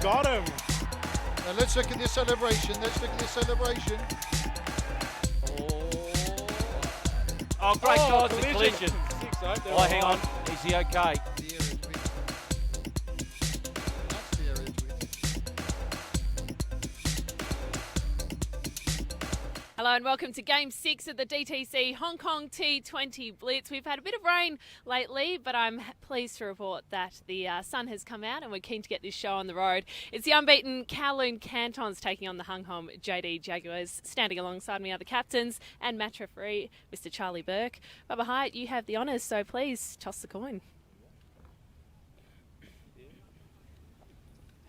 got him. Now let's look at this celebration. Oh, great Oh, dodge, the collision. Oh, hang on. Is he okay? Hello and welcome to Game 6 of the DTC HK T20 Blitz. We've had a bit of rain lately, but I'm pleased to report that the sun has come out and we're keen to get this show on the road. It's the unbeaten Calum Cantons taking on the Hung Hom JD Jaguars. Standing alongside me are the captains and match referee, Mr. Charlie Burke. Bubba Hyatt, you have the honours, so please toss the coin.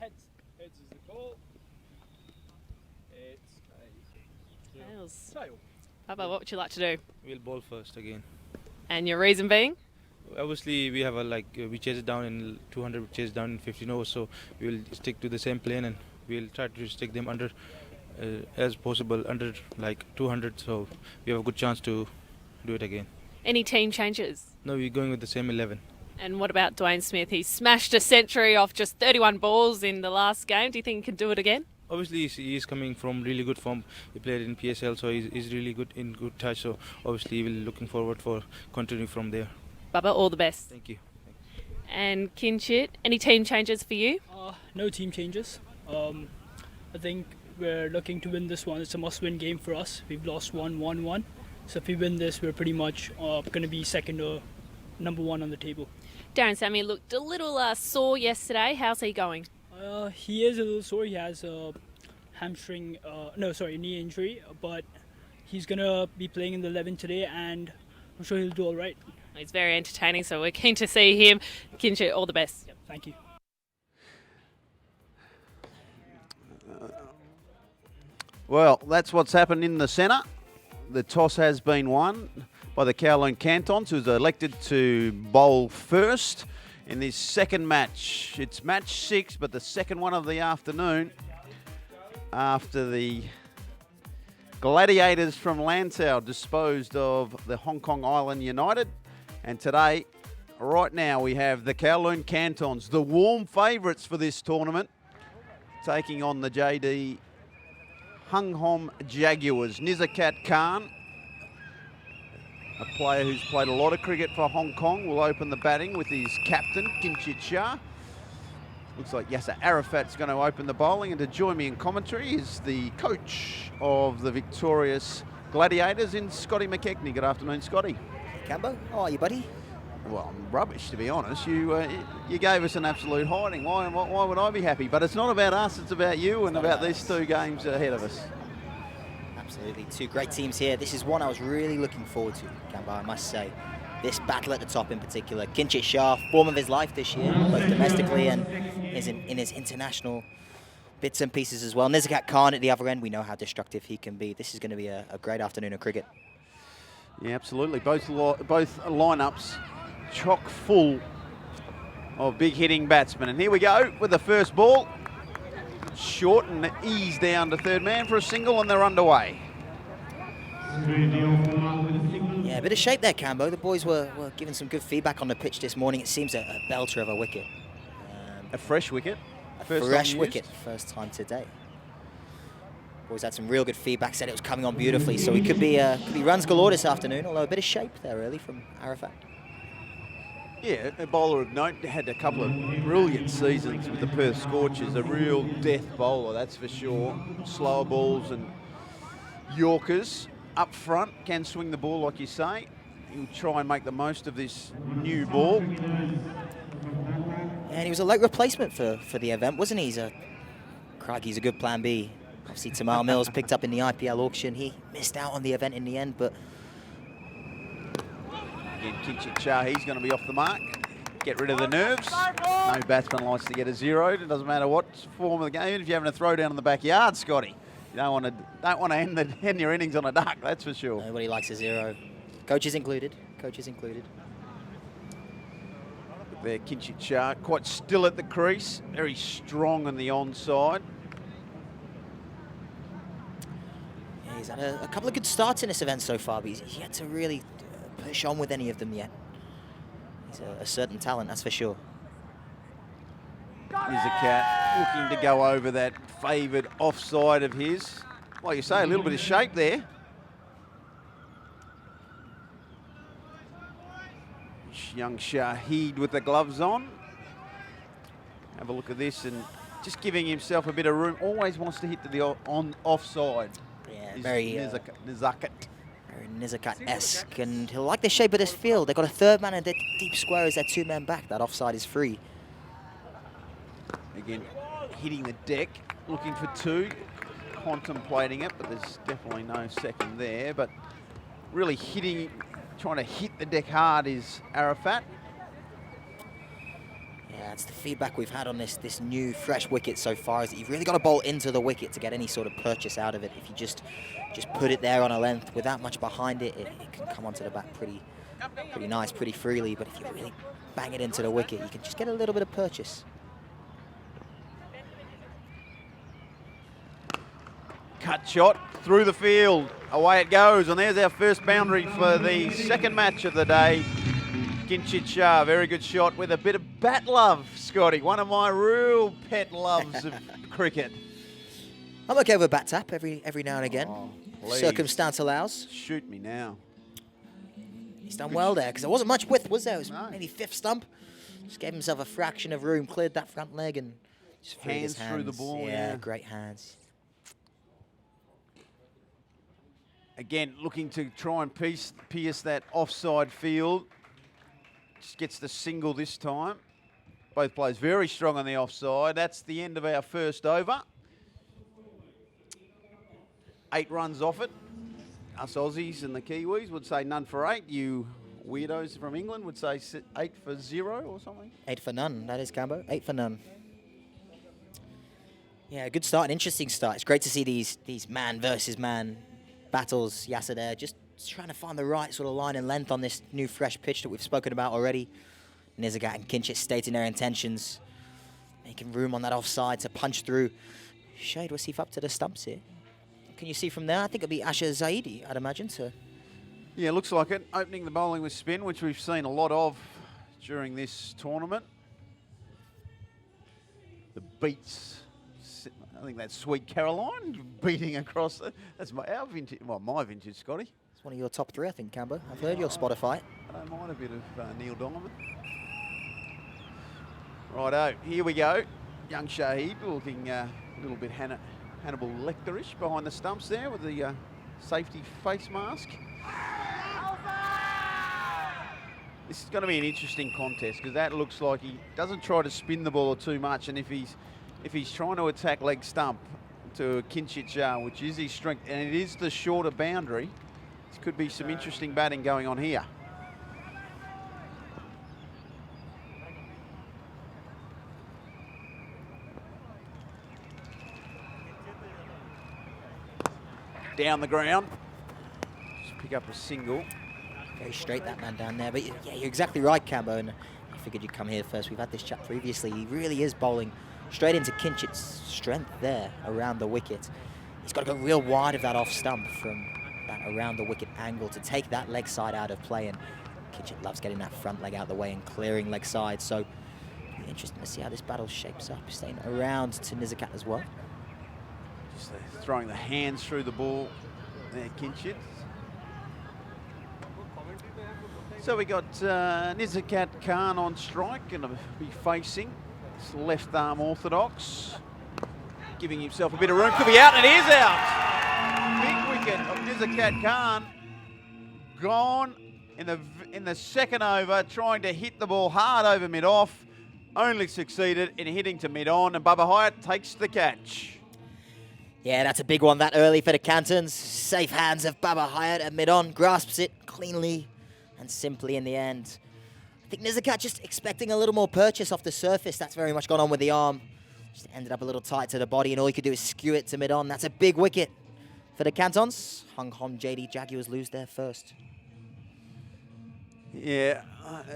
Heads is the call. Tails. Bubba, what would you like to do? We'll bowl first again. And your reason being? Obviously, we have we chase it down in 200, we chase it down in 15 overs, so we'll stick to the same plane and we'll try to stick them under as possible, under like 200, so we have a good chance to do it again. Any team changes? No, we're going with the same 11. And what about Dwayne Smith? He smashed a century off just 31 balls in the last game. Do you think he can do it again? Obviously, he's coming from really good form. He played in PSL, so he's really good in good touch. So obviously, we're looking forward for continuing from there. Bubba, all the best. Thank you. And Kinchit, any team changes for you? No team changes. I think we're looking to win this one. It's a must-win game for us. We've lost 1-1-1. So if we win this, we're pretty much going to be second or number one on the table. Darren Sammy looked a little sore yesterday. How's he going? He is a little sore. He has a knee injury, but he's going to be playing in the 11 today, and I'm sure he'll do all right. He's very entertaining, so we're keen to see him. Kinchit, all the best. Yep, thank you. Well, that's what's happened in the centre. The toss has been won by the Kowloon Cantons, who's elected to bowl first in this second match. It's match 6, but the second one of the afternoon after the Gladiators from Lansau disposed of the Hong Kong Island United. And today, right now, we have the Kowloon Cantons, the warm favourites for this tournament, taking on the JD Hung Hom Jaguars. Nizakat Khan, a player who's played a lot of cricket for Hong Kong, will open the batting with his captain, Kinchit Shah. Looks like Yasser Arafat's going to open the bowling, and to join me in commentary is the coach of the victorious Gladiators in Scotty McKechnie. Good afternoon, Scotty. Cambo, how are you, buddy? Well, I'm rubbish, to be honest. You gave us an absolute hiding. Why would I be happy? But it's not about us, it's about you and about these two games ahead of us. Absolutely, two great teams here. This is one I was really looking forward to, Cambo, I must say. This battle at the top in particular. Kinchit Shah, form of his life this year, both domestically and in his international bits and pieces as well. Nizakat Khan at the other end, we know how destructive he can be. This is going to be a great afternoon of cricket. Yeah, absolutely. Both lineups chock full of big hitting batsmen. And here we go with the first ball. Short and ease down to third man for a single, and they're underway. Yeah, a bit of shape there, Cambo. The boys were giving some good feedback on the pitch this morning. It seems a belter of a wicket. A fresh wicket. Fresh wicket, first time today. Boys had some real good feedback, said it was coming on beautifully, so it could be runs galore this afternoon, although a bit of shape there, really, from Arafat. Yeah, a bowler of note, had a couple of brilliant seasons with the Perth Scorchers, a real death bowler, that's for sure. Slower balls and Yorkers up front, can swing the ball like you say. He'll try and make the most of this new ball. And he was a late replacement for the event, wasn't he? He's a good plan B. Obviously, Tamal Mills picked up in the IPL auction. He missed out on the event in the end, but... Again, Kinchit Shah, he's going to be off the mark. Get rid of the nerves. No batsman likes to get a zero. It doesn't matter what form of the game. Even if you're having a throw down in the backyard, Scotty, you don't want to end your innings on a duck, that's for sure. Nobody likes a zero. Coaches included. Coaches included. There, Kinchit Shah, quite still at the crease. Very strong on the onside. Yeah, he's had a couple of good starts in this event so far, but he's yet to really push on with any of them yet. He's a certain talent, that's for sure. Nizakat looking to go over that favoured offside of his. Like you say, a little bit of shape there. Young Shahid with the gloves on. Have a look at this and just giving himself a bit of room. Always wants to hit to the offside. Yeah, very Nizakat. Very Nizakat-esque, and he'll like the shape of this field. They've got a third man and their deep square is their two-man back. That offside is free. Again, hitting the deck, looking for two, contemplating it, but there's definitely no second there. But really hitting, trying to hit the deck hard is Arafat. Yeah, that's the feedback we've had on this new fresh wicket so far, is that you've really got to bowl into the wicket to get any sort of purchase out of it. If you just put it there on a length without much behind it, it can come onto the back pretty nice, pretty freely. But if you really bang it into the wicket, you can just get a little bit of purchase. Cut shot through the field. Away it goes, and there's our first boundary for the second match of the day. Kinchit Shah, very good shot with a bit of bat love, Scotty. One of my real pet loves of cricket. I'm okay with a bat tap every now and again. Oh, please. Circumstance allows. Shoot me now. He's done well there, because there wasn't much width, was there? It was No. maybe fifth stump. Just gave himself a fraction of room, cleared that front leg, and just freed his Hands through the ball, yeah. Great hands. Again, looking to try and pierce that offside field. Just gets the single this time. Both players very strong on the offside. That's the end of our first over. 8 runs off it. Us Aussies and the Kiwis would say none for 8. You weirdos from England would say 8 for 0 or something. 8 for none, that is Cambo. 8 for none. Yeah, good start, an interesting start. It's great to see these man versus man battles. Yasser there, just trying to find the right sort of line and length on this new fresh pitch that we've spoken about already. Nizakat and Kinchit stating their intentions, making room on that offside to punch through. Shade Wasif up to the stumps here. Can you see from there? I think it'll be Asher Zaidi, I'd imagine. Yeah, looks like it. Opening the bowling with spin, which we've seen a lot of during this tournament. The beats. I think that's Sweet Caroline beating across. That's our vintage, well, my vintage, Scotty. It's one of your top 3, I think, Cambo. I've heard your Spotify. I don't mind a bit of Neil Diamond. Righto, here we go. Young Shahid looking a little bit Hannibal Lecter-ish behind the stumps there with the safety face mask. This is going to be an interesting contest because that looks like he doesn't try to spin the ball too much, and if he's trying to attack leg stump to Kinchit Shah, which is his strength, and it is the shorter boundary, this could be some interesting batting going on here. Down the ground. Just pick up a single. Very straight, that man down there. But yeah, you're exactly right, Cambo. And I figured you'd come here first. We've had this chat previously. He really is bowling straight into Kinchit's strength there around the wicket. He's got to go real wide of that off stump from that around the wicket angle to take that leg side out of play. And Kinchit loves getting that front leg out of the way and clearing leg side. So it'll be interesting to see how this battle shapes up. Staying around to Nizakat as well. Just throwing the hands through the ball there, Kinchit. So we got Nizakat Khan on strike, going to be facing his left arm orthodox, giving himself a bit of room. Could be out, and it is out. Big wicket of Nizakat Khan gone in the second over, trying to hit the ball hard over mid-off. Only succeeded in hitting to mid-on, and Bubba Hyatt takes the catch. Yeah, that's a big one that early for the Cantons. Safe hands of Baba Hyatt at mid-on, grasps it cleanly and simply in the end. I think Nizakat just expecting a little more purchase off the surface. That's very much gone on with the arm. Just ended up a little tight to the body, and all he could do is skew it to mid-on. That's a big wicket for the Cantons. Hong Kong JD Jaguars lose their first. Yeah,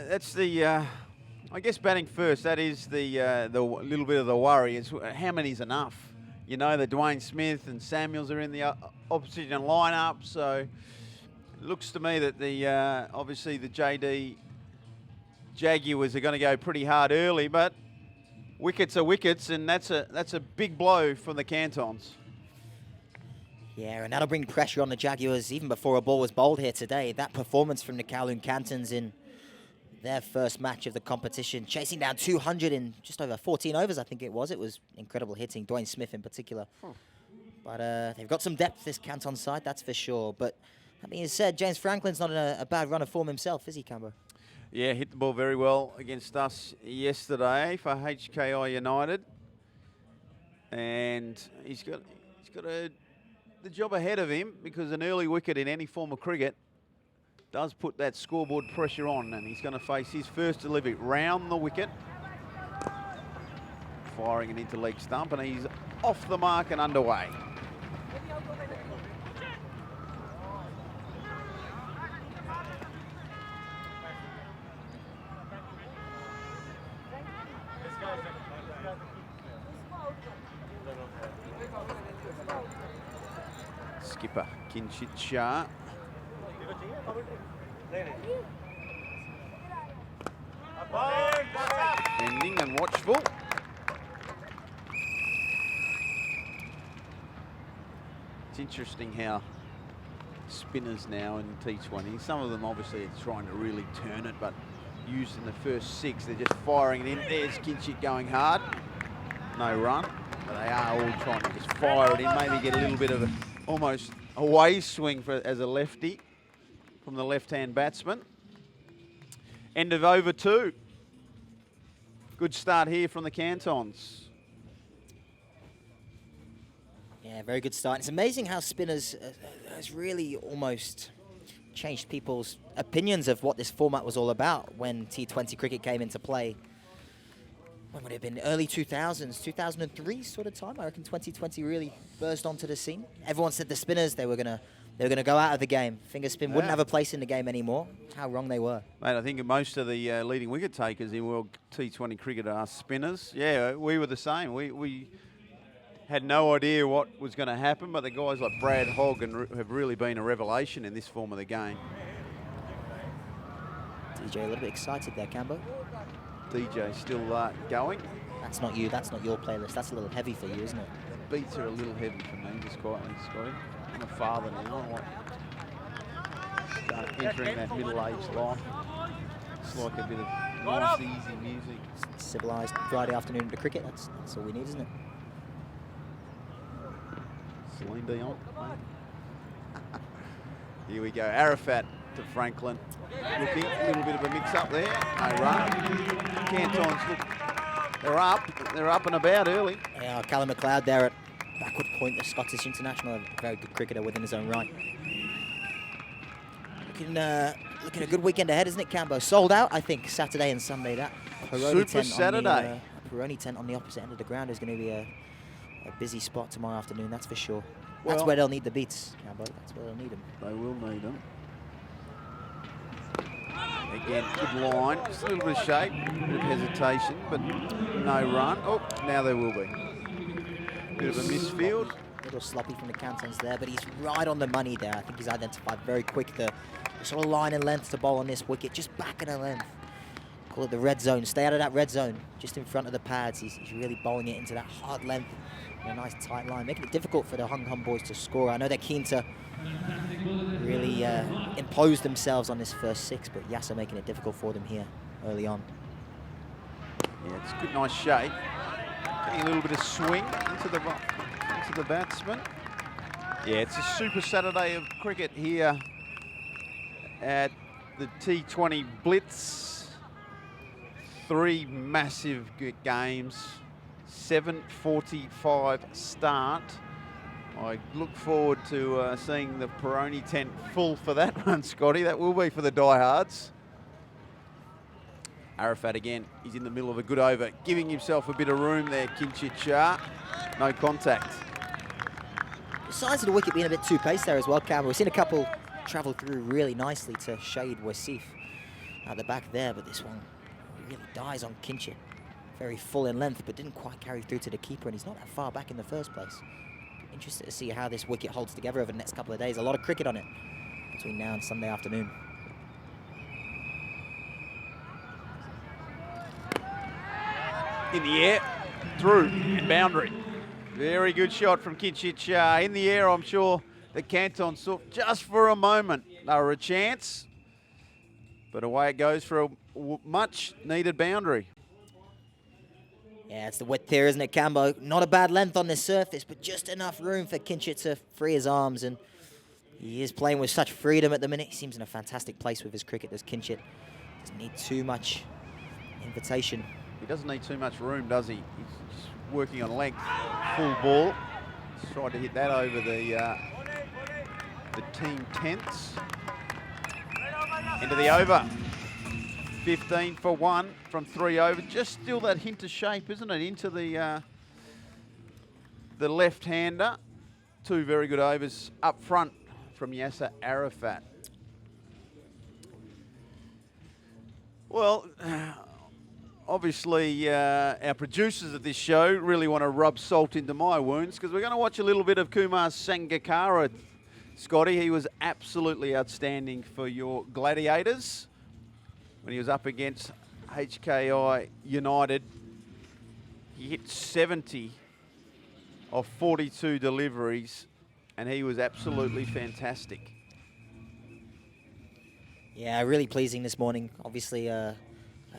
that's the, I guess batting first, that is the little bit of the worry. It's how many's enough? You know that Dwayne Smith and Samuels are in the opposition lineup, so it looks to me that the obviously the JD Jaguars are going to go pretty hard early, but wickets are wickets, and that's a big blow from the Cantons. Yeah, and that'll bring pressure on the Jaguars even before a ball was bowled here today. That performance from the Calum Cantons in their first match of the competition, chasing down 200 in just over 14 overs, I think it was. It was incredible hitting, Dwayne Smith in particular. But they've got some depth, this Canton side, that's for sure. But that being said, James Franklin's not in a bad run of form himself, is he, Cambo? Yeah, hit the ball very well against us yesterday for HKI United. And he's got the job ahead of him, because an early wicket in any form of cricket does put that scoreboard pressure on, and he's going to face his first delivery round the wicket. Firing it into leg stump, and he's off the mark and underway. Skipper Kinchit Shah. Bending and watchful. It's interesting how spinners now in T20, some of them obviously are trying to really turn it, but used in the first 6, they're just firing it in. There's Kinchit going hard. No run, but they are all trying to just fire it in, maybe get a little bit of almost away swing as a lefty from the left-hand batsman. End of over 2. Good start here from the Cantons. Yeah, very good start. It's amazing how spinners has really almost changed people's opinions of what this format was all about when T20 cricket came into play. When would it have been? Early 2000s, 2003 sort of time. I reckon 2020 really burst onto the scene. Everyone said the spinners, they were gonna go out of the game. Finger spin wouldn't have a place in the game anymore. How wrong they were. Mate, I think most of the leading wicket takers in World T20 cricket are spinners. Yeah, we were the same. We had no idea what was going to happen, but the guys like Brad Hogg have really been a revelation in this form of the game. DJ a little bit excited there, Cambo. DJ still going. That's not you. That's not your playlist. That's a little heavy for you, isn't it? The beats are a little heavy for me, just quietly, Scotty. I'm a father now. I like start entering that middle-aged life. It's like a bit of nice, easy music. Civilised Friday afternoon to cricket. That's all we need, isn't it? Celine Dion. Here we go. Arafat to Franklin. Looking, a little bit of a mix-up there. No run. Cantons look, they're up and about early. Yeah, Calum MacLeod there at backward point, the Scottish international, a very good cricketer within his own right. Looking a good weekend ahead, isn't it, Cambo? Sold out, I think, Saturday and Sunday. That Super Saturday. Peroni tent on the opposite end of the ground is going to be a busy spot tomorrow afternoon, that's for sure. Well, that's where they'll need the beats, Cambo. That's where they'll need them. They will need them. Again, good line, just a little bit of shape, a bit of hesitation, but no run. Oh, now there will be. Bit of a misfield. A little sloppy from the Cantons there, but he's right on the money there. I think he's identified very quick the sort of line and length to bowl on this wicket, just back in the length. Call it the red zone. Stay out of that red zone, just in front of the pads. He's really bowling it into that hard length in a nice tight line, making it difficult for the Hong Kong boys to score. I know they're keen to really impose themselves on this first 6, but Yasser making it difficult for them here early on. Yeah, it's a good, nice shape. Getting a little bit of swing into the batsman. Yeah, it's a Super Saturday of cricket here at the T20 Blitz. 3 massive games, 7:45 start. I look forward to seeing the Peroni tent full for that one, Scotty. That will be for the diehards. Arafat again, he's in the middle of a good over, giving himself a bit of room there, Kinchit Shah. No contact. The size of the wicket being a bit too paced there as well, Cameron. We've seen a couple travel through really nicely to Shahid Wasif at the back there, but this one really dies on Kinchit. Very full in length, but didn't quite carry through to the keeper, and he's not that far back in the first place. Interested to see how this wicket holds together over the next couple of days. A lot of cricket on it between now and Sunday afternoon. In the air, through, and boundary. Very good shot from Kincic. In the air, I'm sure the Cantons thought just for a moment they were a chance. But away it goes for a much needed boundary. Yeah, it's the width here, isn't it, Cambo? Not a bad length on this surface, but just enough room for Kincic to free his arms. And he is playing with such freedom at the minute. He seems in a fantastic place with his cricket, does Kincic. Doesn't need too much invitation. He doesn't need too much room, does he? He's just working on length. Full ball. He's tried to hit that over the team tents. Into the over. 15 for 1 from 3 over. Just still that hint of shape, isn't it? Into the left-hander. 2 very good overs up front from Yasser Arafat. Well, obviously our producers of this show really want to rub salt into my wounds because we're going to watch a little bit of Kumar Sangakkara. Scotty, he was absolutely outstanding for your Gladiators when he was up against HKI United. He hit 70 of 42 deliveries, and he was absolutely fantastic. Yeah, really pleasing this morning. Obviously, a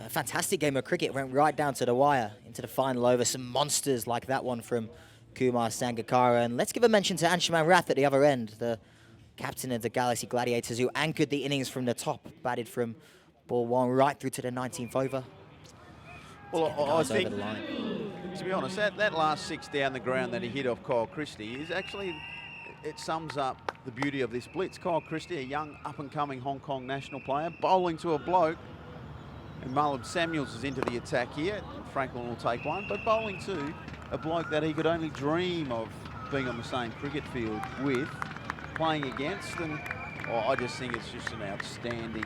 fantastic game of cricket. Went right down to the wire, into the final over. Some monsters like that one from Kumar Sangakkara. And let's give a mention to Anshuman Rath at the other end, the captain of the Galaxy Gladiators, who anchored the innings from the top, batted from ball 1 right through to the 19th over. Well, I think, to be honest, that last 6 down the ground that he hit off Kyle Christie is actually, it sums up the beauty of this blitz. Kyle Christie, a young up-and-coming Hong Kong national player, bowling to a bloke, and Marlon Samuels is into the attack here. Franklin will take one, but bowling to a bloke that he could only dream of being on the same cricket field with, playing against, and I just think it's just an outstanding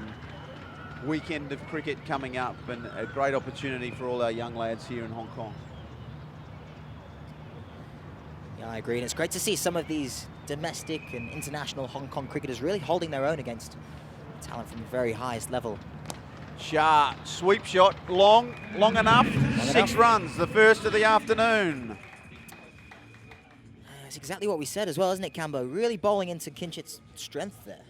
weekend of cricket coming up and a great opportunity for all our young lads here in Hong Kong. Yeah, I agree, and it's great to see some of these domestic and international Hong Kong cricketers really holding their own against talent from the very highest level. Shah, sweep shot, long enough. 6 runs, the first of the afternoon. That's exactly what we said as well, isn't it, Cambo? Really bowling into Kincic's strength there.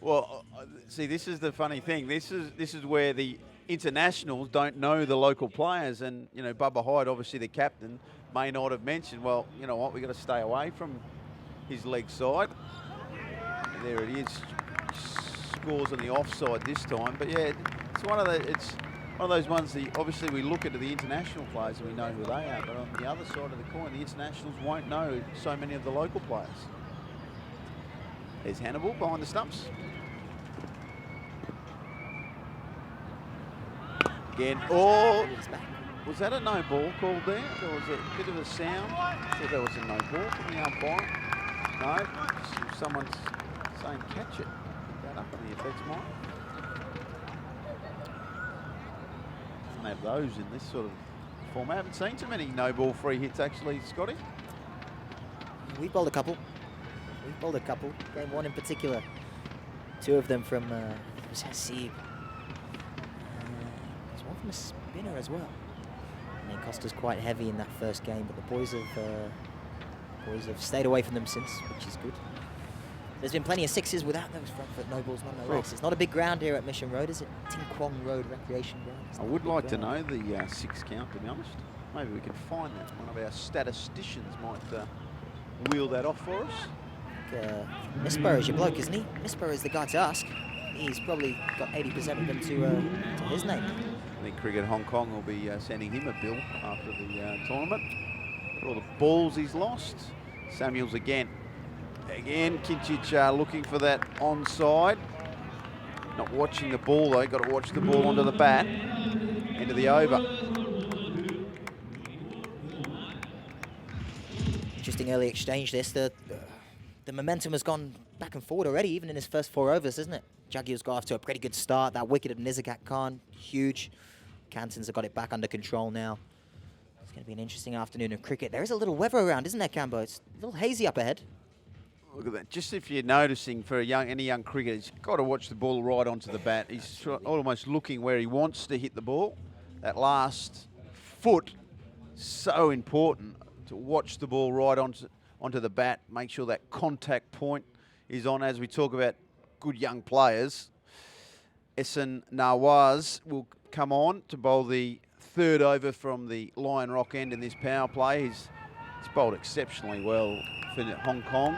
Well, see, this is the funny thing. This is where the internationals don't know the local players, and you know, Bubba Hyde, obviously the captain, may not have mentioned, well, you know what, we've got to stay away from his leg side. And there it is. Scores on the offside this time, but yeah, it's one of those ones that obviously we look at the international players and we know who they are, but on the other side of the coin, the internationals won't know so many of the local players. There's Hannibal behind the stumps. Again, oh, was that a no ball called there? There was a bit of a sound. I thought there was a no ball from the umpire. No, someone's saying catch it. That up on the effects mark. Doesn't have those in this sort of format. I haven't seen too many no ball free hits actually, Scotty. We bowled a couple. Game 1 in particular. 2 of them from Hasib. There's one from a spinner as well. And it cost us quite heavy in that first game, but the boys have stayed away from them since, which is good. There's been plenty of 6s without those front foot no balls nonetheless. It's not a big ground here at Mission Road, is it? Kwong Road Recreation Ground. I would like to know the 6 count, to be honest. Maybe we can find that. One of our statisticians might wheel that off for us. Misper is your bloke, isn't he? Misper is the guy to ask. He's probably got 80% of them to his name. I think Cricket Hong Kong will be sending him a bill after the tournament for all the balls he's lost. Samuels again. Again, Kincic looking for that onside. Not watching the ball though, got to watch the ball onto the bat. Into the over. Interesting early exchange this. The momentum has gone back and forward already, even in his first 4 overs, isn't it? Jaguars got off to a pretty good start. That wicket of Nizakat Khan, huge. Cantons have got it back under control now. It's going to be an interesting afternoon of cricket. There is a little weather around, isn't there, Cambo? It's a little hazy up ahead. Look at that. Just if you're noticing for any young cricketer, he's got to watch the ball right onto the bat. He's almost looking where he wants to hit the ball. That last foot so important to watch the ball right onto the bat, make sure that contact point is on as we talk about good young players. Essen Nawaz will come on to bowl the third over from the Lion Rock end in this power play. He's bowled exceptionally well for Hong Kong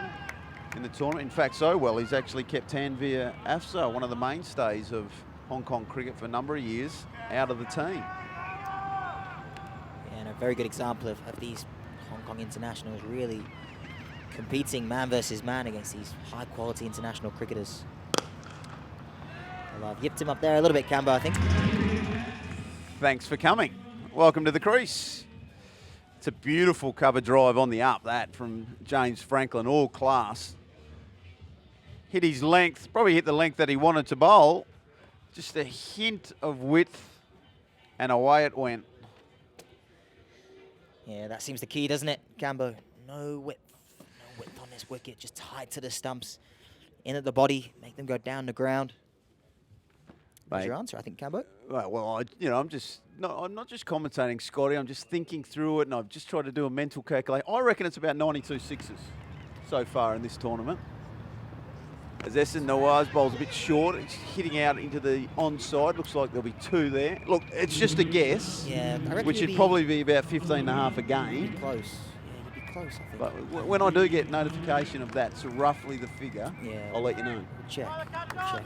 in the tournament. In fact, so well, he's actually kept Tanveer Afzal, one of the mainstays of Hong Kong cricket for a number of years, out of the team. Yeah, and a very good example of these Hong Kong internationals really competing man versus man against these high-quality international cricketers. Well, I've yipped him up there a little bit, Cambo, I think. Thanks for coming. Welcome to the crease. It's a beautiful cover drive on the up, that from James Franklin, all class. Hit his length, probably hit the length that he wanted to bowl. Just a hint of width, and away it went. Yeah, that seems the key, doesn't it, Cambo? No width on this wicket, just tied to the stumps. In at the body, make them go down the ground. That's your answer, I think, Cambo. Well, I'm not just commentating, Scotty. I'm just thinking through it, and I've just tried to do a mental calculation. I reckon it's about 92 sixes so far in this tournament. As Essen Nawaz bowls a bit short, it's hitting out into the onside. Looks like there'll be 2 there. Look, it's just a guess. Yeah, I reckon which would probably be about 15.5 a game. Close. Yeah, you'd be close, I think. But when I do get notification of that, so roughly the figure, I'll let you know. We'll check.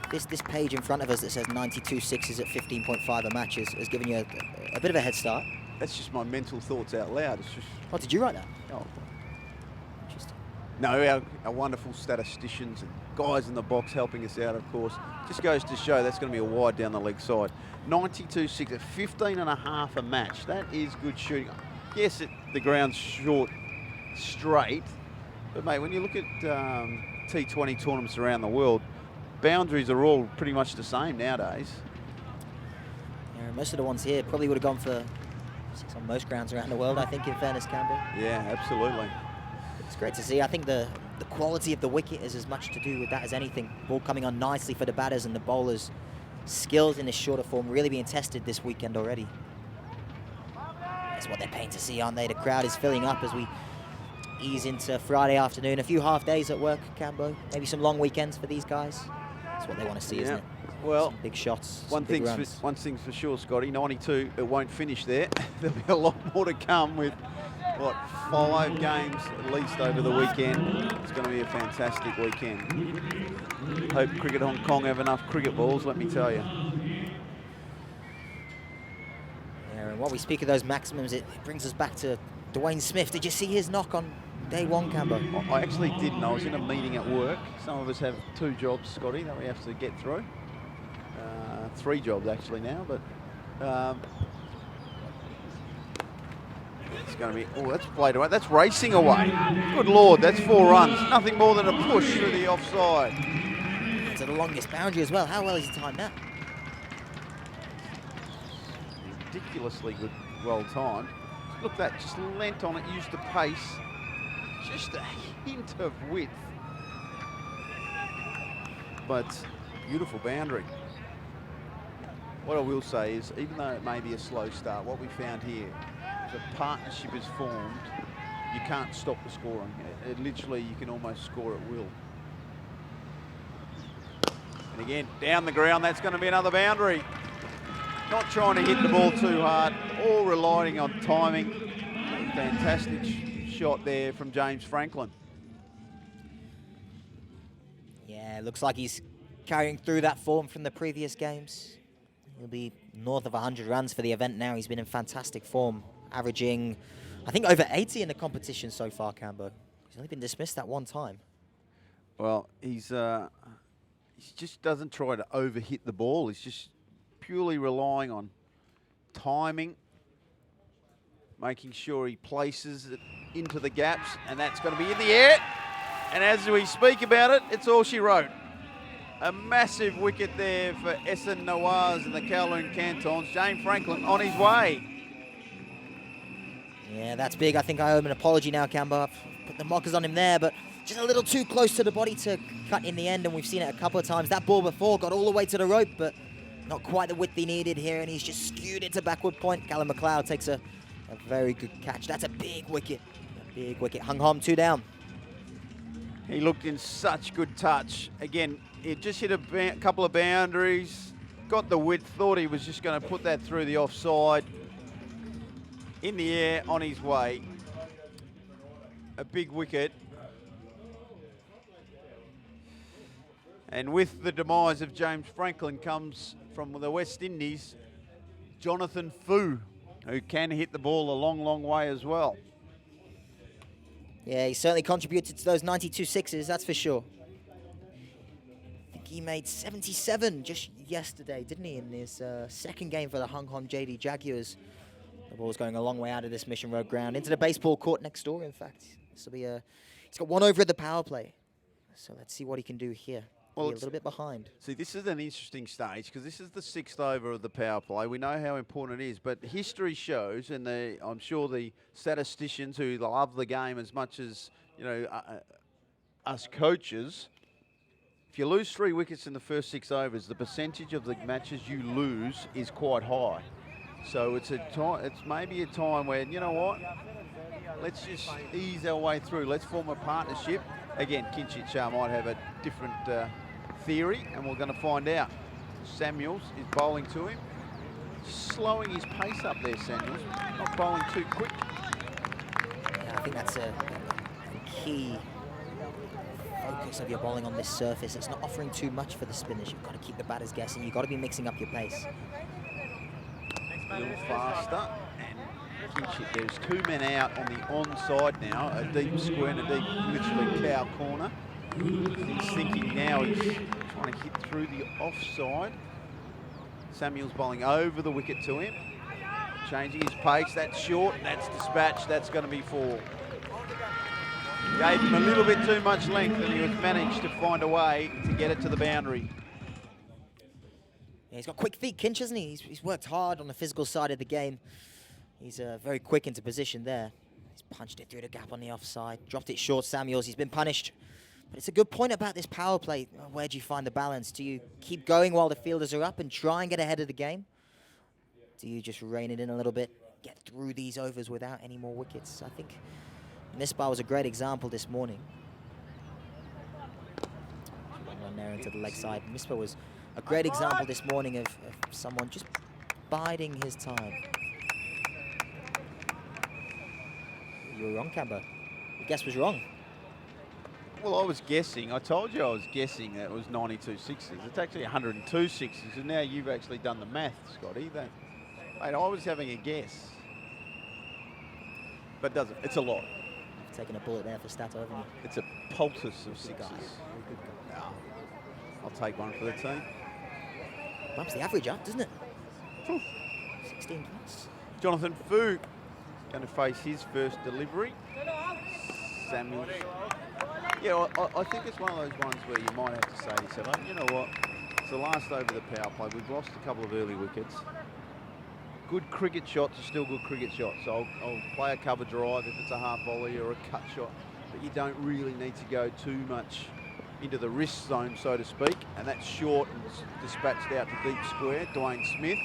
This page in front of us that says 92 sixes at 15.5 a match has given you a bit of a head start. That's just my mental thoughts out loud. It's just. Oh, did you write that? Oh. Interesting. No, our wonderful statisticians and guys in the box helping us out, of course. Just goes to show that's going to be a wide down the leg side. 92-6 at 15.5 a match. That is good shooting. Yes, the ground's short, straight. But, mate, when you look at T20 tournaments around the world, boundaries are all pretty much the same nowadays. Yeah, most of the ones here probably would have gone for 6 on most grounds around the world, I think, in fairness, Campbell. Yeah, absolutely. It's great to see. I think the quality of the wicket is as much to do with that as anything. Ball coming on nicely for the batters, and the bowlers' skills in this shorter form really being tested this weekend already. That's what they're paying to see, aren't they? The crowd is filling up as we ease into Friday afternoon. A few half days at work, Cambo. Maybe some long weekends for these guys. That's what they want to see, isn't it? Well, some big shots. One thing's for sure, Scotty. 92. It won't finish there. There'll be a lot more to come with 5 games at least over the weekend. It's going to be a fantastic weekend. Hope Cricket Hong Kong have enough cricket balls, let me tell you. Yeah, and while we speak of those maximums, it brings us back to Dwayne Smith. Did you see his knock on day 1, Cambo? I actually didn't. I was in a meeting at work. Some of us have 2 jobs, Scotty, that we have to get through. 3 jobs actually now, but it's going to be, that's played away. That's racing away. Good Lord, that's 4 runs. Nothing more than a push through the offside. To the longest boundary as well. How well has he timed that? Ridiculously good, well timed. Look, that just lent on it, used the pace. Just a hint of width. But beautiful boundary. What I will say is, even though it may be a slow start, what we found here, the partnership is formed. You can't stop the scoring. It literally, you can almost score at will. And again, down the ground, that's going to be another boundary. Not trying to hit the ball too hard, all relying on timing. Fantastic shot there from James Franklin. Yeah, looks like he's carrying through that form from the previous games. He'll be north of 100 runs for the event now. He's been in fantastic form, averaging, I think, over 80 in the competition so far, Cambo. He's only been dismissed that 1 time. Well, he just doesn't try to overhit the ball. He's just purely relying on timing, making sure he places it into the gaps, and that's going to be in the air. And as we speak about it, it's all she wrote. A massive wicket there for Essen Nawaz and the Kowloon Cantons. James Franklin on his way. Yeah, that's big. I think I owe him an apology now, Cambo. I've put the mockers on him there, but just a little too close to the body to cut in the end, and we've seen it a couple of times. That ball before got all the way to the rope, but not quite the width he needed here, and he's just skewed it to backward point. Calum MacLeod takes a A very good catch. That's a big wicket. A big wicket. Hung Hom 2 down. He looked in such good touch. Again, he just hit a couple of boundaries, got the width, thought he was just going to put that through the offside. In the air, on his way. A big wicket. And with the demise of James Franklin comes from the West Indies, Jonathan Fu, who can hit the ball a long, long way as well. Yeah, he certainly contributed to those 92 sixes, that's for sure. I think he made 77 just yesterday, didn't he, in his second game for the Hung Hom JD Jaguars. The ball's going a long way out of this Mission Road ground, into the baseball court next door, in fact. This will be he's got 1 over at the power play. So let's see what he can do here. Well, a little bit behind. See, this is an interesting stage because this is the 6th over of the power play. We know how important it is, but history shows, and I'm sure the statisticians who love the game as much as us coaches, if you lose 3 wickets in the first 6 overs, the percentage of the matches you lose is quite high. So it's maybe a time where, you know what, let's just ease our way through. Let's form a partnership. Again, Kinchit Shah might have a different theory, and we're going to find out. Samuels is bowling to him. Slowing his pace up there, Samuels. Not bowling too quick. Yeah, I think that's a key focus of your bowling on this surface. It's not offering too much for the spinners. You've got to keep the batters guessing. You've got to be mixing up your pace. A little faster, and Kinchit, there's 2 men out on the onside now, a deep square and a deep, literally cow corner. He's thinking now he's trying to hit through the offside. Samuel's bowling over the wicket to him, changing his pace. That's short, that's dispatched, that's going to be 4. Gave him a little bit too much length, and he was managed to find a way to get it to the boundary. Yeah, he's got quick feet, Kinch, hasn't he? He's worked hard on the physical side of the game. He's very quick into position there. He's punched it through the gap on the offside. Dropped it short, Samuels. He's been punished. But it's a good point about this power play. Where do you find the balance? Do you keep going while the fielders are up and try and get ahead of the game? Do you just rein it in a little bit, get through these overs without any more wickets? I think Misbah was a great example this morning. One there into the leg side. Misbah was a great example this morning of someone just biding his time. You were wrong, Camber. Your guess was wrong. Well, I was guessing. I told you I was guessing that it was 92 sixes. It's actually 102 sixes, and now you've actually done the math, Scotty. Mate, I was having a guess. But it's a lot. You've taken a bullet there for Stato, haven't you? It's a poultice of sixes. Good guy. No, I'll take one for the team. Bumps the average up, doesn't it? 16 plus. Jonathan Fu going to face his first delivery. Samuel. Yeah, I think it's one of those ones where you might have to say to yourself, you know what, it's the last over the power play. We've lost a couple of early wickets. Good cricket shots are still good cricket shots. So I'll play a cover drive if it's a half volley or a cut shot, but you don't really need to go too much into the wrist zone, so to speak. And that's short and dispatched out to deep square. Dwayne Smith.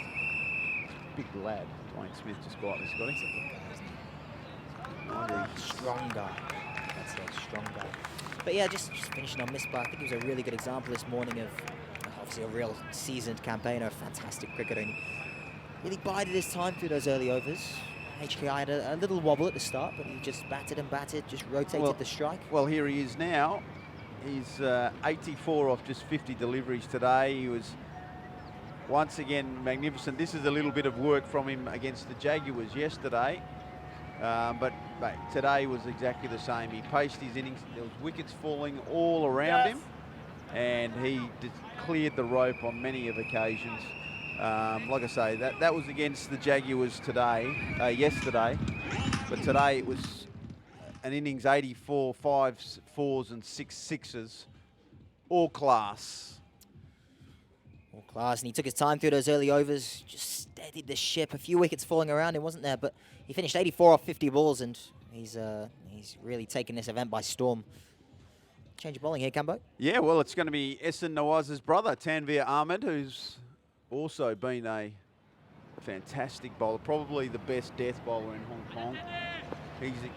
Big lad, Dwayne Smith, just quietly, Scotty. Strong guy. That's a strong guy. But yeah, just finishing on Misbah, I think he was a really good example this morning of obviously a real seasoned campaigner, a fantastic cricketer. And he really bided his time through those early overs. HKI had a little wobble at the start, but he just batted and batted, just rotated the strike. Well, here he is now. He's 84 off just 50 deliveries today. He was once again magnificent. This is a little bit of work from him against the Jaguars yesterday. But today was exactly the same. He paced his innings. There was wickets falling all around him, and he cleared the rope on many of occasions. Like I say, that was against the Jaguars yesterday, but today it was an innings 84, 5 4s and 6 6s, all class. All class, and he took his time through those early overs, just steadied the ship. A few wickets falling around him, wasn't there? But he finished 84 off 50 balls, and he's really taken this event by storm. Change of bowling here, Cambo. Yeah, well, it's going to be Ehsan Nawaz's brother, Tanveer Ahmed, who's also been a fantastic bowler, probably the best death bowler in Hong Kong.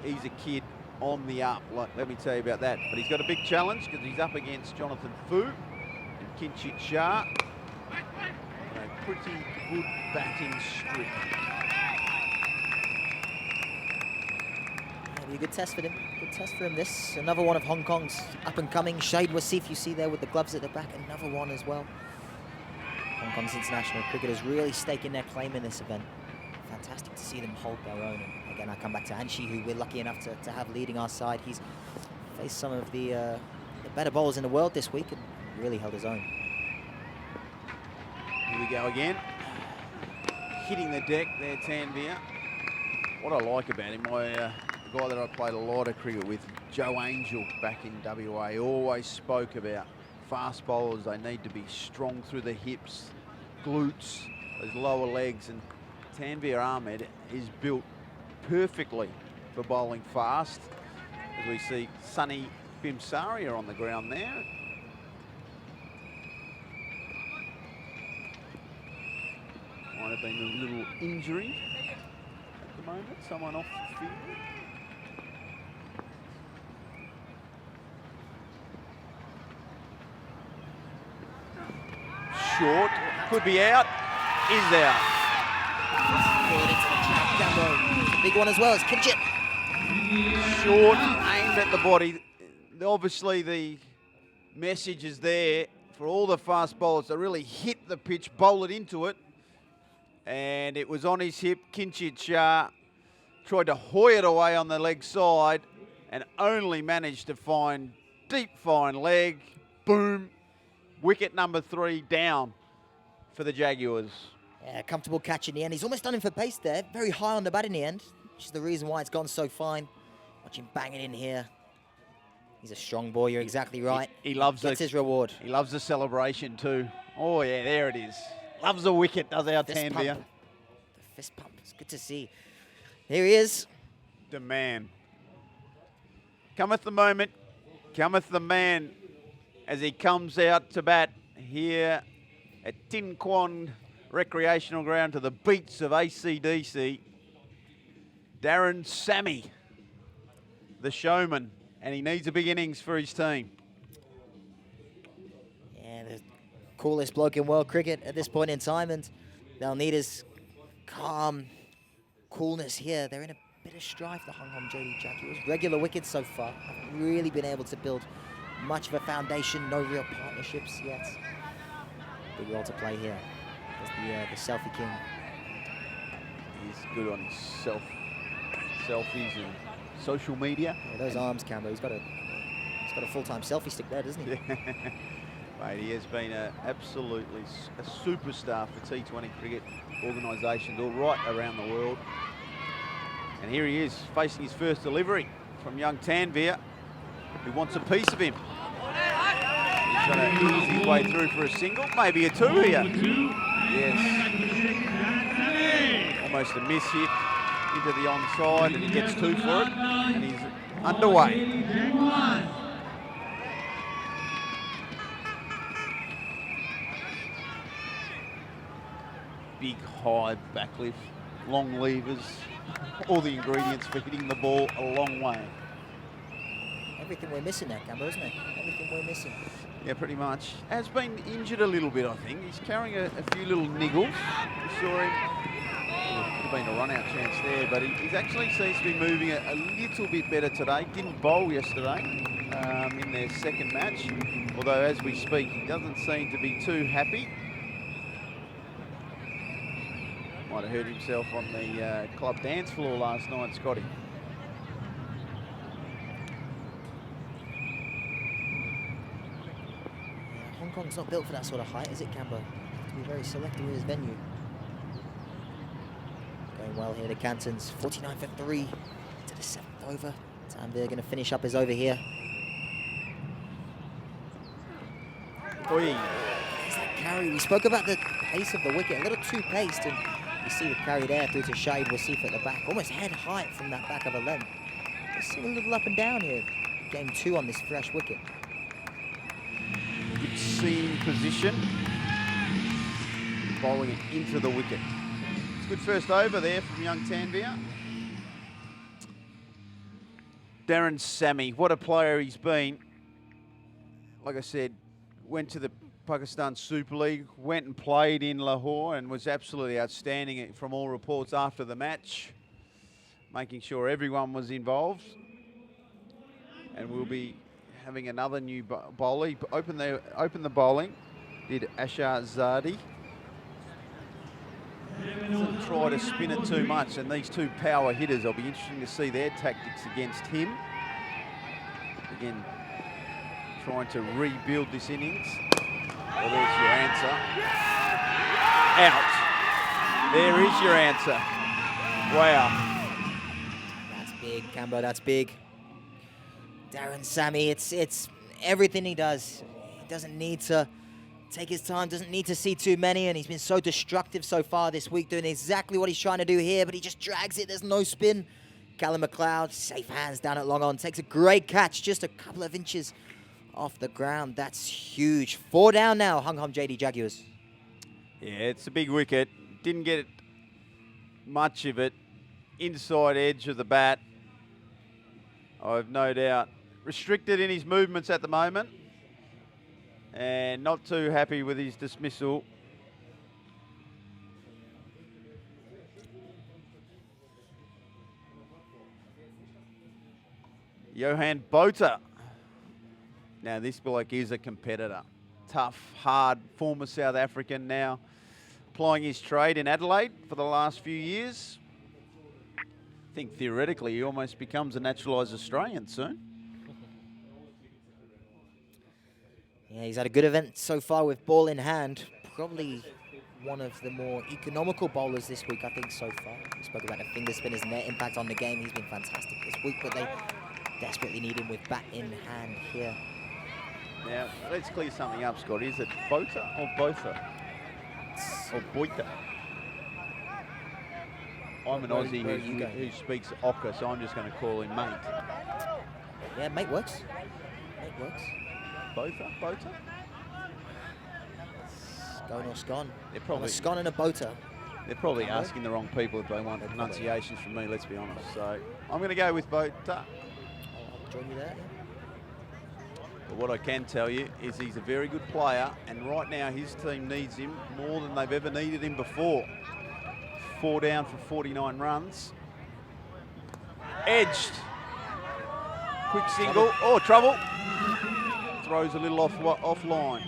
He's a kid on the up, let me tell you about that. But he's got a big challenge because he's up against Jonathan Fu and Kinchit Shah. A pretty good batting streak. It'll be a good test for him. Good test for him. This another one of Hong Kong's up and coming. Shade Wasif, you see there with the gloves at the back, another one as well. Hong Kong's international cricketers really staking their claim in this event. Fantastic to see them hold their own. And again, I come back to Anshi, who we're lucky enough to have leading our side. He's faced some of the better bowlers in the world this week and really held his own. Here we go again. Hitting the deck there, Tanvir. What I like about him, the guy that I played a lot of cricket with, Joe Angel back in WA, always spoke about fast bowlers. They need to be strong through the hips, glutes, those lower legs, and Tanvir Ahmed is built perfectly for bowling fast. As we see Sunny Bimsaria on the ground there. Might have been a little injury at the moment, someone off the field. Short, could be out, is out. Big one as well as Kinchit. Short, aimed at the body. Obviously the message is there for all the fast bowlers to really hit the pitch, bowl it into it. And it was on his hip. Kinchit Shah tried to hoy it away on the leg side and only managed to find deep fine leg. Boom. Wicket number 3 down for the Jaguars. Yeah, comfortable catch in the end. He's almost done him for pace there. Very high on the bat in the end, which is the reason why it's gone so fine. Watch him bang it in here. He's a strong boy, you're exactly right. He loves Gets his reward. He loves the celebration too. Oh yeah, there it is. Loves the wicket, does our Tanvir. The fist pump, it's good to see. Here he is. The man. Cometh the moment, cometh the man as he comes out to bat here at Tin Kwong Recreational Ground to the beats of AC/DC. Darren Sammy, the showman, and he needs a big innings for his team. Yeah, the coolest bloke in world cricket at this point in time, and they'll need his calm coolness here. They're in a bit of strife, the Hong Kong JD Jaguars. Regular wickets so far. Haven't really been able to build much of a foundation, no real partnerships yet. Big role to play here. There's the selfie king. He's good on his selfies and social media. Yeah, those arms, Cambo. He's got a full-time selfie stick there, doesn't he? Yeah. Mate, he has been absolutely a superstar for T20 cricket organisations all right around the world. And here he is, facing his first delivery from young Tanvir, who wants a piece of him. He's going to ease his way through for a single, maybe a 2 here. Yes. Almost a miss hit into the onside, and he gets 2 for it, and he's underway. Big high backlift, long levers, all the ingredients for hitting the ball a long way. Everything we're missing now, Cambo, isn't it? Everything we're missing. Yeah, pretty much. Has been injured a little bit, I think. He's carrying a few little niggles. We saw him. Could have been a run-out chance there, but he actually seems to be moving a little bit better today. Didn't bowl yesterday in their second match, although as we speak, he doesn't seem to be too happy. Might have hurt himself on the club dance floor last night, Scotty. Hong Kong's not built for that sort of height, is it, Cambo? Have to be very selective with his venue. Going well here, the Cantons. 49 for 3 to the 7th over. Tanvir going to finish up his over here. Oi. There's that carry. We spoke about the pace of the wicket, a little too paced, and you see the carry there through to Shade Wasif at the back, almost head height from that back of a length. Just seem a little up and down here. Game 2 on this fresh wicket. Good seam position. Bowling it into the wicket. Good first over there from young Tanvir. Darren Sammy, what a player he's been. Like I said, went to the Pakistan Super League, went and played in Lahore and was absolutely outstanding from all reports after the match, making sure everyone was involved. And we'll be having another new bowler. He opened the bowling, did Ashar Zadi. Doesn't try to spin it too much, and these two power hitters, it'll be interesting to see their tactics against him. Again, trying to rebuild this innings. Well, there's your answer. Out. There is your answer. Wow. That's big, Cambo, that's big. Darren Sammy, it's everything he does. He doesn't need to take his time, doesn't need to see too many, and he's been so destructive so far this week, doing exactly what he's trying to do here, but he just drags it, there's no spin. Calum MacLeod, safe hands down at long on, takes a great catch, just a couple of inches off the ground. That's huge. 4 down now, Hung Hom JD Jaguars. Yeah, it's a big wicket. Didn't get much of it. Inside edge of the bat. I've no doubt. Restricted in his movements at the moment. And not too happy with his dismissal. Johan Botha. Now this bloke is a competitor. Tough, hard, former South African, now plying his trade in Adelaide for the last few years. I think theoretically he almost becomes a naturalised Australian soon. Yeah, he's had a good event so far with ball in hand. Probably one of the more economical bowlers this week, I think, so far. We spoke about the finger spinners and their impact on the game. He's been fantastic this week, but they desperately need him with bat in hand here. Now, let's clear something up, Scott. Is it Botha or Botha? Or Boita? I'm an Aussie who speaks Ocker, so I'm just going to call him mate. Yeah, mate works. Mate works. Botha? Scone or scone. They're probably a scone and a Botha. They're probably asking the wrong people if they want pronunciations from me, let's be honest. So I'm going to go with Botha. I'll join you there, yeah. But what I can tell you is he's a very good player, and right now his team needs him more than they've ever needed him before. 4 down for 49 runs. Edged. Quick single. Oh, trouble. Throws a little offline.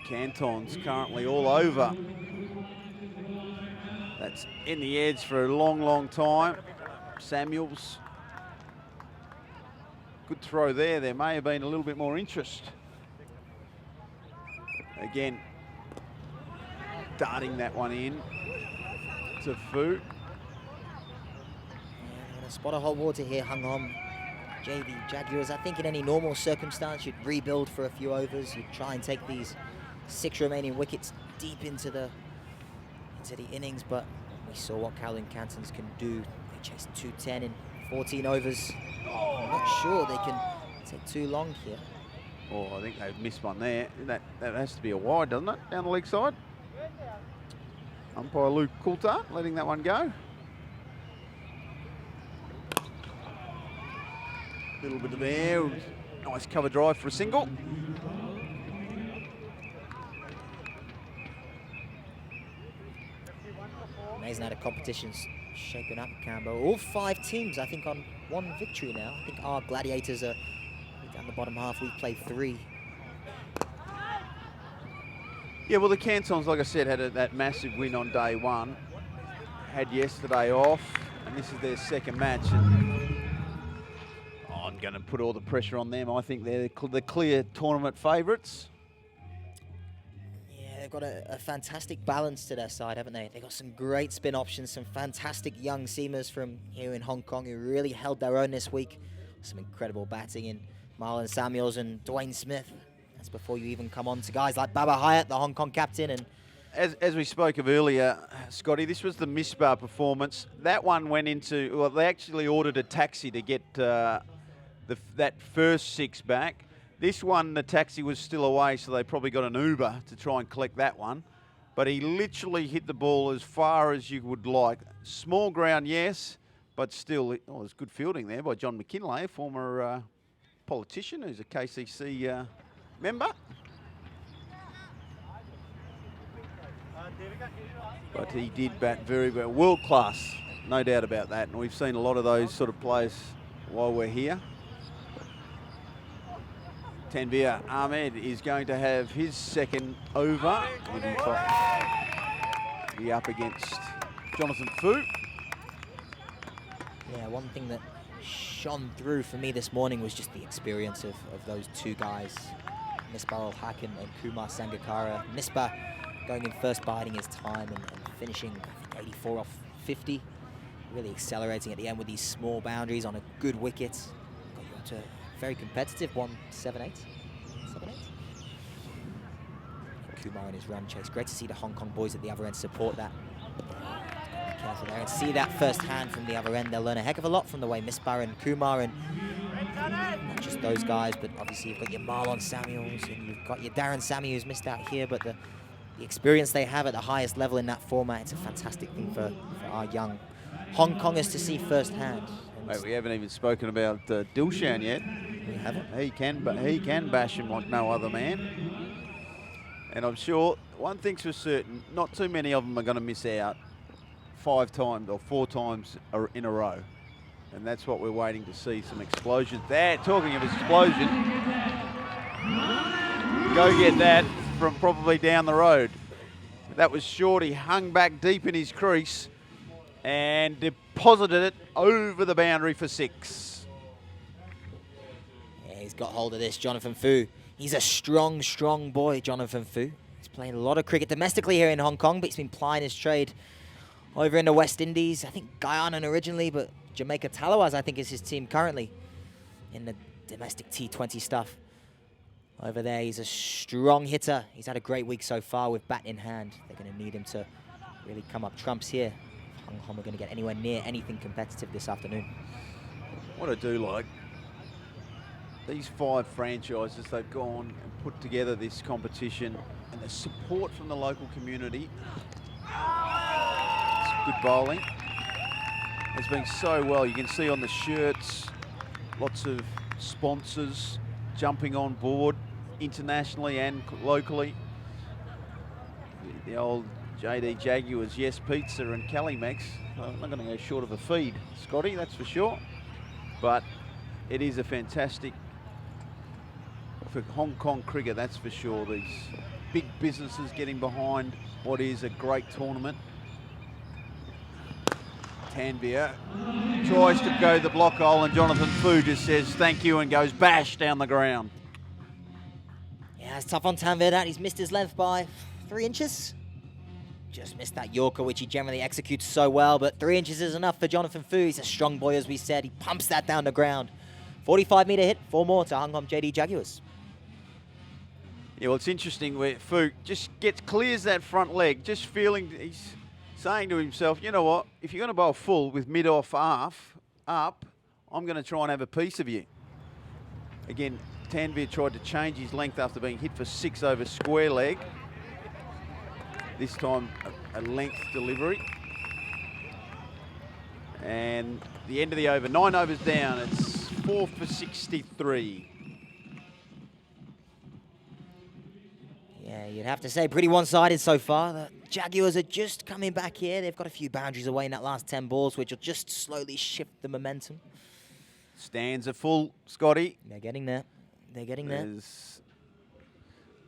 Cantons currently all over. That's in the edge for a long, long time. Samuels. Good throw there. There may have been a little bit more interest. Again, darting that one in to Fu. Spot of hot water here, Hung Hom. JD Jaguars, I think in any normal circumstance, you'd rebuild for a few overs. You'd try and take these 6 remaining wickets deep into the innings, but we saw what Cantons can do. They chased 210 in 14 overs. I'm not sure they can take too long here. Oh, I think they've missed one there. That has to be a wide, doesn't it? Down the leg side. Umpire Luke Coulter letting that one go. Little bit of air. Nice cover drive for a single. Amazing how the competition's shaping up, Cambo. All 5 teams, I think, on 1 victory now. I think our Gladiators are down the bottom half. We've played 3. Yeah, well, the Cantons, like I said, had that massive win on day 1. Had yesterday off, and this is their second match. And I'm going to put all the pressure on them. I think they're the clear tournament favourites. Yeah, they've got a fantastic balance to their side, haven't they? They've got some great spin options, some fantastic young seamers from here in Hong Kong who really held their own this week. Some incredible batting in Marlon Samuels and Dwayne Smith. That's before you even come on to guys like Baba Hyatt, the Hong Kong captain. And As we spoke of earlier, Scotty, this was the Misbah performance. That one went into, well, they actually ordered a taxi to get that first 6 back. This one, the taxi was still away, so they probably got an Uber to try and collect that one. But he literally hit the ball as far as you would like. Small ground, yes, but still, it was good fielding there by John McKinlay, a former politician who's a KCC member. But he did bat very well. World class, no doubt about that. And we've seen a lot of those sort of players while we're here. Tanvir Ahmed is going to have his second over. Be up against Jonathan Fu. Yeah, one thing that shone through for me this morning was just the experience of those two guys, Misbah Ul-Haq and Kumar Sangakkara. Misbah going in first, biding his time and finishing, I think, 84 off 50. Really accelerating at the end with these small boundaries on a good wicket. Got you up to very competitive, 178. 7-8. Kumar and his run chase. Great to see the Hong Kong boys at the other end support that. Be careful there and see that first hand from the other end. They'll learn a heck of a lot from the way Misbah and Kumar, and not just those guys, but obviously you've got your Marlon Samuels and you've got your Darren Sammy who's missed out here, but the experience they have at the highest level in that format, it's a fantastic thing for our young Hong Kongers to see firsthand. Wait, we haven't even spoken about Dilshan yet. We haven't. He can bash him like no other man. And I'm sure one thing's for certain, not too many of them are going to miss out 5 times or 4 times in a row. And that's what we're waiting to see, some explosions there. Talking of explosion, go get that from probably down the road. That was short. He hung back deep in his crease and deposited it over the boundary for 6. Yeah, he's got hold of this, Jonathan Fu. He's a strong, strong boy, Jonathan Fu. He's playing a lot of cricket domestically here in Hong Kong, but he's been plying his trade over in the West Indies. I think Guyana originally, but Jamaica Tallawahs, I think, is his team currently in the domestic T20 stuff. Over there, he's a strong hitter. He's had a great week so far with bat in hand. They're going to need him to really come up trumps here. Hong Kong are going to get anywhere near anything competitive this afternoon. What I do like, these 5 franchises, they've gone and put together this competition, and the support from the local community. It's good bowling. It's been so well. You can see on the shirts, lots of sponsors jumping on board internationally and locally. The old JD Jaguars, Yes Pizza and Calimex. I'm not going to go short of a feed, Scotty, that's for sure. But it is a fantastic, for Hong Kong cricket, that's for sure. These big businesses getting behind what is a great tournament. Tanvir tries to go the block hole, and Jonathan Fu just says thank you and goes bash down the ground. Yeah, it's tough on Tanvir that. He's missed his length by 3 inches. Just missed that Yorker, which he generally executes so well, but 3 inches is enough for Jonathan Fu. He's a strong boy, as we said. He pumps that down the ground. 45-metre hit, 4 more to Hong Kong JD Jaguars. Yeah, well, it's interesting where Fu just clears that front leg, just feeling, he's saying to himself, you know what, if you're going to bowl full with mid-off half up, I'm going to try and have a piece of you. Again, Tanvir tried to change his length after being hit for 6 over square leg. This time, a length delivery. And the end of the over, 9 overs down, it's 4 for 63. Yeah, you'd have to say pretty one-sided so far. The Jaguars are just coming back here. They've got a few boundaries away in that last 10 balls, which will just slowly shift the momentum. Stands are full, Scotty. They're getting there. They're getting there. There's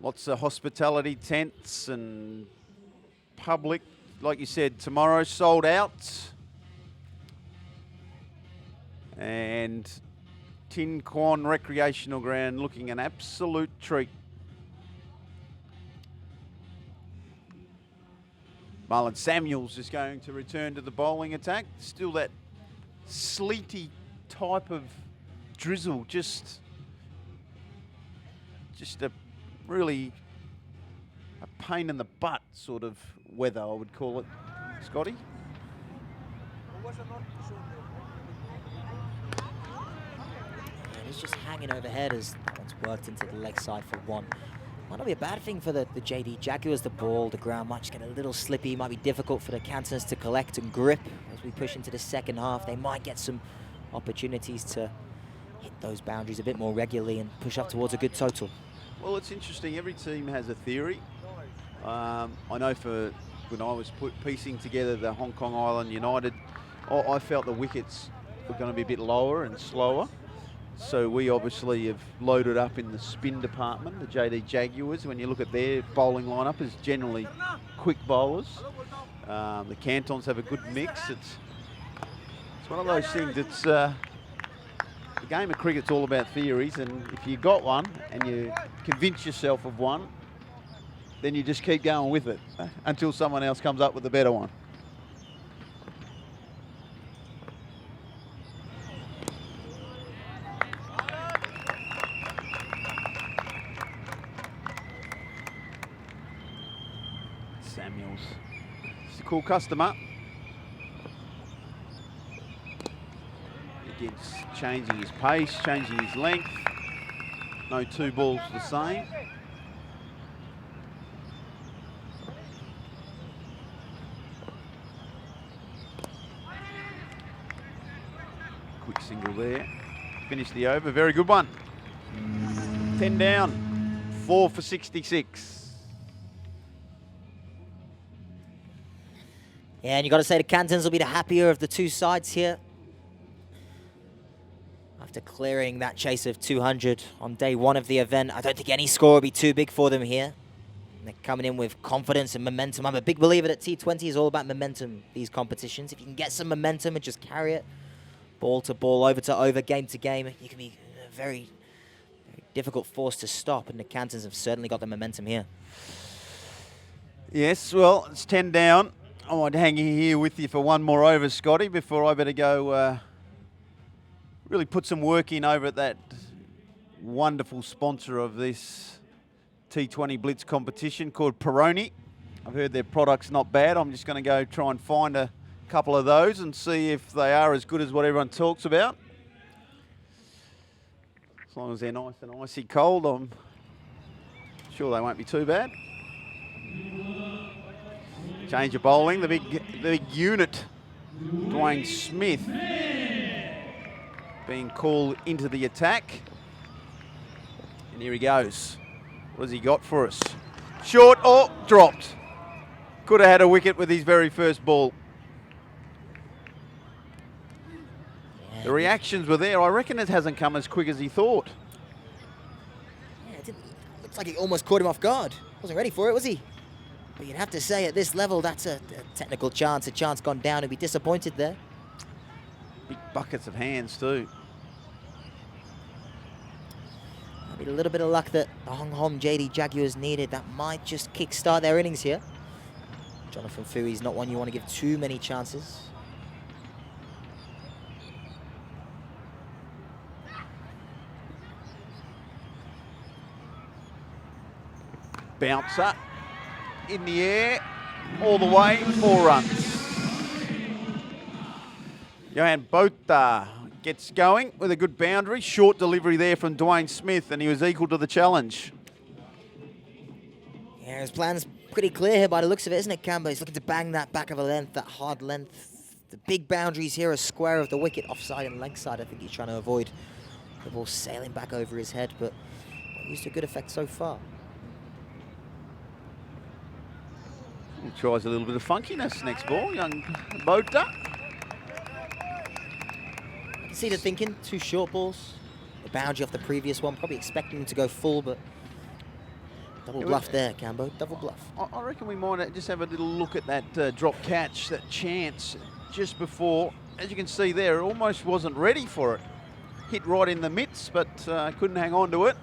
lots of hospitality tents and public. Like you said, tomorrow sold out. And Tin Kwong Recreational Ground looking an absolute treat. Marlon Samuels is going to return to the bowling attack. Still that sleety type of drizzle, just a really a pain in the butt sort of weather, I would call it, Scotty. it's just hanging overhead as that one's worked into the leg side for one. Might not be a bad thing for the JD Jaguars. The ball, the ground might just get a little slippy. Might be difficult for the Cantons to collect and grip as we push into the second half. They might get some opportunities to hit those boundaries a bit more regularly and push up towards a good total. Well, it's interesting. Every team has a theory. I know for when I was piecing together the Hong Kong Island United, I felt the wickets were going to be a bit lower and slower. So we obviously have loaded up in the spin department. The JD Jaguars, when you look at their bowling lineup, is generally quick bowlers. The Cantons have a good mix. It's one of those things. It's the game of cricket's all about theories, and if you got one and you convince yourself of one, then you just keep going with it until someone else comes up with a better one. Samuels, he's a cool customer. Again, changing his pace, changing his length. No two balls the same. Quick single there. Finish the over, very good one. 10 down, 4 for 66. Yeah, and you got to say the Cantons will be the happier of the two sides here. After clearing that chase of 200 on day one of the event, I don't think any score will be too big for them here. And they're coming in with confidence and momentum. I'm a big believer that T20 is all about momentum, these competitions. If you can get some momentum and just carry it, ball to ball, over to over, game to game, you can be a very, very difficult force to stop. And the Cantons have certainly got the momentum here. Yes, well, it's 10 down. I might hang here with you for one more over, Scotty, before I better go really put some work in over at that wonderful sponsor of this T20 Blitz competition called Peroni. I've heard their product's not bad. I'm just going to go try and find a couple of those and see if they are as good as what everyone talks about. As long as they're nice and icy cold, I'm sure they won't be too bad. Change of bowling, the big unit, Dwayne Smith, being called into the attack. And here he goes. What has he got for us? Short, oh, dropped. Could have had a wicket with his very first ball. The reactions were there. I reckon it hasn't come as quick as he thought. Yeah, looks like he almost caught him off guard. Wasn't ready for it, was he? But you'd have to say at this level, that's a technical chance. A chance gone down. He'd be disappointed there. Big buckets of hands too. Maybe a little bit of luck that the Hong Kong JD Jaguars needed. That might just kickstart their innings here. Jonathan Fui's not one you want to give too many chances. Bouncer in the air, all the way, 4 runs. Johan Botha gets going with a good boundary. Short delivery there from Dwayne Smith, and he was equal to the challenge. Yeah, his plan's pretty clear here by the looks of it, isn't it, Camber? He's looking to bang that back of a length, that hard length. The big boundaries here are square of the wicket, offside and leg side. I think he's trying to avoid the ball sailing back over his head, but not used to good effect so far. He tries a little bit of funkiness next ball, young Botha. I can see the thinking, 2 short balls. The boundary off the previous one, probably expecting him to go full, but double bluff there, Cambo, double bluff. I reckon we might just have a little look at that drop catch, that chance just before. As you can see there, it almost wasn't ready for it. Hit right in the mitts, but couldn't hang on to it.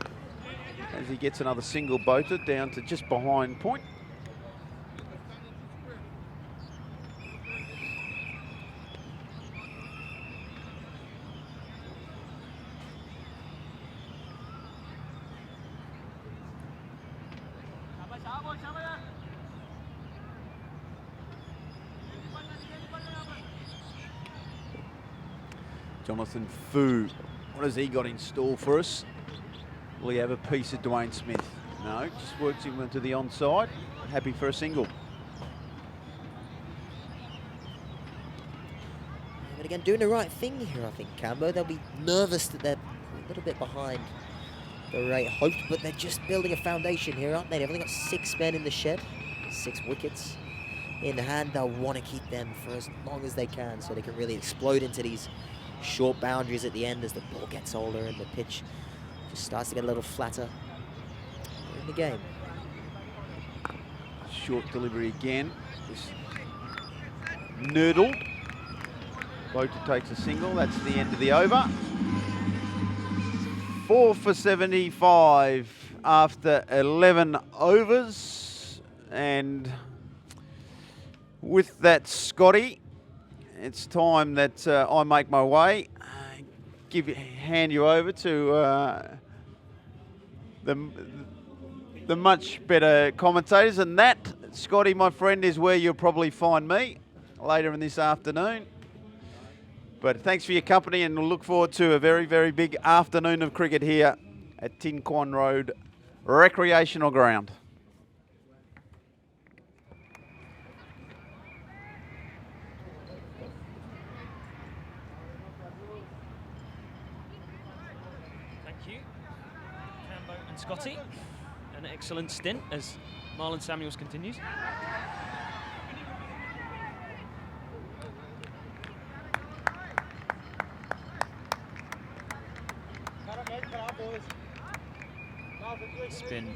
As he gets another single Botha down to just behind point. Jonathan Fu What has he got in store for us? Will he have a piece of Dwayne Smith? No, just works him into the onside. Happy for a single. But again, doing the right thing here, I think, Cambo. They'll be nervous that they're a little bit behind the rate hoped, but they're just building a foundation here, aren't they? They've only got 6 men in the shed, 6 wickets in hand. They'll want to keep them for as long as they can so they can really explode into these short boundaries at the end as the ball gets older and the pitch just starts to get a little flatter in the game. Short delivery again. Just noodle. Botha takes a single. That's the end of the over. 4 for 75 after 11 overs. And with that, Scotty, it's time that I make my way. Hand you over to the much better commentators. And that, Scotty, my friend, is where you'll probably find me later in this afternoon. But thanks for your company, and we'll look forward to a very, very big afternoon of cricket here at Tin Kwong Road Recreational Ground. Thank you, Cambo and Scotty. An excellent stint as Marlon Samuels continues. It's been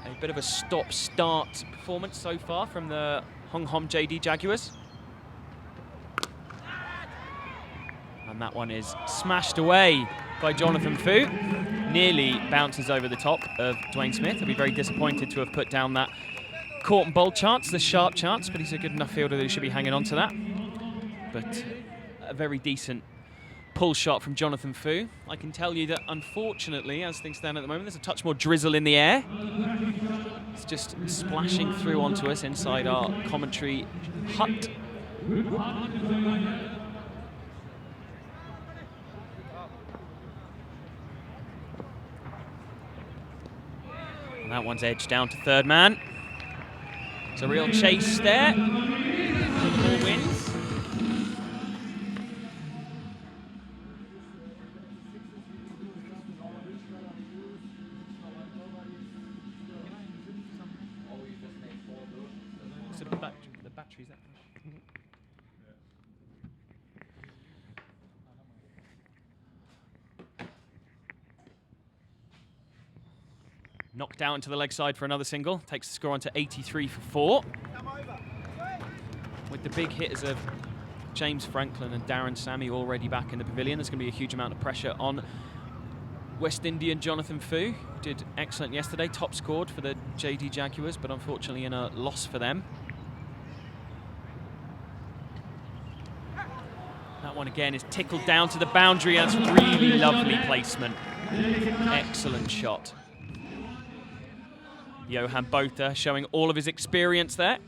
a bit of a stop-start performance so far from the Hong Kong JD Jaguars. And that one is smashed away by Jonathan Fu. Nearly bounces over the top of Dwayne Smith. He'll be very disappointed to have put down that caught and bowled chance, the sharp chance, but he's a good enough fielder that he should be hanging on to that. But a very decent pull shot from Jonathan Fu. I can tell you that, unfortunately, as things stand at the moment, there's a touch more drizzle in the air. It's just splashing through onto us inside our commentary hut. And that one's edged down to third man. It's a real chase there. Ball wins. The battery's that. Knocked down to the leg side for another single. Takes the score on to 83 for 4. With the big hitters of James Franklin and Darren Sammy already back in the pavilion, there's going to be a huge amount of pressure on West Indian Jonathan Fu. Did excellent yesterday, top scored for the JD Jaguars, but unfortunately in a loss for them. That one again is tickled down to the boundary. That's really lovely placement. Excellent shot. Johan Botha showing all of his experience there.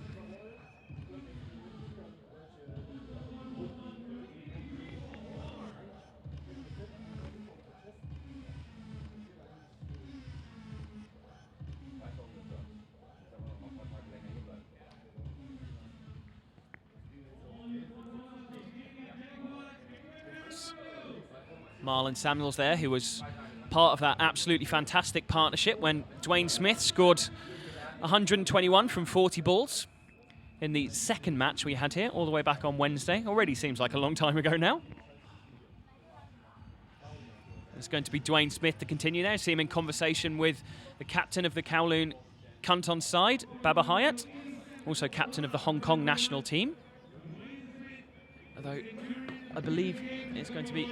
Marlon Samuels there, who was part of that absolutely fantastic partnership when Dwayne Smith scored 121 from 40 balls in the second match we had here all the way back on Wednesday. Already seems like a long time ago now. It's going to be Dwayne Smith to continue there. See him in conversation with the captain of the Kowloon Cantons side, Baba Hyatt, also captain of the Hong Kong national team. Although I believe it's going to be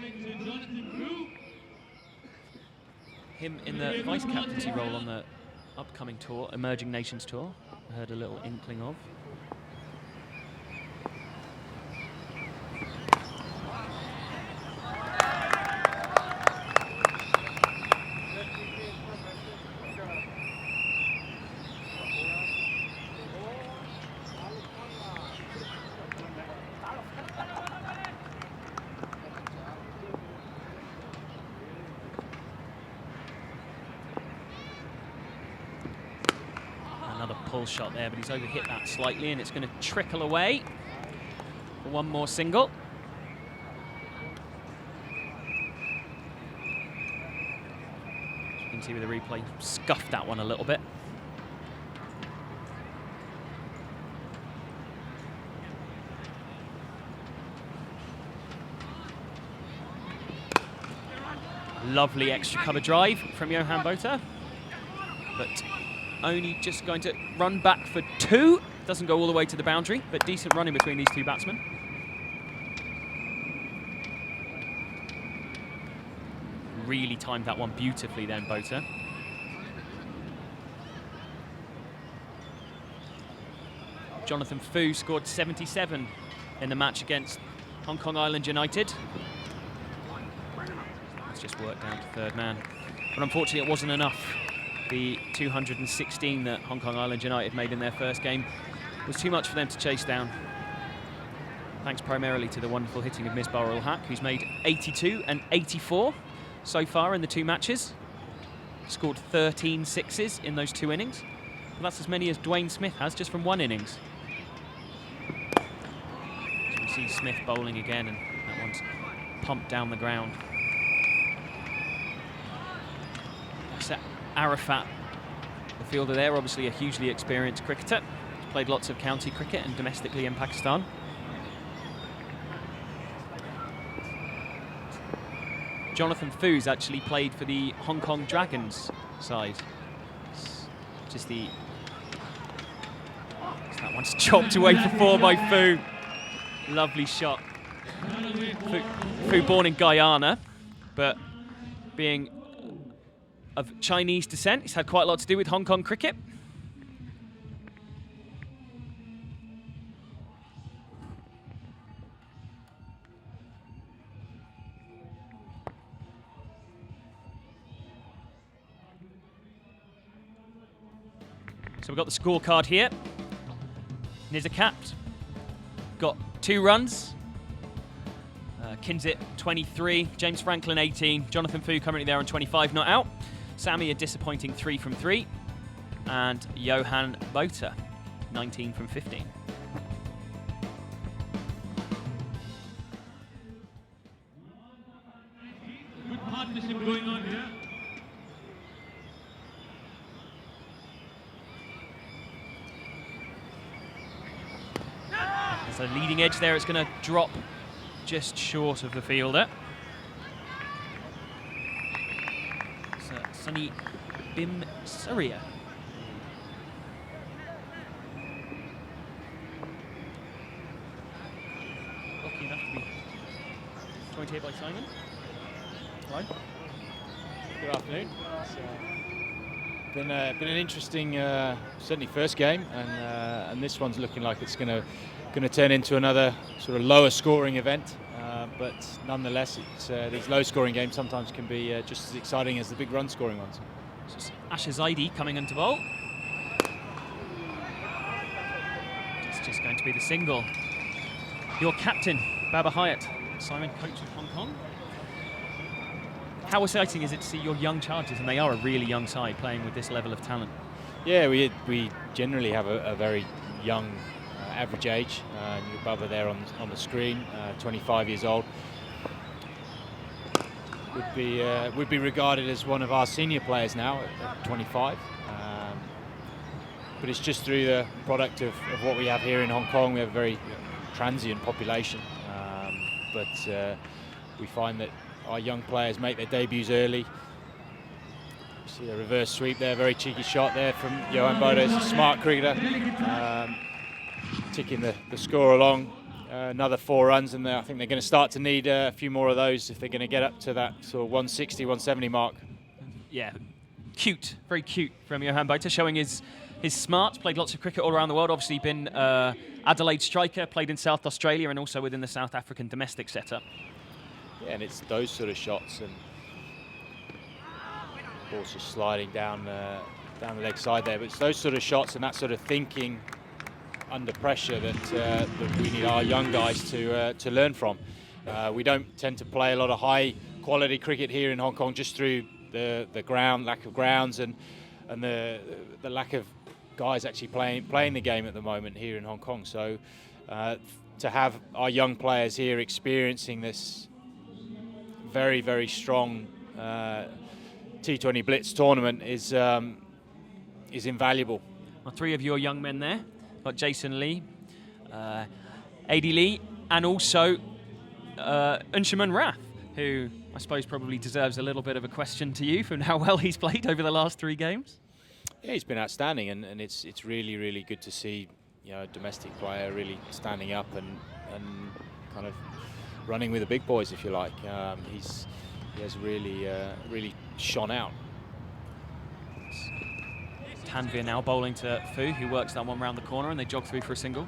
him in the vice-captaincy role on the upcoming tour, Emerging Nations Tour. I heard a little inkling of. full shot there, but he's overhit that slightly, and it's going to trickle away for one more single. As you can see with the replay, scuffed that one a little bit. Lovely extra cover drive from Johan Botha, but only just going to run back for 2. Doesn't go all the way to the boundary, but decent running between these 2 batsmen. Really timed that one beautifully then, Botha. Jonathan Fu scored 77 in the match against Hong Kong Island United. Just worked down to 3rd man, but unfortunately it wasn't enough. The 216 that Hong Kong Island United made in their first game was too much for them to chase down. Thanks primarily to the wonderful hitting of Misbah ul Haq, who's made 82 and 84 so far in the 2 matches. Scored 13 sixes in those 2 innings. And that's as many as Dwayne Smith has just from 1 innings. So we see Smith bowling again, and that one's pumped down the ground. Arafat, the fielder there, obviously a hugely experienced cricketer. He's played lots of county cricket and domestically in Pakistan. Jonathan Fu's actually played for the Hong Kong Dragons side. Just the... That one's chopped away for 4 by Fu. Lovely shot. Fu born in Guyana, but being of Chinese descent, he's had quite a lot to do with Hong Kong cricket. So we've got the scorecard here. Nizakat got 2 runs. Kinzit 23, James Franklin 18, Jonathan Fu currently there on 25, not out. Sammy a disappointing 3 from 3, and Johan Botha 19 from 15. Good partnership going on here. There's a leading edge there, it's going to drop just short of the fielder. Sunny Bim Surya. Lucky enough to be joined here by Simon. Right. Good afternoon. It's been an interesting, certainly first game, and this one's looking like it's going to turn into another sort of lower scoring event. But nonetheless, these low-scoring games sometimes can be just as exciting as the big run-scoring ones. So Asher Zaidi coming into bowl. It's just going to be the single. Your captain, Baba Hyatt, Simon, coach of Hong Kong. How exciting is it to see your young Chargers, and they are a really young side, playing with this level of talent? Yeah, we generally have a very young average age. Baba there on the screen, 25 years old. Would be regarded as one of our senior players now at 25. But it's just through the product of what we have here in Hong Kong. We have a very transient population, but we find that our young players make their debuts early. You see a reverse sweep there, very cheeky shot there from Johan Botha. It's a smart cricketer, ticking the score along. Another 4 runs, and I think they're going to start to need a few more of those if they're going to get up to that sort of 160, 170 mark. Yeah, cute, very cute from Johan Botha, showing his smarts. Played lots of cricket all around the world. Obviously been Adelaide striker, played in South Australia and also within the South African domestic setup. Yeah, and it's those sort of shots, and also sliding down the leg side there. But it's those sort of shots and that sort of thinking under pressure that we need our young guys to learn from. We don't tend to play a lot of high quality cricket here in Hong Kong just through the lack of grounds and the lack of guys actually playing the game at the moment here in Hong Kong. So to have our young players here experiencing this very, very strong T20 Blitz tournament is invaluable. Well, 3 of your young men there. Got Jason Lee, AD Lee, and also Anshuman Rath, who I suppose probably deserves a little bit of a question to you from how well he's played over the last 3 games. Yeah, he's been outstanding, and it's really, really good to see, you know, a domestic player really standing up and kind of running with the big boys, if you like. He has really shone out. Tanvir now bowling to Fu, who works that one round the corner, and they jog through for a single.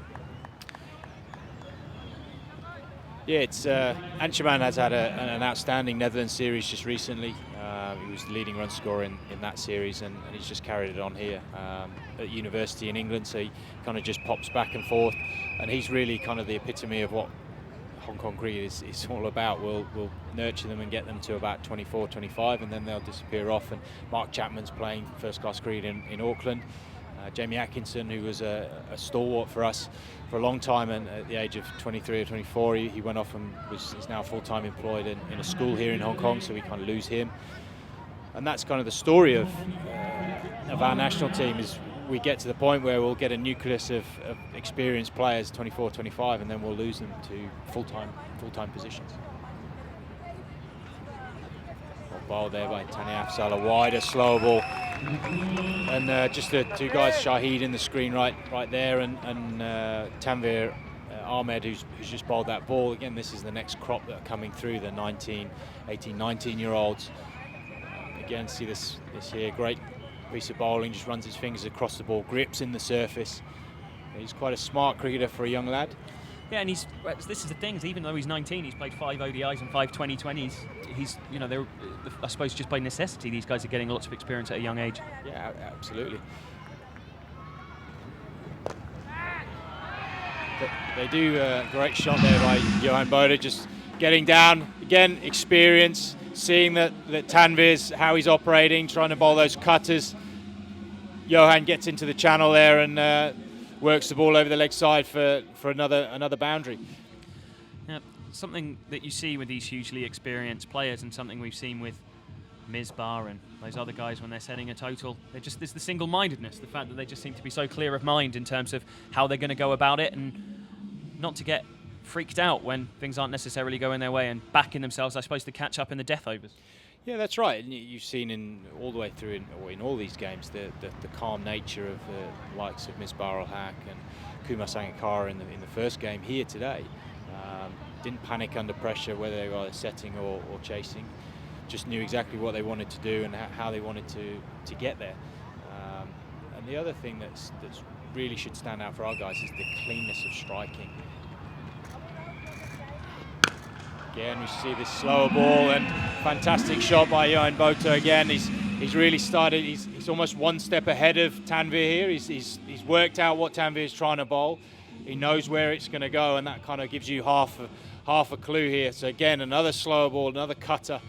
Yeah, it's Anshuman has had an outstanding Netherlands series just recently. He was the leading run scorer in that series, and he's just carried it on here at university in England. So he kind of just pops back and forth, and he's really kind of the epitome of what Hong Kong cricket is all about. We'll nurture them and get them to about 24, 25, and then they'll disappear off. And Mark Chapman's playing first-class cricket in Auckland. Jamie Atkinson, who was a stalwart for us for a long time, and at the age of 23 or 24, he went off and is now full-time employed in a school here in Hong Kong, so we kind of lose him. And that's kind of the story of our national team, is we get to the point where we'll get a nucleus of experienced players, 24, 25, and then we'll lose them to full-time positions. Ball there by Tanya Afzal, a wider slow ball, and just the 2 guys, Shahid in the screen right there, and Tanvir Ahmed, who's just bowled that ball. Again, this is the next crop that are coming through, the 18, 19-year-olds. Again, see this here, great piece of bowling, just runs his fingers across the ball, grips in the surface. He's quite a smart cricketer for a young lad. Yeah, and this is the thing, even though he's 19, he's played 5 ODIs and 5 2020s. He's, you know, I suppose just by necessity, these guys are getting lots of experience at a young age. Yeah, absolutely. They do a great shot there by Johan Botha, just getting down, again, experience, seeing that Tanvir's, how he's operating, trying to bowl those cutters. Johan gets into the channel there and works the ball over the leg side for another boundary. Yeah, something that you see with these hugely experienced players, and something we've seen with Misbah and those other guys when they're setting a total, there's the single-mindedness, the fact that they just seem to be so clear of mind in terms of how they're going to go about it, and not to get freaked out when things aren't necessarily going their way, and backing themselves, I suppose, to catch up in the death overs. Yeah, that's right. And you've seen all the way through in all these games the calm nature of the likes of Misbah al-Haq and Kumar Sangakkara in the first game here today. Didn't panic under pressure, whether they were either setting or chasing. Just knew exactly what they wanted to do and how they wanted to get there. And the other thing that's really should stand out for our guys is the cleanness of striking. Again, we see this slower ball, and fantastic shot by Johan Botha. Again, he's really started. He's almost one step ahead of Tanvir here. He's worked out what Tanvir is trying to bowl. He knows where it's going to go, and that kind of gives you half a clue here. So again, another slower ball, another cutter.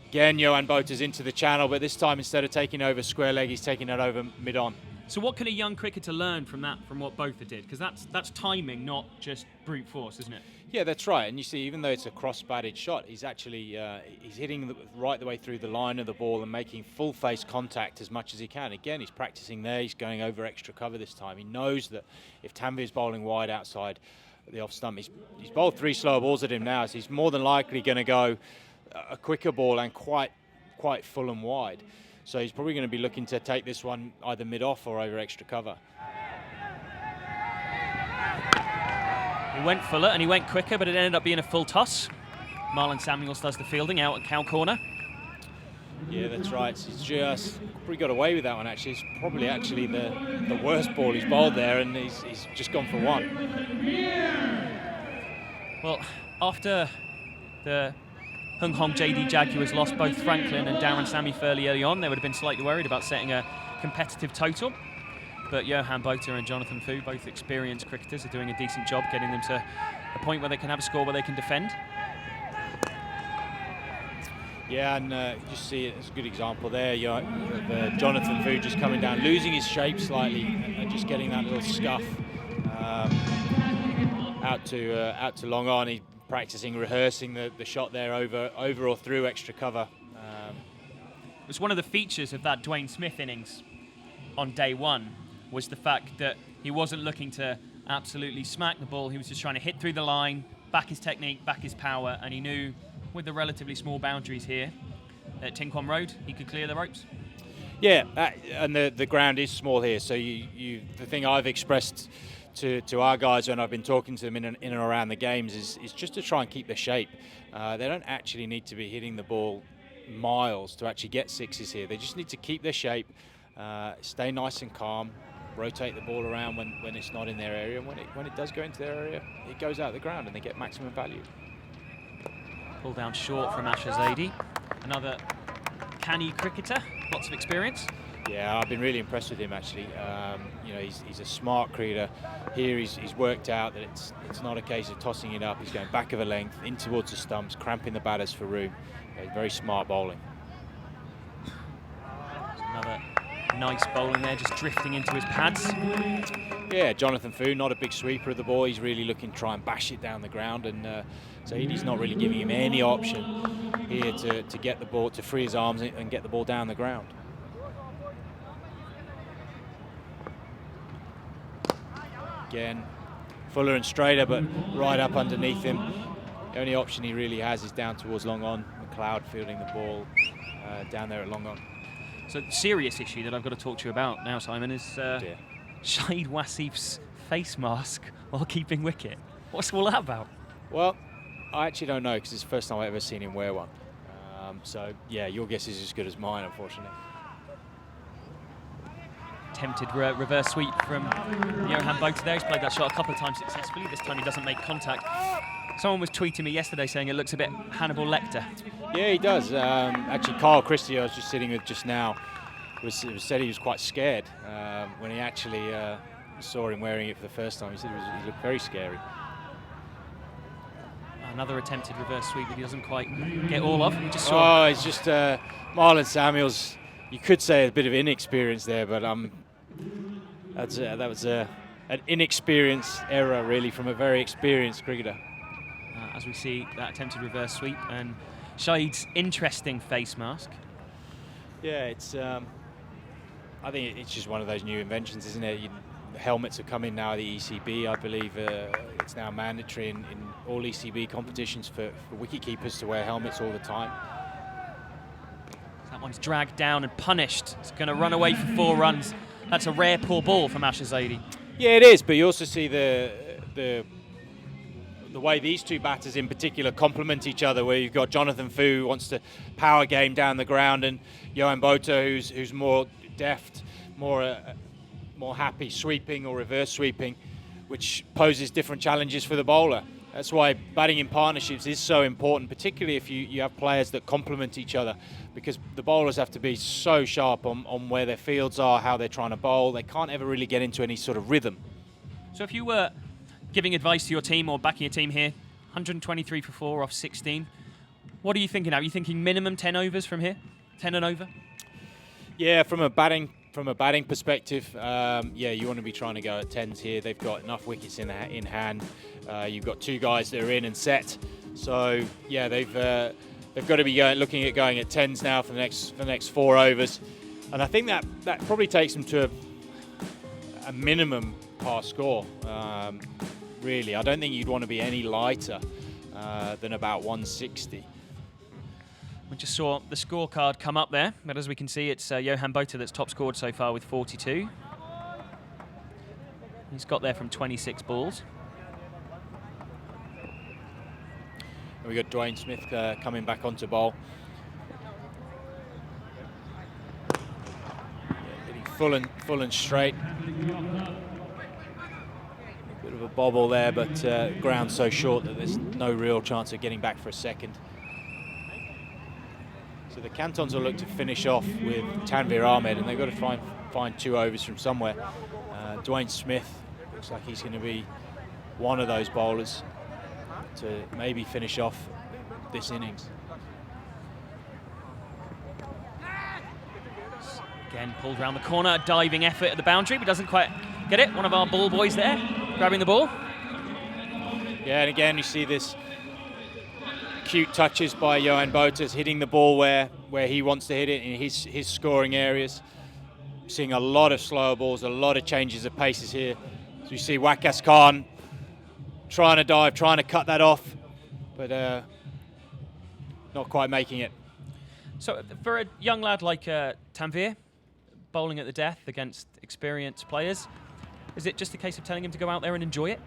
Again, Johan Botha's into the channel, but this time instead of taking over square leg, he's taking it over mid-on. So what can a young cricketer learn from what Botha did? Because that's timing, not just brute force, isn't it? Yeah, that's right. And you see, even though it's a cross-batted shot, he's actually he's hitting right the way through the line of the ball and making full-face contact as much as he can. Again, he's practicing there. He's going over extra cover this time. He knows that if Tanvir's bowling wide outside the off stump, he's bowled 3 slow balls at him now, so he's more than likely going to go a quicker ball and quite full and wide. So he's probably going to be looking to take this one either mid-off or over extra cover. He went fuller and he went quicker, but it ended up being a full toss. Marlon Samuels does the fielding out at cow corner. Yeah, that's right. He's just probably got away with that one, actually. It's probably actually the worst ball he's bowled there, and he's just gone for 1. Well, after the Hung Hong JD Jaguars lost both Franklin and Darren Sammy fairly early on, they would have been slightly worried about setting a competitive total. But Johan Botha and Jonathan Fu, both experienced cricketers, are doing a decent job getting them to a point where they can have a score where they can defend. Yeah, and you see it as a good example there. You know, Jonathan Fu just coming down, losing his shape slightly, and just getting that little scuff out to long on. He practicing, rehearsing the shot there over or through extra cover. It was one of the features of that Dwayne Smith innings on day one, was the fact that he wasn't looking to absolutely smack the ball. He was just trying to hit through the line, back his technique, back his power, and he knew with the relatively small boundaries here at Tin Kwong Road, he could clear the ropes. Yeah, and the ground is small here, so the thing I've expressed to our guys when I've been talking to them in and around the games is just to try and keep their shape. They don't actually need to be hitting the ball miles to actually get sixes here. They just need to keep their shape, stay nice and calm, rotate the ball around when it's not in their area, and when it does go into their area, it goes out the ground and they get maximum value. Pull down short from Asher Zaidi, another canny cricketer, lots of experience. Yeah, I've been really impressed with him actually. You know, he's a smart cricketer. Here he's worked out that it's not a case of tossing it up. He's going back of a length, in towards the stumps, cramping the batters for room. Yeah, very smart bowling. Another nice bowling there, just drifting into his pads. Yeah, Jonathan Fu, not a big sweeper of the ball. He's really looking to try and bash it down the ground, and Zaidi's not really giving him any option here to get the ball, to free his arms and get the ball down the ground. Again, fuller and straighter, but right up underneath him. The only option he really has is down towards long on. MacLeod fielding the ball down there at long on. So the serious issue that I've got to talk to you about now, Simon, is Shahid Wasif's face mask while keeping wicket. What's all that about? Well, I actually don't know, because it's the first time I've ever seen him wear one. So, yeah, your guess is as good as mine, unfortunately. Attempted reverse sweep from Johan Botha there. He's played that shot a couple of times successfully. This time he doesn't make contact. Someone was tweeting me yesterday saying it looks a bit Hannibal Lecter. Yeah, he does. Actually, Carl Christie, I was just sitting with just now, said he was quite scared when he actually saw him wearing it for the first time. He said he looked very scary. Another attempted reverse sweep that he doesn't quite get all of. We just saw. Oh, it's just Marlon Samuels. You could say a bit of inexperience there, but that was an inexperienced error, really, from a very experienced cricketer. As we see that attempted reverse sweep and Shahid's interesting face mask. Yeah, it's. I think it's just one of those new inventions, isn't it? The helmets have come in now. The ECB, I believe, it's now mandatory in all ECB competitions for wicketkeepers to wear helmets all the time. That one's dragged down and punished. It's going to run away for 4 runs. That's a rare poor ball from Asher Zaidi. Yeah, it is, but you also see the way these two batters in particular complement each other, where you've got Jonathan Fu who wants to power game down the ground, and Johan Botha who's more deft, more happy sweeping or reverse sweeping, which poses different challenges for the bowler. That's why batting in partnerships is so important, particularly if you have players that complement each other, because the bowlers have to be so sharp on where their fields are, how they're trying to bowl. They can't ever really get into any sort of rhythm. So if you were giving advice to your team or backing your team here, 123 for 4 off 16, what are you thinking now? Are you thinking minimum 10 overs from here? 10 and over? Yeah, from a batting perspective, yeah, you want to be trying to go at 10s here. They've got enough wickets in hand. You've got 2 guys that are in and set. So yeah, they've got to be looking at going at 10s now for the next 4 overs, and I think that probably takes them to a minimum par score. Really, I don't think you'd want to be any lighter than about 160. We just saw the scorecard come up there, but as we can see, it's Johan Botha that's top scored so far with 42. He's got there from 26 balls. And we got Dwayne Smith coming back onto bowl. Yeah, hitting full and straight. Bit of a bobble there, but ground so short that there's no real chance of getting back for a second. So the Cantons will look to finish off with Tanvir Ahmed, and they've got to find 2 overs from somewhere. Dwayne Smith looks like he's going to be one of those bowlers to maybe finish off this innings. Again, pulled around the corner, diving effort at the boundary, but doesn't quite get it. One of our ball boys there, grabbing the ball. Yeah, and again, you see this cute touches by Johan Botha, hitting the ball where he wants to hit it in his scoring areas. Seeing a lot of slower balls, a lot of changes of paces here. So you see Wakas Khan trying to dive, trying to cut that off, but not quite making it. So for a young lad like Tanvir, bowling at the death against experienced players, is it just a case of telling him to go out there and enjoy it?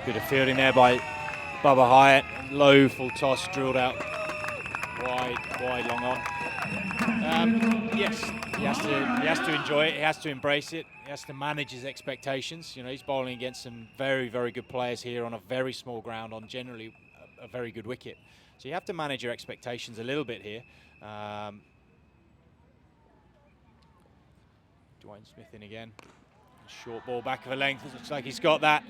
Bit of fielding there by Bubba Hyatt. Low full toss, drilled out wide, long on. Yes, he has to enjoy it. He has to embrace it. He has to manage his expectations. You know, he's bowling against some very, very good players here on a very small ground on generally a very good wicket. So you have to manage your expectations a little bit here. Dwayne Smith in again. Short ball back of a length. Looks like he's got that.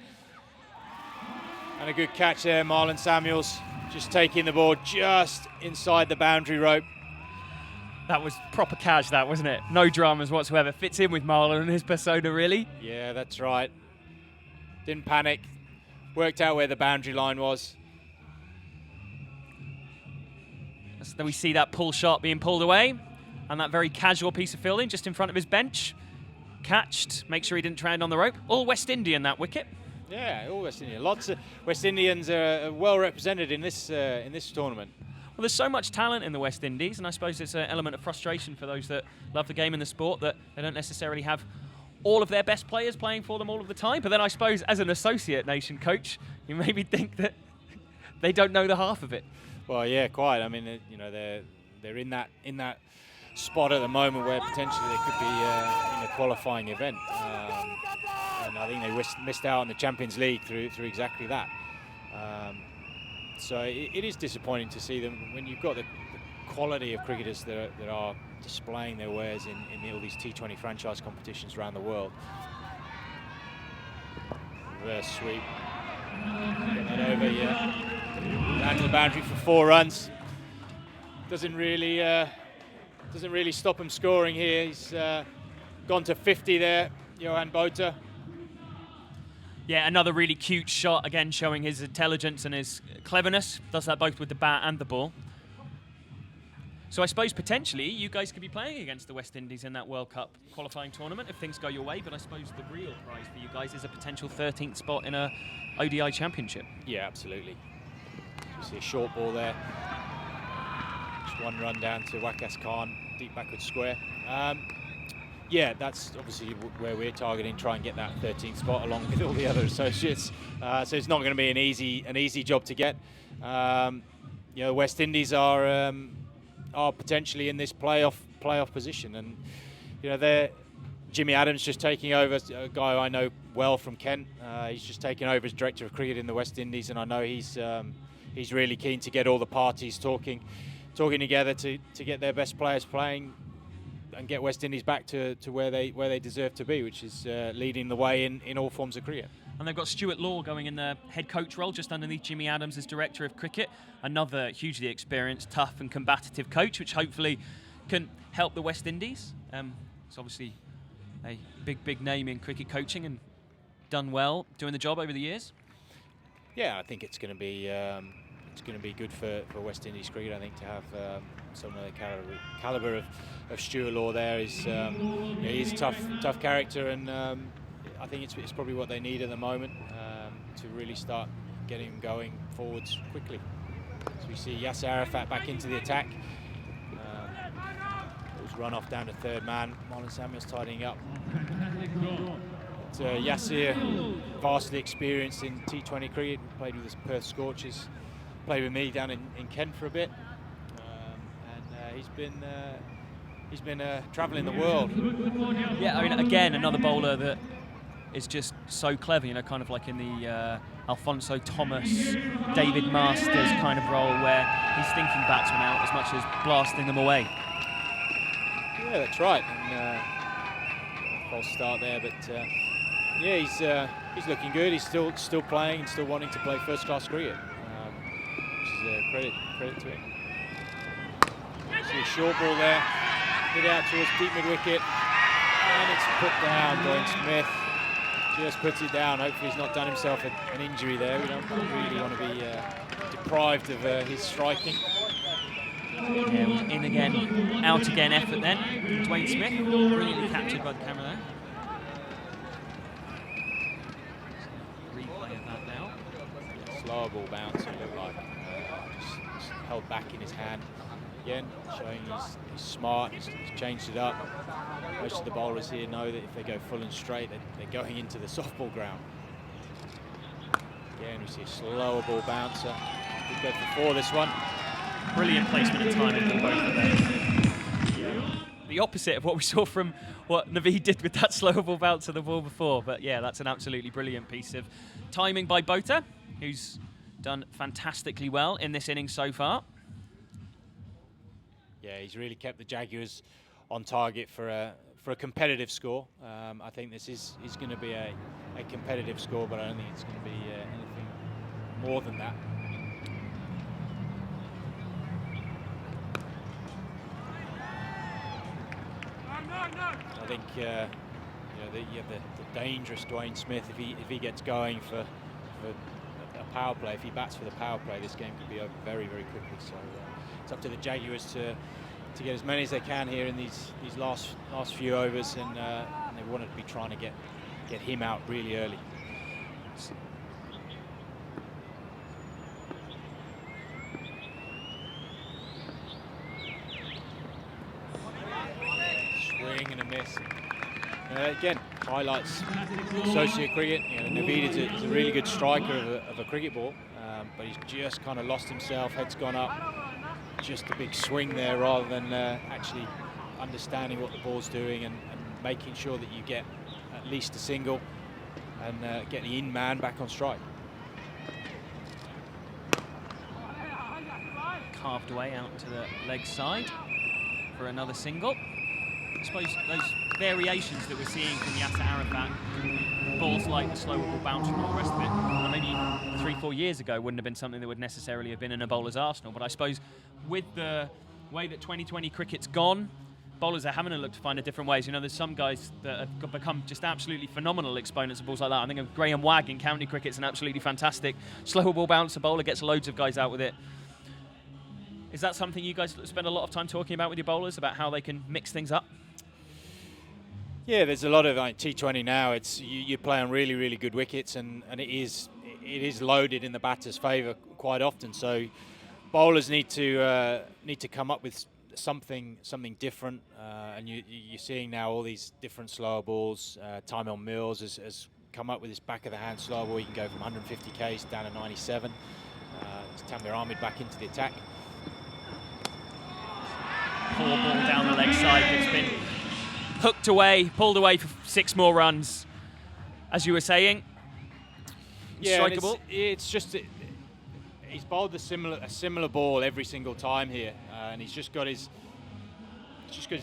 And a good catch there, Marlon Samuels, just taking the ball just inside the boundary rope. That was proper cash, that, wasn't it? No dramas whatsoever. Fits in with Marlon and his persona, really. Yeah, that's right. Didn't panic. Worked out where the boundary line was. So then we see that pull shot being pulled away, and that very casual piece of fielding just in front of his bench. Catched, make sure he didn't trend on the rope. All West Indian, that wicket. Yeah, all West Indian. Lots of West Indians are well represented in this tournament. Well, there's so much talent in the West Indies, and I suppose it's an element of frustration for those that love the game and the sport that they don't necessarily have all of their best players playing for them all of the time. But then I suppose as an associate nation coach, you maybe think that they don't know the half of it. Well, yeah, quite. I mean, you know, they're in that spot at the moment where potentially they could be in a qualifying event. And I think they missed out on the Champions League through exactly that. So it is disappointing to see them when you've got the quality of cricketers that are displaying their wares in all these T20 franchise competitions around the world. Reverse sweep. Get that over, yeah. Down to the boundary for 4 runs. Doesn't really stop him scoring here. He's gone to 50 there, Johan Botha. Yeah, another really cute shot, again showing his intelligence and his cleverness. Does that both with the bat and the ball. So I suppose potentially you guys could be playing against the West Indies in that World Cup qualifying tournament if things go your way, but I suppose the real prize for you guys is a potential 13th spot in a ODI championship. Yeah, absolutely. You see a short ball there. Just 1 run down to Wakas Khan, deep backward square. Yeah, that's obviously where we're targeting, try and get that 13th spot along with all the other associates. So it's not going to be an easy job to get. You know, West Indies are potentially in this playoff position, and you know Jimmy Adams just taking over, a guy I know well from Kent. He's just taken over as director of cricket in the West Indies, and I know he's really keen to get all the parties talking together to get their best players playing and get West Indies back to where they deserve to be, which is leading the way in all forms of cricket. And they've got Stuart Law going in the head coach role just underneath Jimmy Adams as director of cricket. Another hugely experienced, tough and combative coach, which hopefully can help the West Indies. It's obviously a big name in cricket coaching and done well doing the job over the years. Yeah, I think it's going to be good for West Indies cricket. I think to have some of the calibre of Stuart Law there is he's a tough character, and I think it's probably what they need at the moment to really start getting them going forwards quickly. So we see Yasser Arafat back into the attack. It was run off down to 3rd man. Marlon Samuels tidying up. But, Yasser, vastly experienced in T20 cricket, played with the Perth Scorchers, played with me down in Kent for a bit, and he's been travelling the world. Yeah, I mean, again, another bowler that is just so clever, you know, kind of like in the Alfonso Thomas, David Masters kind of role where he's thinking batsmen out as much as blasting them away. Yeah, that's right. And, false start there, but yeah, he's looking good. He's still playing and still wanting to play first-class cricket, which is credit to him. See a short ball there, hit out towards deep mid-wicket, and it's put down. Dwayne Smith just puts it down. Hopefully he's not done himself an injury there. We don't really want to be deprived of his striking. Yeah, it was in again, out again effort then. Dwayne Smith, brilliantly captured by the camera there. Replay of that now. Slower ball bounce, it looked like. Just held back in his hand. Again, showing he's smart, he's changed it up. Most of the bowlers here know that if they go full and straight, they're going into the softball ground. Again, we see a slower ball bouncer. Could go for 4 this one. Brilliant placement and timing from both of them. The opposite of what we saw from what Naveed did with that slower ball bounce of the ball before. But yeah, that's an absolutely brilliant piece of timing by Botha, who's done fantastically well in this innings so far. Yeah, he's really kept the Jaguars on target for a competitive score. I think this is going to be a competitive score, but I don't think it's going to be anything more than that. I think you have the dangerous Dwayne Smith if he gets going for a power play. If he bats for the power play, this game could be over very, very quickly. So it's up to the Jaguars to get as many as they can here in these last few overs, and they wanted to be trying to get him out really early. Swing and a miss. Again, highlights associate cricket. Naveed is a really good striker of a cricket ball, but he's just kind of lost himself. Head's gone up. Just a big swing there rather than actually understanding what the ball's doing and making sure that you get at least a single and get the in man back on strike. Carved away out to the leg side for another single. I suppose those variations that we're seeing from Yasser Arafat, balls like the slower ball bounce and all the rest of it, maybe 3-4 years ago wouldn't have been something that would necessarily have been in a bowler's arsenal. But I suppose with the way that 2020 cricket's gone, bowlers are having to look to find a different ways. There's some guys that have become just absolutely phenomenal exponents of balls like that. I think of Graham Wagg in county cricket's an absolutely fantastic slower ball bouncer bowler, gets loads of guys out with it. Is that something you guys spend a lot of time talking about with your bowlers, about how they can mix things up? Yeah, there's a lot of T20 now. It's you play on really, really good wickets, and it is loaded in the batter's favour quite often. So bowlers need to come up with something different. And you're seeing now all these different slower balls. Tymel Mills has come up with this back of the hand slower ball. You can go from 150 k's down to 97. It's Tanvir Ahmed back into the attack. Poor ball down the leg side that's been hooked away, pulled away for 6 more runs, as you were saying. Yeah, strikeable. It's just he's bowled a similar ball every single time here, and he's just got his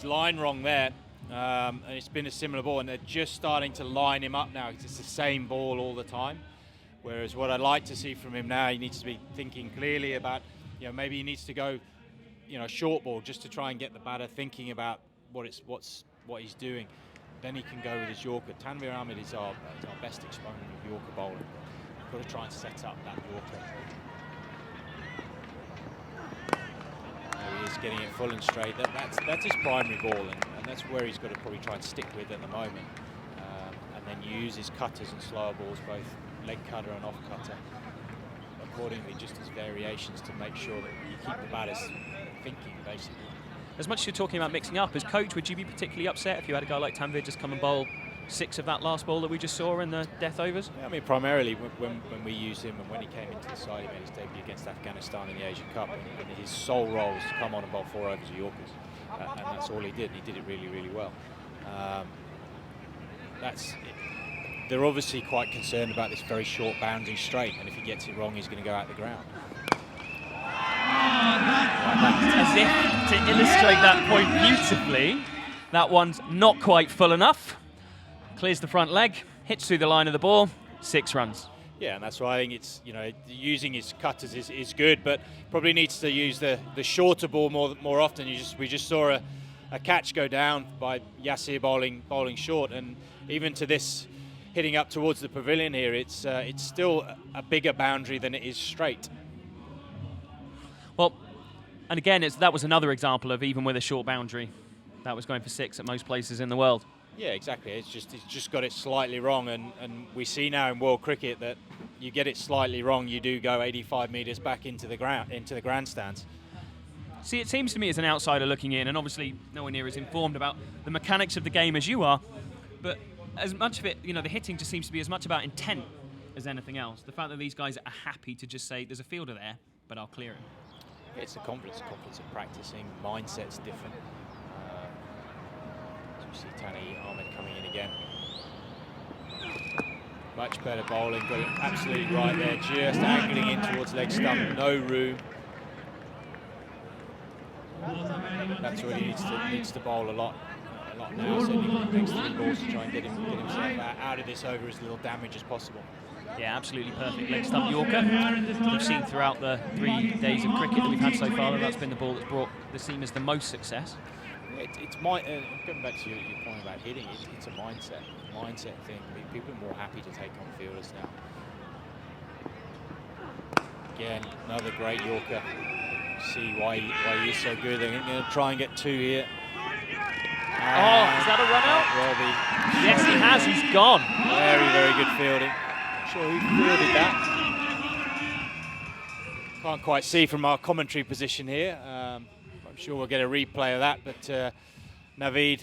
line wrong there, and it's been a similar ball, and they're just starting to line him up now because it's the same ball all the time. Whereas what I'd like to see from him now, he needs to be thinking clearly about, maybe he needs to go, short ball just to try and get the batter thinking about what he's doing. Then he can go with his Yorker. Tanvir Ahmed is our best exponent of Yorker bowling. We've got to try and set up that Yorker. There he is, getting it full and straight. That's his primary ball, and that's where he's got to probably try and stick with at the moment. And then use his cutters and slower balls, both leg cutter and off cutter, accordingly, just as variations to make sure that you keep the batters thinking, basically. As much as you're talking about mixing up, as coach, would you be particularly upset if you had a guy like Tanvir just come and bowl 6 of that last ball that we just saw in the death overs? Yeah, primarily when we used him and when he came into the side, he made his debut against Afghanistan in the Asian Cup, and his sole role was to come on and bowl 4 overs of Yorkers, and that's all he did, and he did it really, really well. They're obviously quite concerned about this very short bounding straight, and if he gets it wrong, he's going to go out the ground. As if to illustrate that point beautifully, that one's not quite full enough. Clears the front leg, hits through the line of the ball, 6 runs. Yeah, and that's why I think it's, using his cutters is good, but probably needs to use the shorter ball more often. We just saw a catch go down by Yassir bowling short, and even to this hitting up towards the pavilion here, it's still a bigger boundary than it is straight. Well, and again, that was another example of even with a short boundary, that was going for 6 at most places in the world. Yeah, exactly. It's just got it slightly wrong, and we see now in world cricket that you get it slightly wrong, you do go 85 metres back into the grandstands. See, it seems to me as an outsider looking in, and obviously nowhere near as informed about the mechanics of the game as you are, but as much of it, the hitting just seems to be as much about intent as anything else. The fact that these guys are happy to just say, there's a fielder there, but I'll clear him. Yeah, it's the confidence of practicing. Mindset's different. As we see Tani Ahmed coming in again. Much better bowling, got it absolutely right there, just angling in towards leg stump, no room. That's what he needs to bowl a lot now, so he needs 3 balls to try and get himself out of this over as little damage as possible. Yeah, absolutely perfect leg stump Yorker. We've seen throughout the 3 days of cricket that we've had so far that's been the ball that's brought the seamers the most success. It's going back to your point about hitting, it's a mindset thing. People are more happy to take on fielders now. Again, another great Yorker. See why he is so good. They're going to try and get 2 here. Is that a run out? Yes, he has. He's gone. Very, very good fielding. Not sure who fielded that. Can't quite see from our commentary position here. I'm sure we'll get a replay of that, but Naveed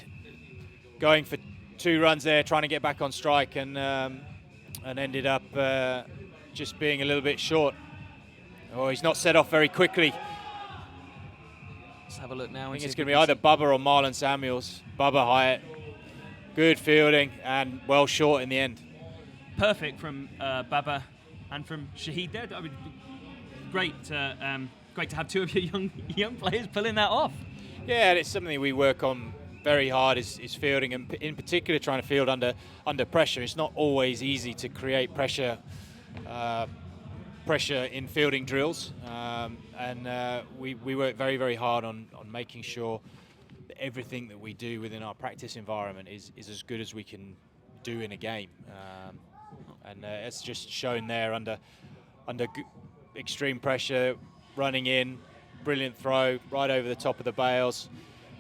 going for 2 runs there, trying to get back on strike, and ended up just being a little bit short. Oh, he's not set off very quickly. Let's have a look now. I think it's going to be either Bubba or Marlon Samuels. Bubba Hyatt, good fielding and well short in the end. Perfect from Baba and from Shahid there. I mean, great to have 2 of your young players pulling that off. Yeah, and it's something we work on very hard is fielding, and in particular trying to field under pressure. It's not always easy to create pressure in fielding drills, and we work very, very hard on making sure that everything that we do within our practice environment is as good as we can do in a game, and it's just shown there under extreme pressure, running in, brilliant throw right over the top of the bails,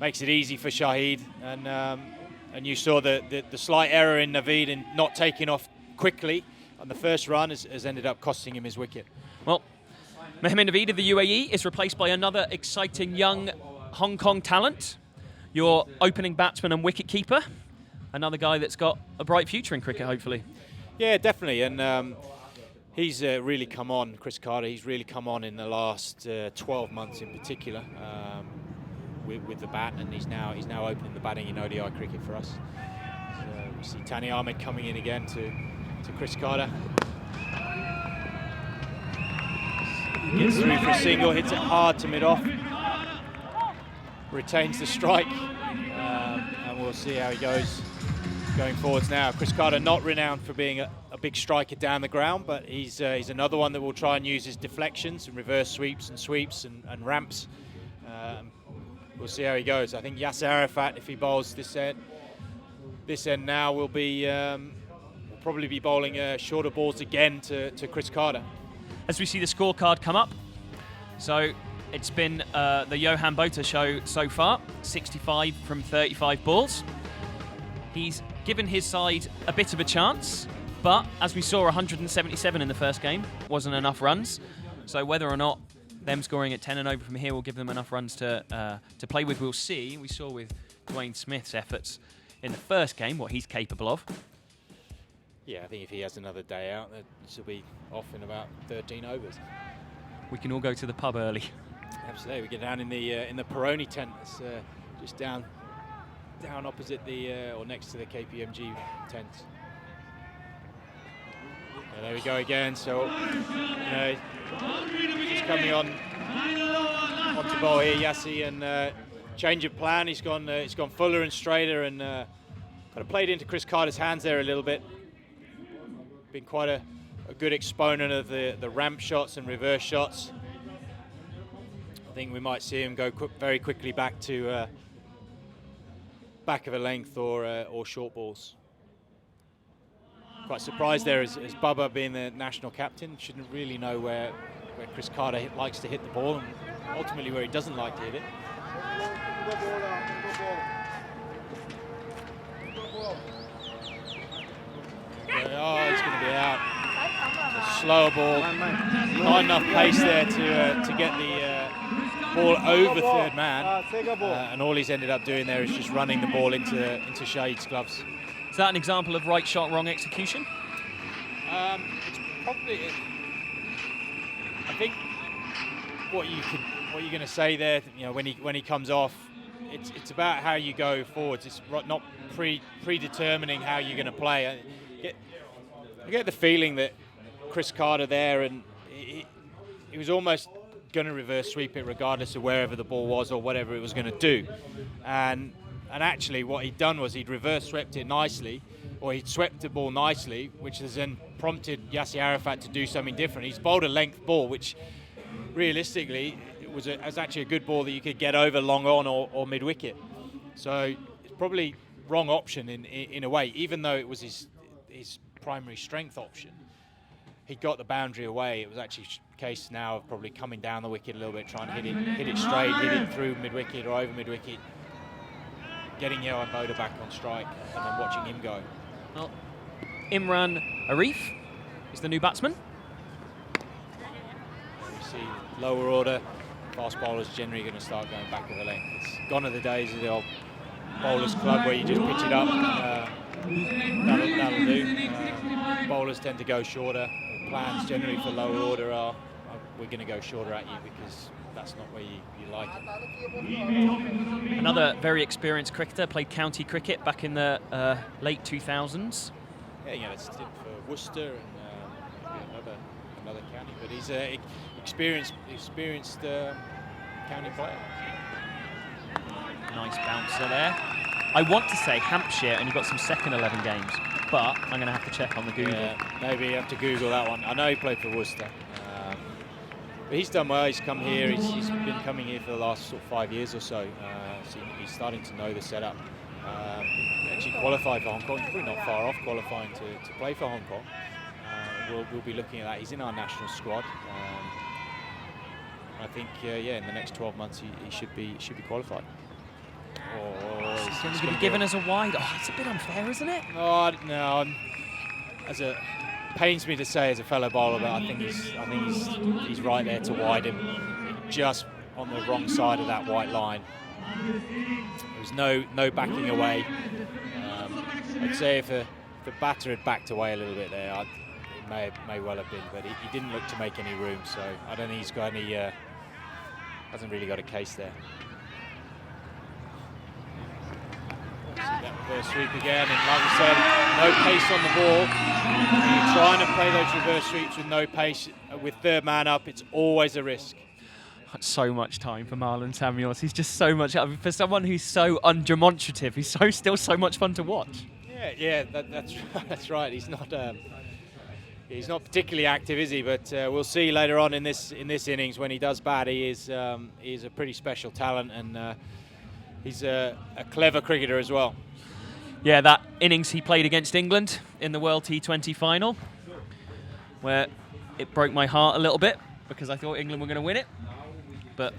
makes it easy for Shahid, and you saw the slight error in Naveed in not taking off quickly on the first run has ended up costing him his wicket. Well, Mohamed Naveed of the UAE is replaced by another exciting young Hong Kong talent, your opening batsman and wicket-keeper, another guy that's got a bright future in cricket, hopefully. Yeah, definitely, and he's really come on, Chris Carter, he's really come on in the last 12 months in particular with the bat, and he's now opening the batting in ODI cricket for us. So we see Tani Ahmed coming in again to Chris Carter. Gets through for a single, hits it hard to mid-off. Retains the strike, and we'll see how he goes going forwards now. Chris Carter not renowned for being a big striker down the ground, but he's another one that will try and use his deflections and reverse sweeps and ramps. We'll see how he goes. I think Yasser Arafat, if he bowls this end now, will probably be bowling shorter balls again to Chris Carter. As we see the scorecard come up, so it's been the Johan Botha show so far, 65 from 35 balls. He's given his side a bit of a chance, but as we saw, 177 in the first game wasn't enough runs. So whether or not them scoring at 10 and over from here will give them enough runs to play with, we'll see. We saw with Dwayne Smith's efforts in the first game what he's capable of. Yeah, I think if he has another day out, this will be off in about 13 overs. We can all go to the pub early. Absolutely, we get down in the Peroni tent. It's just down opposite or next to the KPMG tent. And there we go again. So, just coming onto bowl here, Yassi, and change of plan. He's gone fuller and straighter, and kind of played into Chris Carter's hands there a little bit. Been quite a good exponent of the ramp shots and reverse shots. I think we might see him go very quickly back to back of a length or short balls. Quite surprised there as Bubba being the national captain, shouldn't really know where Chris Carter likes to hit the ball and ultimately where he doesn't like to hit it. Oh, he's going to be out. It's a slower ball. Not enough pace there to get the ball over third man. And all he's ended up doing there is just running the ball into Shahid's gloves. Is that an example of right shot, wrong execution? It's probably. I think what you're going to say there, when he comes off, it's about how you go forwards. It's not predetermining how you're going to play. I get the feeling that Chris Carter there, and he was almost going to reverse sweep it regardless of wherever the ball was or whatever it was going to do. And actually what he'd done was he'd reverse swept it nicely, or he'd swept the ball nicely, which has then prompted Yasser Arafat to do something different. He's bowled a length ball, which realistically was actually a good ball that you could get over long on or mid-wicket. So it's probably wrong option in a way, even though it was his primary strength option. He got the boundary away. It was actually a case now of probably coming down the wicket a little bit, trying to hit it straight, hit it through mid-wicket or over mid-wicket, getting Johan Botha back on strike and then watching him go. Well, Imran Arif is the new batsman. We see lower order fast bowlers generally going to start going back of the length. It's gone are the days of the old bowlers club where you just pitch it up. That'll do. Bowlers tend to go shorter. Plans generally for lower order are we're going to go shorter at you because that's not where you like it. Another very experienced cricketer, played county cricket back in the late 2000s. Yeah, it's for Worcester and another county, but he's an experienced county player. Nice bouncer there. I want to say Hampshire, and he got some second 11 games, but I'm going to have to check on the Google. Yeah, maybe you have to Google that one. I know he played for Worcester. But he's done well. He's come here. He's been coming here for the last sort of 5 years or so. So he's starting to know the setup. Actually qualified for Hong Kong. He's probably not far off qualifying to play for Hong Kong. We'll be looking at that. He's in our national squad. I think in the next 12 months he should be qualified. He's going to be given as a wide. Oh, it's a bit unfair, isn't it? Oh no. Pains me to say as a fellow bowler, but I think he's right there to wide him, just on the wrong side of that white line. There was no backing away. I'd say if the batter had backed away a little bit there, it may well have been, but he didn't look to make any room. So I don't think he's got any. Hasn't really got a case there. See that reverse sweep again, and like we said, no pace on the ball. When you're trying to play those reverse sweeps with no pace, with third man up, it's always a risk. So much time for Marlon Samuels. He's just so much. For someone who's so undemonstrative, he's still so much fun to watch. Yeah, that's right. He's not particularly active, is he? But we'll see later on in this innings when he does bat. He is a pretty special talent, and he's a clever cricketer as well. Yeah, that innings he played against England in the World T20 final, where it broke my heart a little bit because I thought England were going to win it. But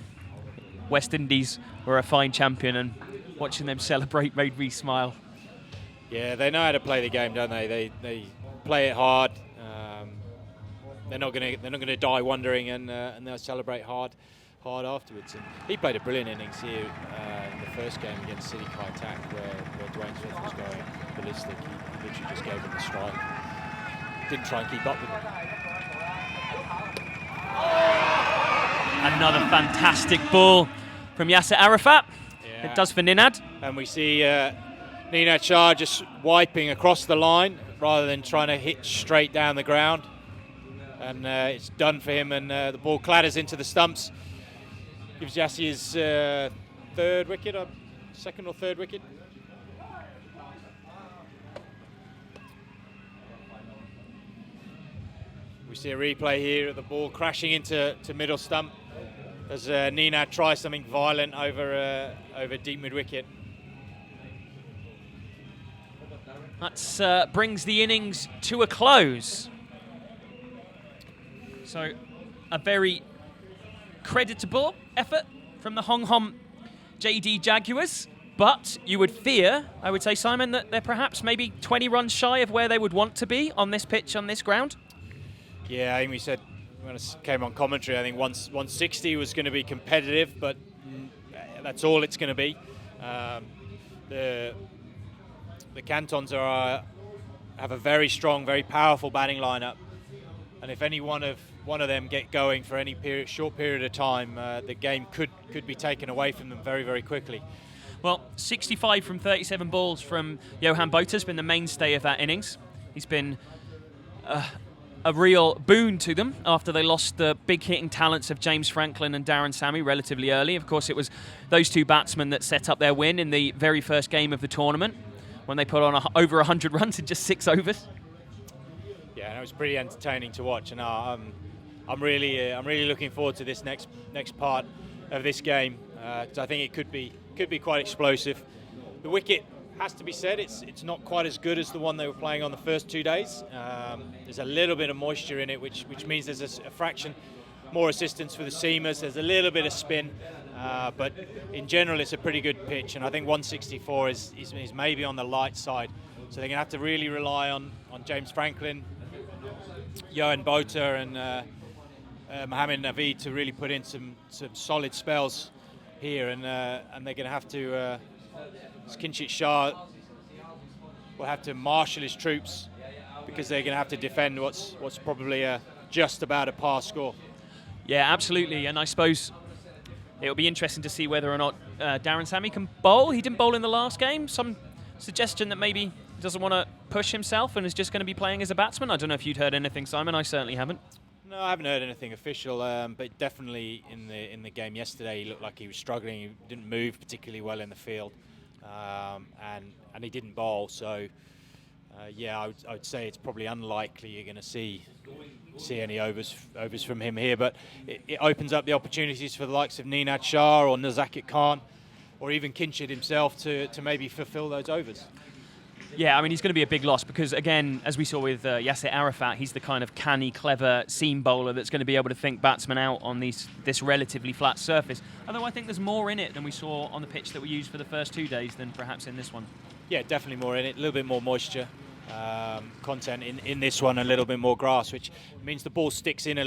West Indies were a fine champion, and watching them celebrate made me smile. Yeah, they know how to play the game, don't they? They play it hard. They're not going to die wondering, and they'll celebrate hard afterwards. And he played a brilliant innings here in the first game against City Kai Tak, where Dwayne Smith was going ballistic. He literally just gave him the strike. Didn't try and keep up with him. Another fantastic ball from Yasser Arafat. Yeah. It does for Ninad. And we see Ninad Shah just wiping across the line rather than trying to hit straight down the ground. And it's done for him, and the ball clatters into the stumps. Gives Yasser his third wicket, or second or third wicket. see a replay here of the ball crashing into middle stump as Nenad tries something violent over deep mid-wicket. That brings the innings to a close. So a very creditable effort from the Hong Kong JD Jaguars. But you would fear, I would say, Simon, that they're perhaps maybe 20 runs shy of where they would want to be on this pitch, on this ground? Yeah, I think we said when it came on commentary, I think 160 was going to be competitive, but that's all it's going to be. The Cantons have a very strong, very powerful batting lineup, and if any one of them get going for any short period of time, the game could be taken away from them very, very quickly. Well, 65 from 37 balls from Johan Botha has been the mainstay of that innings. He's been a real boon to them after they lost the big hitting talents of James Franklin and Darren Sammy relatively early. Of course, it was those two batsmen that set up their win in the very first game of the tournament when they put on over 100 runs in just 6 overs. Yeah, and it was pretty entertaining to watch, and I'm really looking forward to this next part of this game. I think it could be quite explosive. The wicket, has to be said, it's not quite as good as the one they were playing on the first 2 days. There's a little bit of moisture in it, which means there's a fraction more assistance for the seamers. There's a little bit of spin, but in general it's a pretty good pitch, and I think 164 is maybe on the light side. So they're going to have to really rely on James Franklin, Johan Botha and Mohamed Naveed to really put in some solid spells here, and they're going to have to Kinchit Shah will have to marshal his troops because they're going to have to defend what's probably just about a par score. Yeah, absolutely, and I suppose it'll be interesting to see whether or not Darren Sammy can bowl. He didn't bowl in the last game. Some suggestion that maybe he doesn't want to push himself and is just going to be playing as a batsman. I don't know if you'd heard anything, Simon. I certainly haven't. No, I haven't heard anything official, but definitely in the game yesterday, he looked like he was struggling. He didn't move particularly well in the field, and he didn't bowl. So, yeah, I would say it's probably unlikely you're going to see any overs from him here. But it opens up the opportunities for the likes of Nenad Shah or Nazakit Khan, or even Kinchit himself to maybe fulfil those overs. Yeah, I mean, he's going to be a big loss because, again, as we saw with Yasser Arafat, he's the kind of canny, clever seam bowler that's going to be able to think batsmen out on this relatively flat surface. Although I think there's more in it than we saw on the pitch that we used for the first 2 days than perhaps in this one. Yeah, definitely more in it, a little bit more moisture content in this one, a little bit more grass, which means the ball sticks in,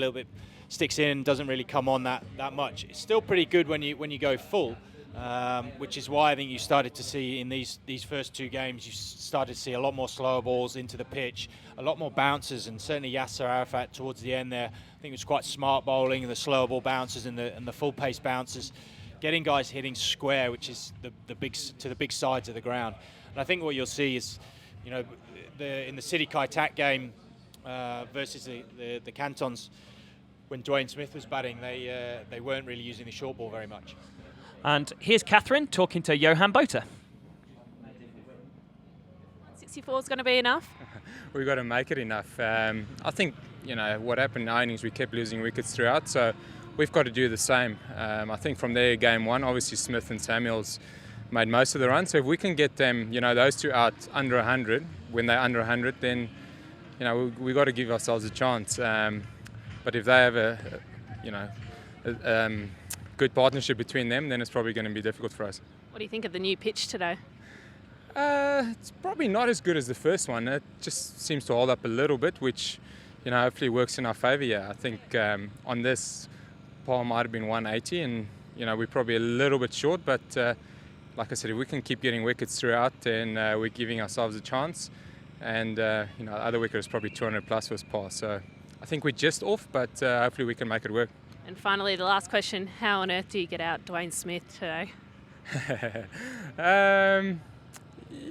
doesn't really come on that much. It's still pretty good when you go full. Which is why I think you started to see in these first 2 games, you started to see a lot more slower balls into the pitch, a lot more bounces, and certainly Yasser Arafat towards the end there, I think it was quite smart bowling, and the slower ball bounces and the full pace bounces, getting guys hitting square, which is the big sides of the ground. And I think what you'll see is, in the City Kai Tak game versus the Cantons, when Dwayne Smith was batting, they weren't really using the short ball very much. And here's Catherine talking to Johan Botha. 64 is going to be enough? We've got to make it enough. I think, what happened in our innings, we kept losing wickets throughout, so we've got to do the same. I think from there, game 1, obviously Smith and Samuels made most of the runs, so if we can get them, those two out under 100, when they're under 100, then, we've got to give ourselves a chance. But if they have a good partnership between them, then it's probably going to be difficult for us. What do you think of the new pitch today? It's probably not as good as the first one. It just seems to hold up a little bit, which hopefully works in our favour. Yeah, I think on this, par might have been 180, and we're probably a little bit short. But like I said, if we can keep getting wickets throughout, then we're giving ourselves a chance. And the other wicket is probably 200 plus was par. So I think we're just off, but hopefully we can make it work. And finally, the last question, how on earth do you get out Dwayne Smith today?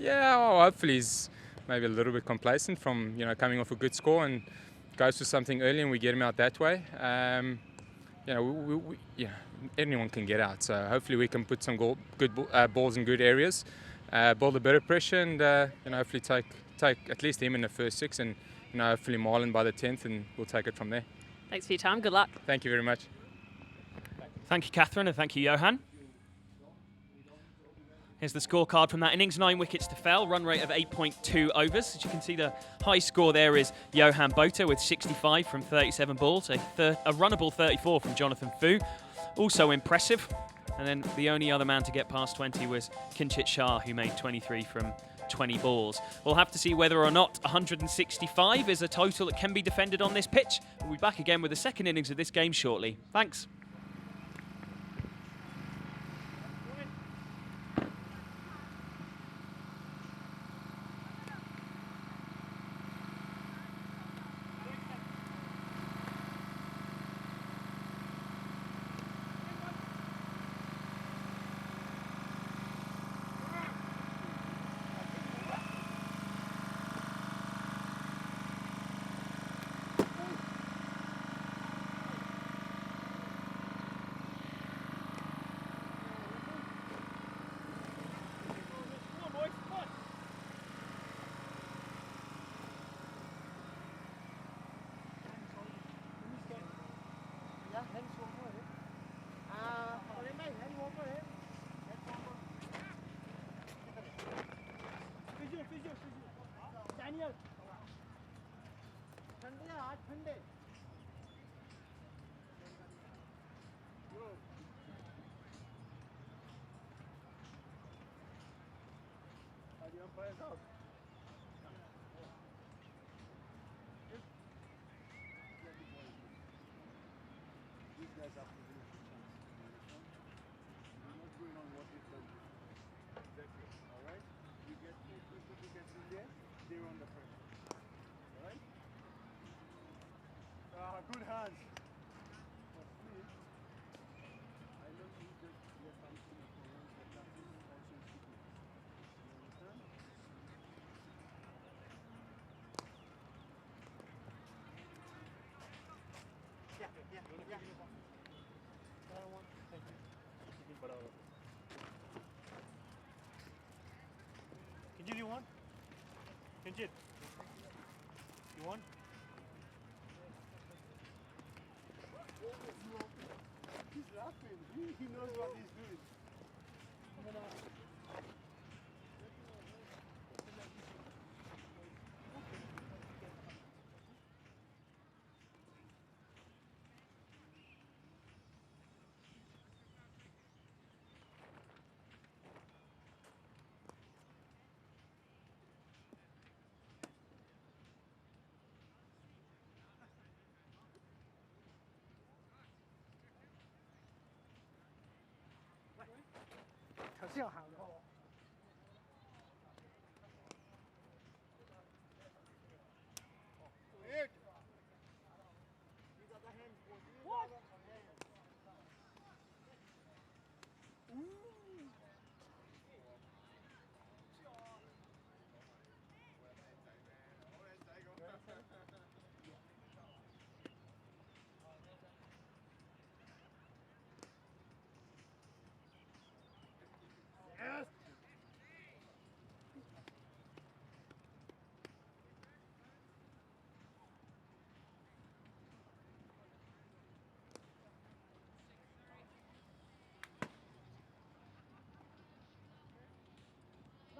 Hopefully he's maybe a little bit complacent from coming off a good score and goes for something early and we get him out that way. Anyone can get out, so hopefully we can put some good balls in good areas, build a bit of pressure, and hopefully take at least him in the first 6 and hopefully Marlon by the 10th, and we'll take it from there. Thanks for your time. Good luck. Thank you very much. Thank you, Catherine, and thank you, Johan. Here's the scorecard from that innings. 9 wickets to fell, run rate of 8.2 overs. As you can see, the high score there is Johan Botha with 65 from 37 balls, a runnable 34 from Jonathan Fu. Also impressive. And then the only other man to get past 20 was Kinchit Shah, who made 23 from 20 balls. We'll have to see whether or not 165 is a total that can be defended on this pitch. We'll be back again with the second innings of this game shortly. Thanks. Good hands. Kinjit, you want? Kinjit, you want? He's laughing. He knows what he's doing.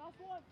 Last one.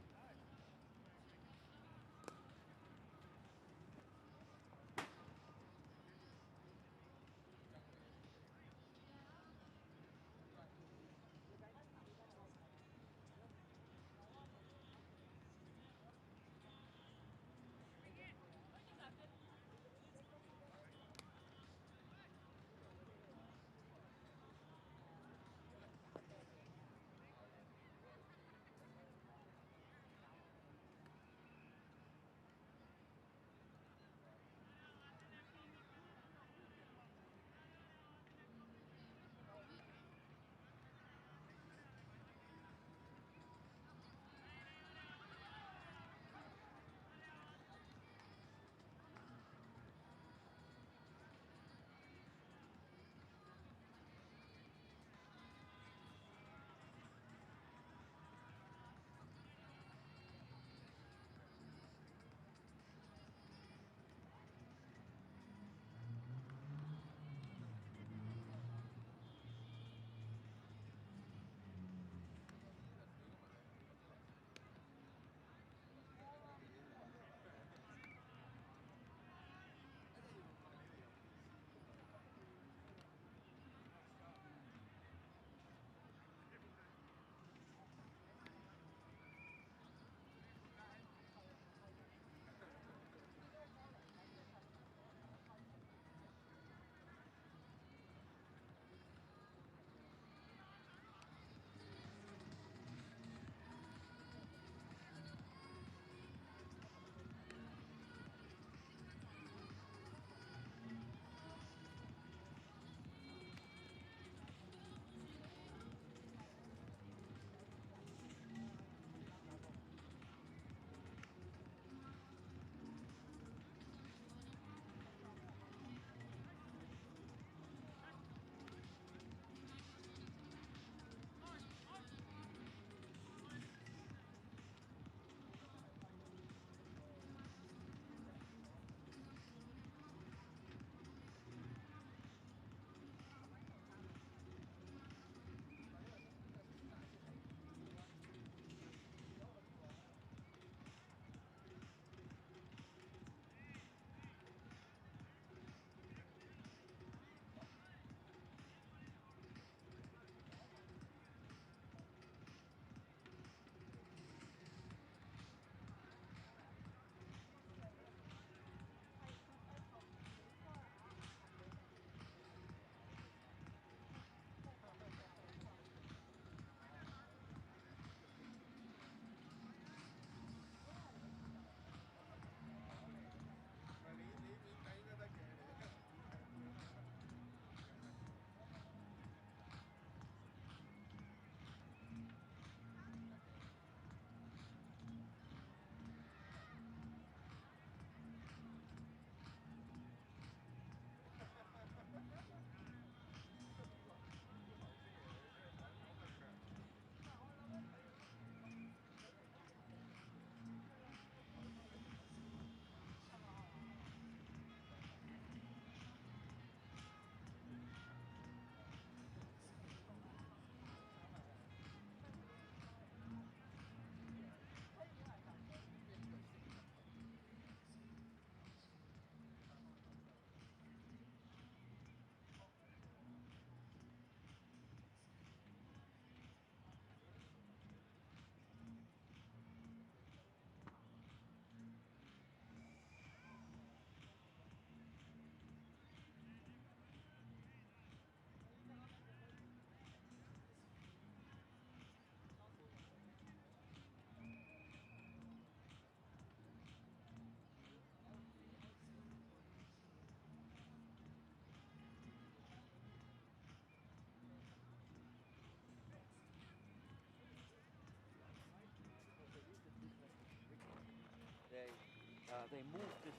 They moved this.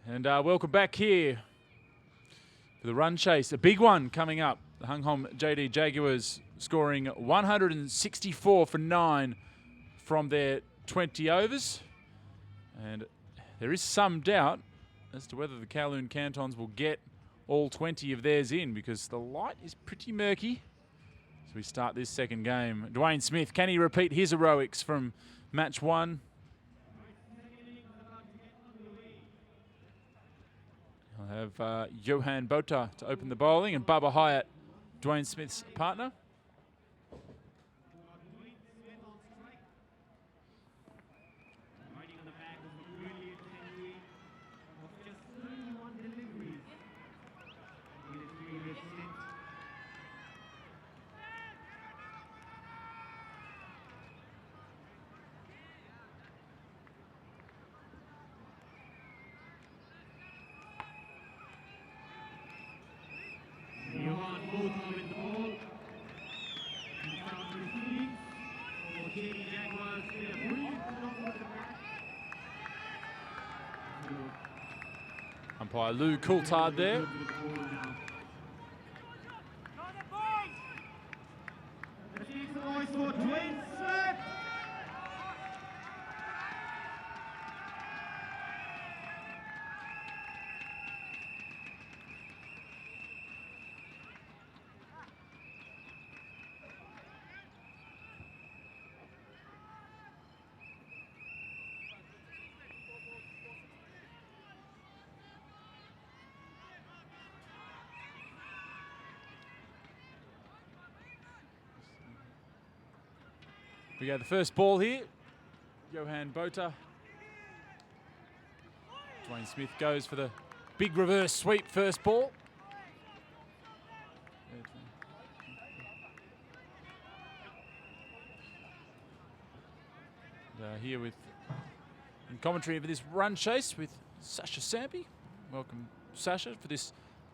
And welcome back here for the run chase. A big one coming up. The Hung Hom JD Jaguars scoring 164 for 9 from their 20 overs. And there is some doubt as to whether the Kowloon Cantons will get all 20 of theirs in, because the light is pretty murky. So we start this second game. Dwayne Smith, can he repeat his heroics from match 1? I'll have Johan Botha to open the bowling, and Bubba Hyatt, Dwayne Smith's partner. Johan Botha with the ball. And start receiving. For JD Jaguars, they are free. Umpire Lou Coulthard there. She's the voice for Dwayne Smith. We go the first ball here. Johan Botha. Dwayne Smith goes for the big reverse sweep first ball. Here with in commentary for this run chase with Sasha Sampi. Welcome, Sasha, for this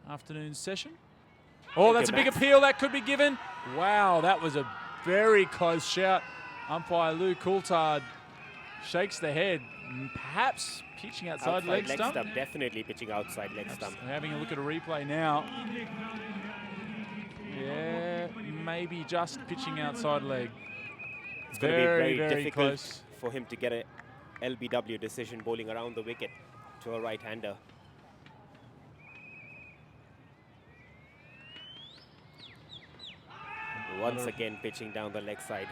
afternoon session. Oh, that's a big appeal that could be given. Wow, that was a very close shout. Umpire Lou Coulthard shakes the head, perhaps pitching outside leg stump. Definitely pitching outside leg stump. Having a look at a replay now. Yeah, maybe just pitching outside leg. It's going to be very difficult close for him to get a LBW decision bowling around the wicket to a right-hander. Once again pitching down the leg side.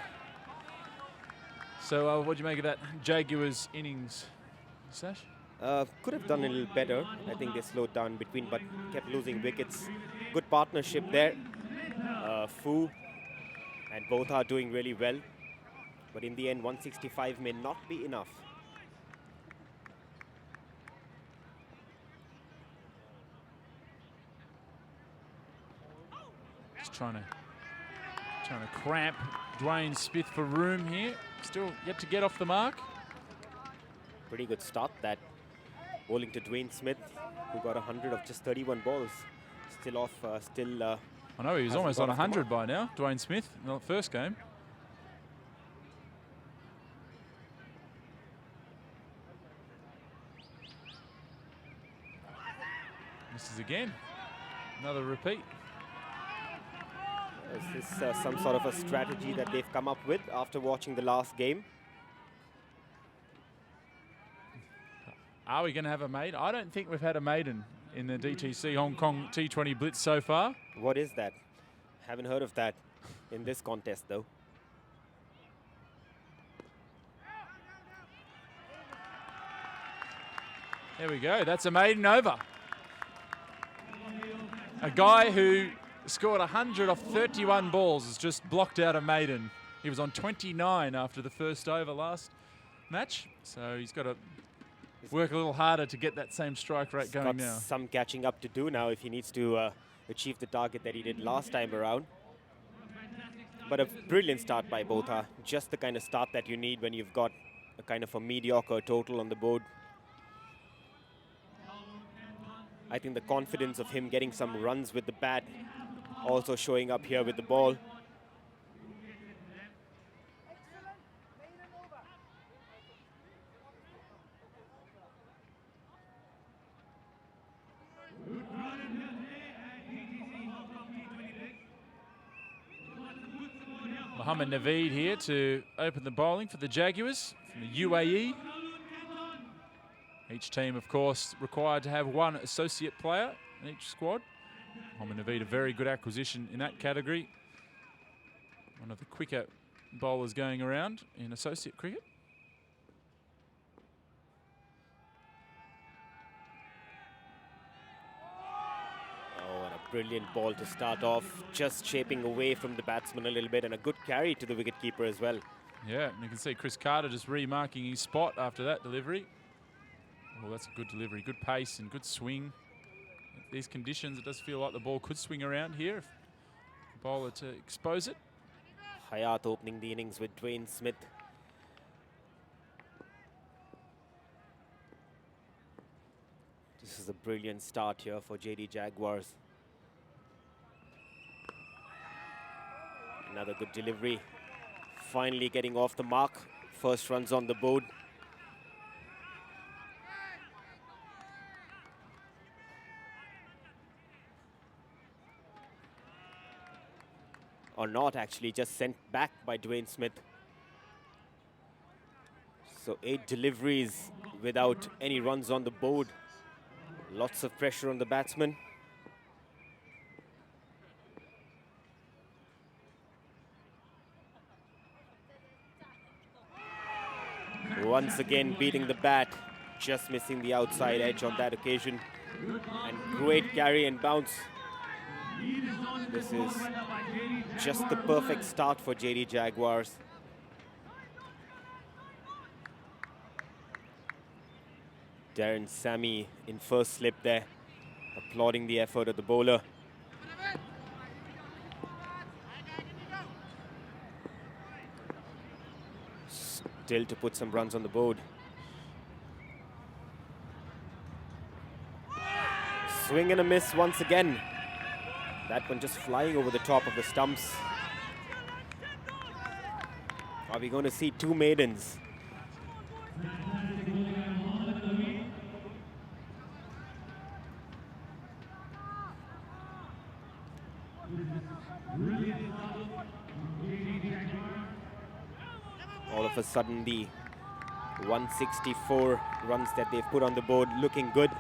So what do you make of that Jaguars innings, Sash? Could have done a little better. I think they slowed down between but kept losing wickets. Good partnership there. Fu and both are doing really well. But in the end, 165 may not be enough. Just trying to cramp Dwayne Smith for room here. Still yet to get off the mark. Pretty good start that. Bowling to Dwayne Smith, who got 100 of just 31 balls. Still off, I know, he was almost on 100 by now, Dwayne Smith, in the first game. Misses again. Another repeat. Is this some sort of a strategy that they've come up with after watching the last game? Are we going to have a maiden? I don't think we've had a maiden in the DTC Hong Kong T20 Blitz so far. What is that? Haven't heard of that in this contest, though. There we go. That's a maiden over. A guy who scored 100 off 31 balls has just blocked out a maiden. He was on 29 after the first over last match, so he's got to work a little harder to get that same strike rate going now. Some catching up to do now if he needs to achieve the target that he did last time around. But a brilliant start by Botha. Just the kind of start that you need when you've got a kind of a mediocre total on the board. I think the confidence of him getting some runs with the bat also showing up here with the ball. Mohammed Naveed here to open the bowling for the Jaguars from the UAE. Each team, of course, required to have one associate player in each squad. Mohammed Naveed, a very good acquisition in that category. One of the quicker bowlers going around in associate cricket. Oh, and a brilliant ball to start off. Just shaping away from the batsman a little bit, and a good carry to the wicketkeeper as well. Yeah, and you can see Chris Carter just remarking his spot after that delivery. Well, that's a good delivery, good pace and good swing. In these conditions, it does feel like the ball could swing around here if the bowler to expose it. Hayat opening the innings with Dwayne Smith. This is a brilliant start here for JD Jaguars. Another good delivery. Finally getting off the mark. First runs on the board. Or not, actually, just sent back by Dwayne Smith. So 8 deliveries without any runs on the board. Lots of pressure on the batsman. Once again beating the bat, just missing the outside edge on that occasion. And great carry and bounce. This is just the perfect start for JD Jaguars. Darren Sammy in first slip there, applauding the effort of the bowler. Still to put some runs on the board. Swing and a miss once again. That one just flying over the top of the stumps. Are we going to see 2 maidens? All of a sudden, the 164 runs that they've put on the board looking good.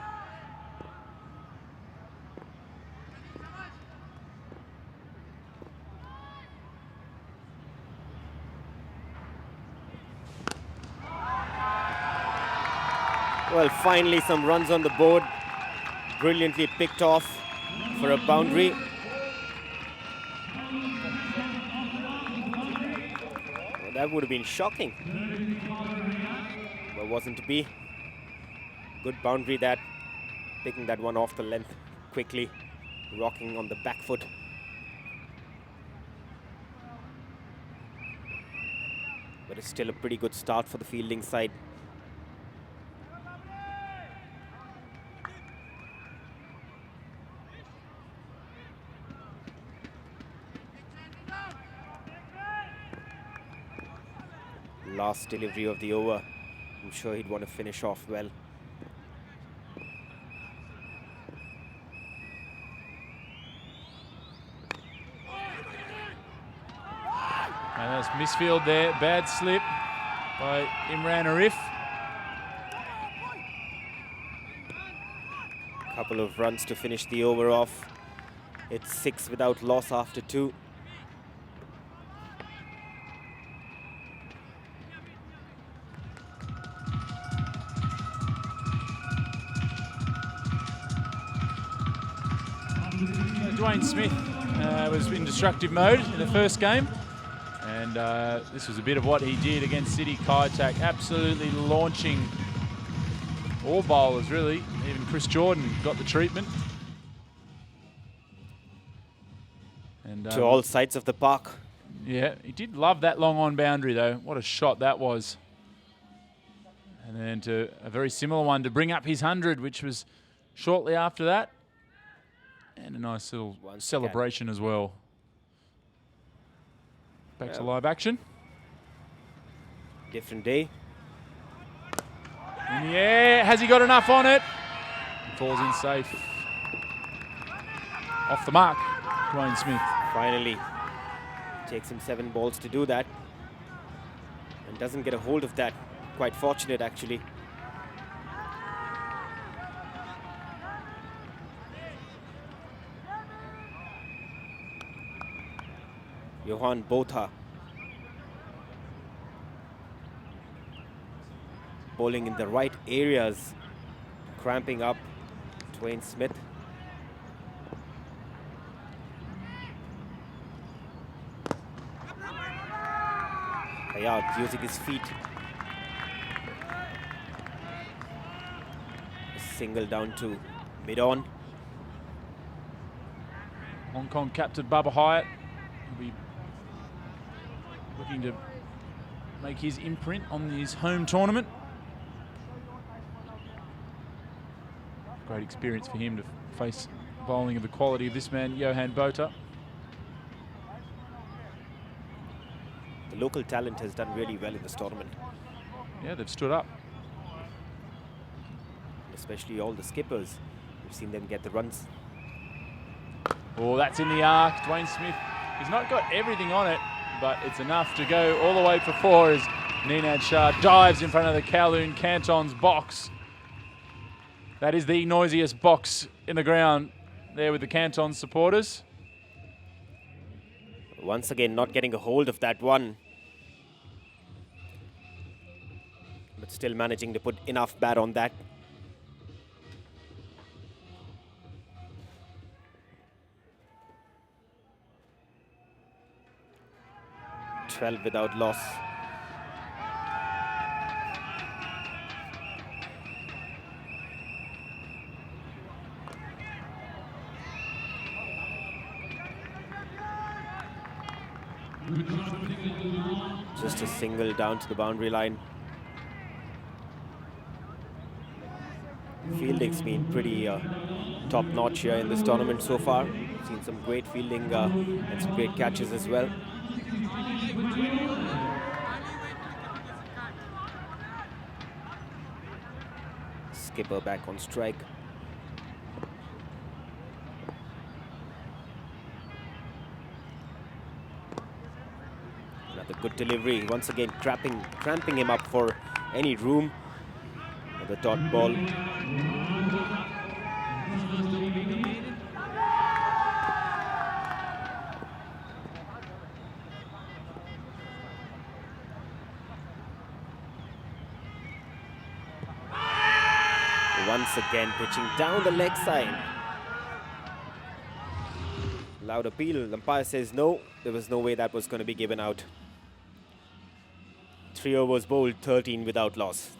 Well, finally some runs on the board. Brilliantly picked off for a boundary. Well, that would have been shocking, but wasn't to be. Good boundary that, picking that one off the length quickly, rocking on the back foot. But it's still a pretty good start for the fielding side. Last delivery of the over. I'm sure he'd want to finish off well. And that's misfield there. Bad slip by Imran Arif. Couple of runs to finish the over off. It's 6 without loss after 2. Dwayne Smith was in destructive mode in the first game, and this was a bit of what he did against City Kaitak, absolutely launching all bowlers really. Even Chris Jordan got the treatment. And, to all sides of the park. Yeah, he did love that long on boundary though. What a shot that was. And then to a very similar one to bring up his 100, which was shortly after that. And a nice little celebration as well. Back to live action. Different day. In the air, has he got enough on it? Falls in safe. Off the mark, Dwayne Smith. Finally, takes him 7 balls to do that. And doesn't get a hold of that. Quite fortunate actually. Johan Botha bowling in the right areas, cramping up Dwayne Smith. Hayat using his feet. Single down to mid-on. Hong Kong captain Bubba Hyatt will be looking to make his imprint on his home tournament. Great experience for him to face bowling of the quality of this man, Johan Botha. The local talent has done really well in this tournament. Yeah, they've stood up. Especially all the skippers. We've seen them get the runs. Oh, that's in the arc. Dwayne Smith, he's not got everything on it, but it's enough to go all the way for 4 as Ninad Shah dives in front of the Calum Cantons box. That is the noisiest box in the ground there with the Cantons supporters. Once again, not getting a hold of that one. But still managing to put enough bat on that. Without loss. Just a single down to the boundary line. Fielding's been pretty top-notch here in this tournament so far. We've seen some great fielding and some great catches as well. Skipper back on strike. Another good delivery. Once again, cramping him up for any room. The dot ball. Once again, pitching down the leg side. Loud appeal. Umpire says no. There was no way that was going to be given out. 3 overs bowled, 13 without loss.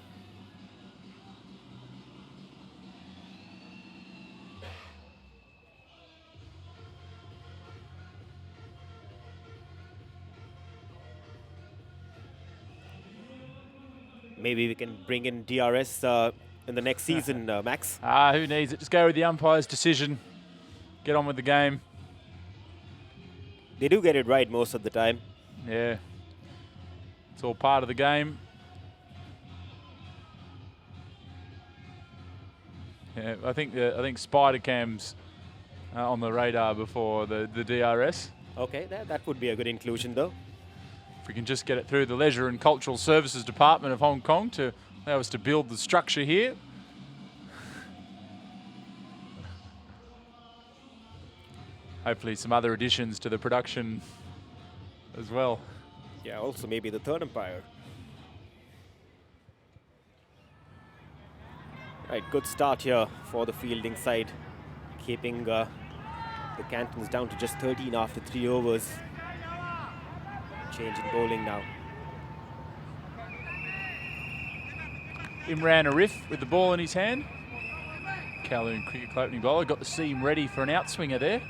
Maybe we can bring in DRS in the next season, Max. Who needs it? Just go with the umpire's decision. Get on with the game. They do get it right most of the time. Yeah. It's all part of the game. Yeah, I think Spider Cam's on the radar before the DRS. Okay, that would be a good inclusion though. If we can just get it through the Leisure and Cultural Services Department of Hong Kong to allow us to build the structure here. hopefully some other additions to the production as well. Yeah, also maybe the third umpire. Right, good start here for the fielding side, keeping the Cantons down to just 13 after 3 overs. Change in bowling now. Imran Arif with the ball in his hand. Calum, cricket opening bowler, got the seam ready for an outswinger there.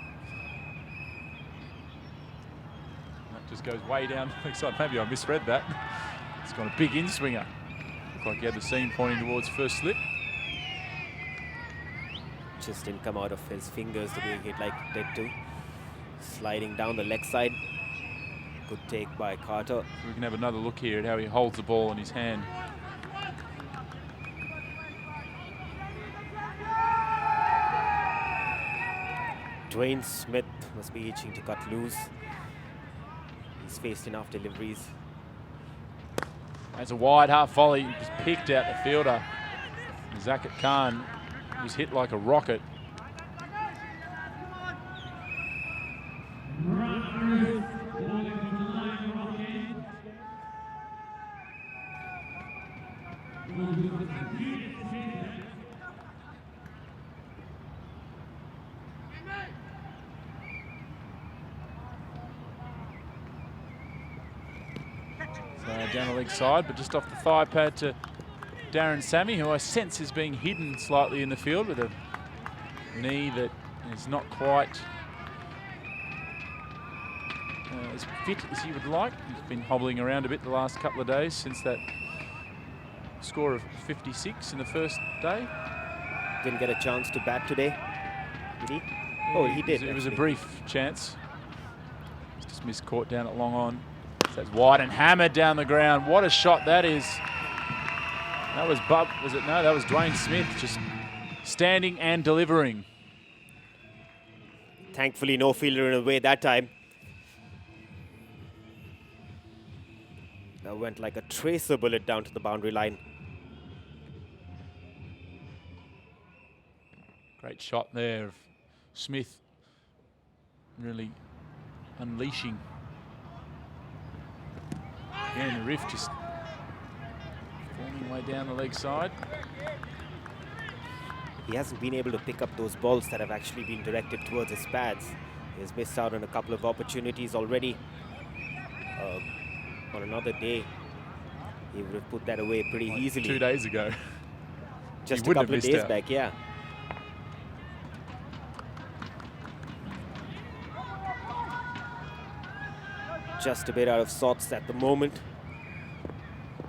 That just goes way down the leg side. Maybe I misread that. It's got a big in-swinger. Looked like he had the seam pointing towards first slip. Just didn't come out of his fingers the way he'd like it to. Sliding down the leg side. Good take by Carter. We can have another look here at how he holds the ball in his hand. Dwayne Smith must be itching to cut loose. He's faced enough deliveries. As a wide half volley, just picked out the fielder. Zakat Khan was hit like a rocket. Down the leg side, but just off the thigh pad to Darren Sammy, who I sense is being hidden slightly in the field with a knee that is not quite as fit as he would like. He's been hobbling around a bit the last couple of days since that score of 56 in the first day. Didn't get a chance to bat today, did he? Oh, he did. It was a brief chance. He's just missed caught down at long on. That's wide and hammered down the ground. What a shot that is. That was Bub, was it? No, that was Dwayne Smith just standing and delivering. Thankfully, no fielder in the way that time. That went like a tracer bullet down to the boundary line. Great shot there of Smith really unleashing. Again, the riff just forming way down the leg side. He hasn't been able to pick up those balls that have actually been directed towards his pads. He has missed out on a couple of opportunities already. On another day, he would have put that away pretty like easily. 2 days ago. Just a couple of days back, yeah. Just a bit out of sorts at the moment,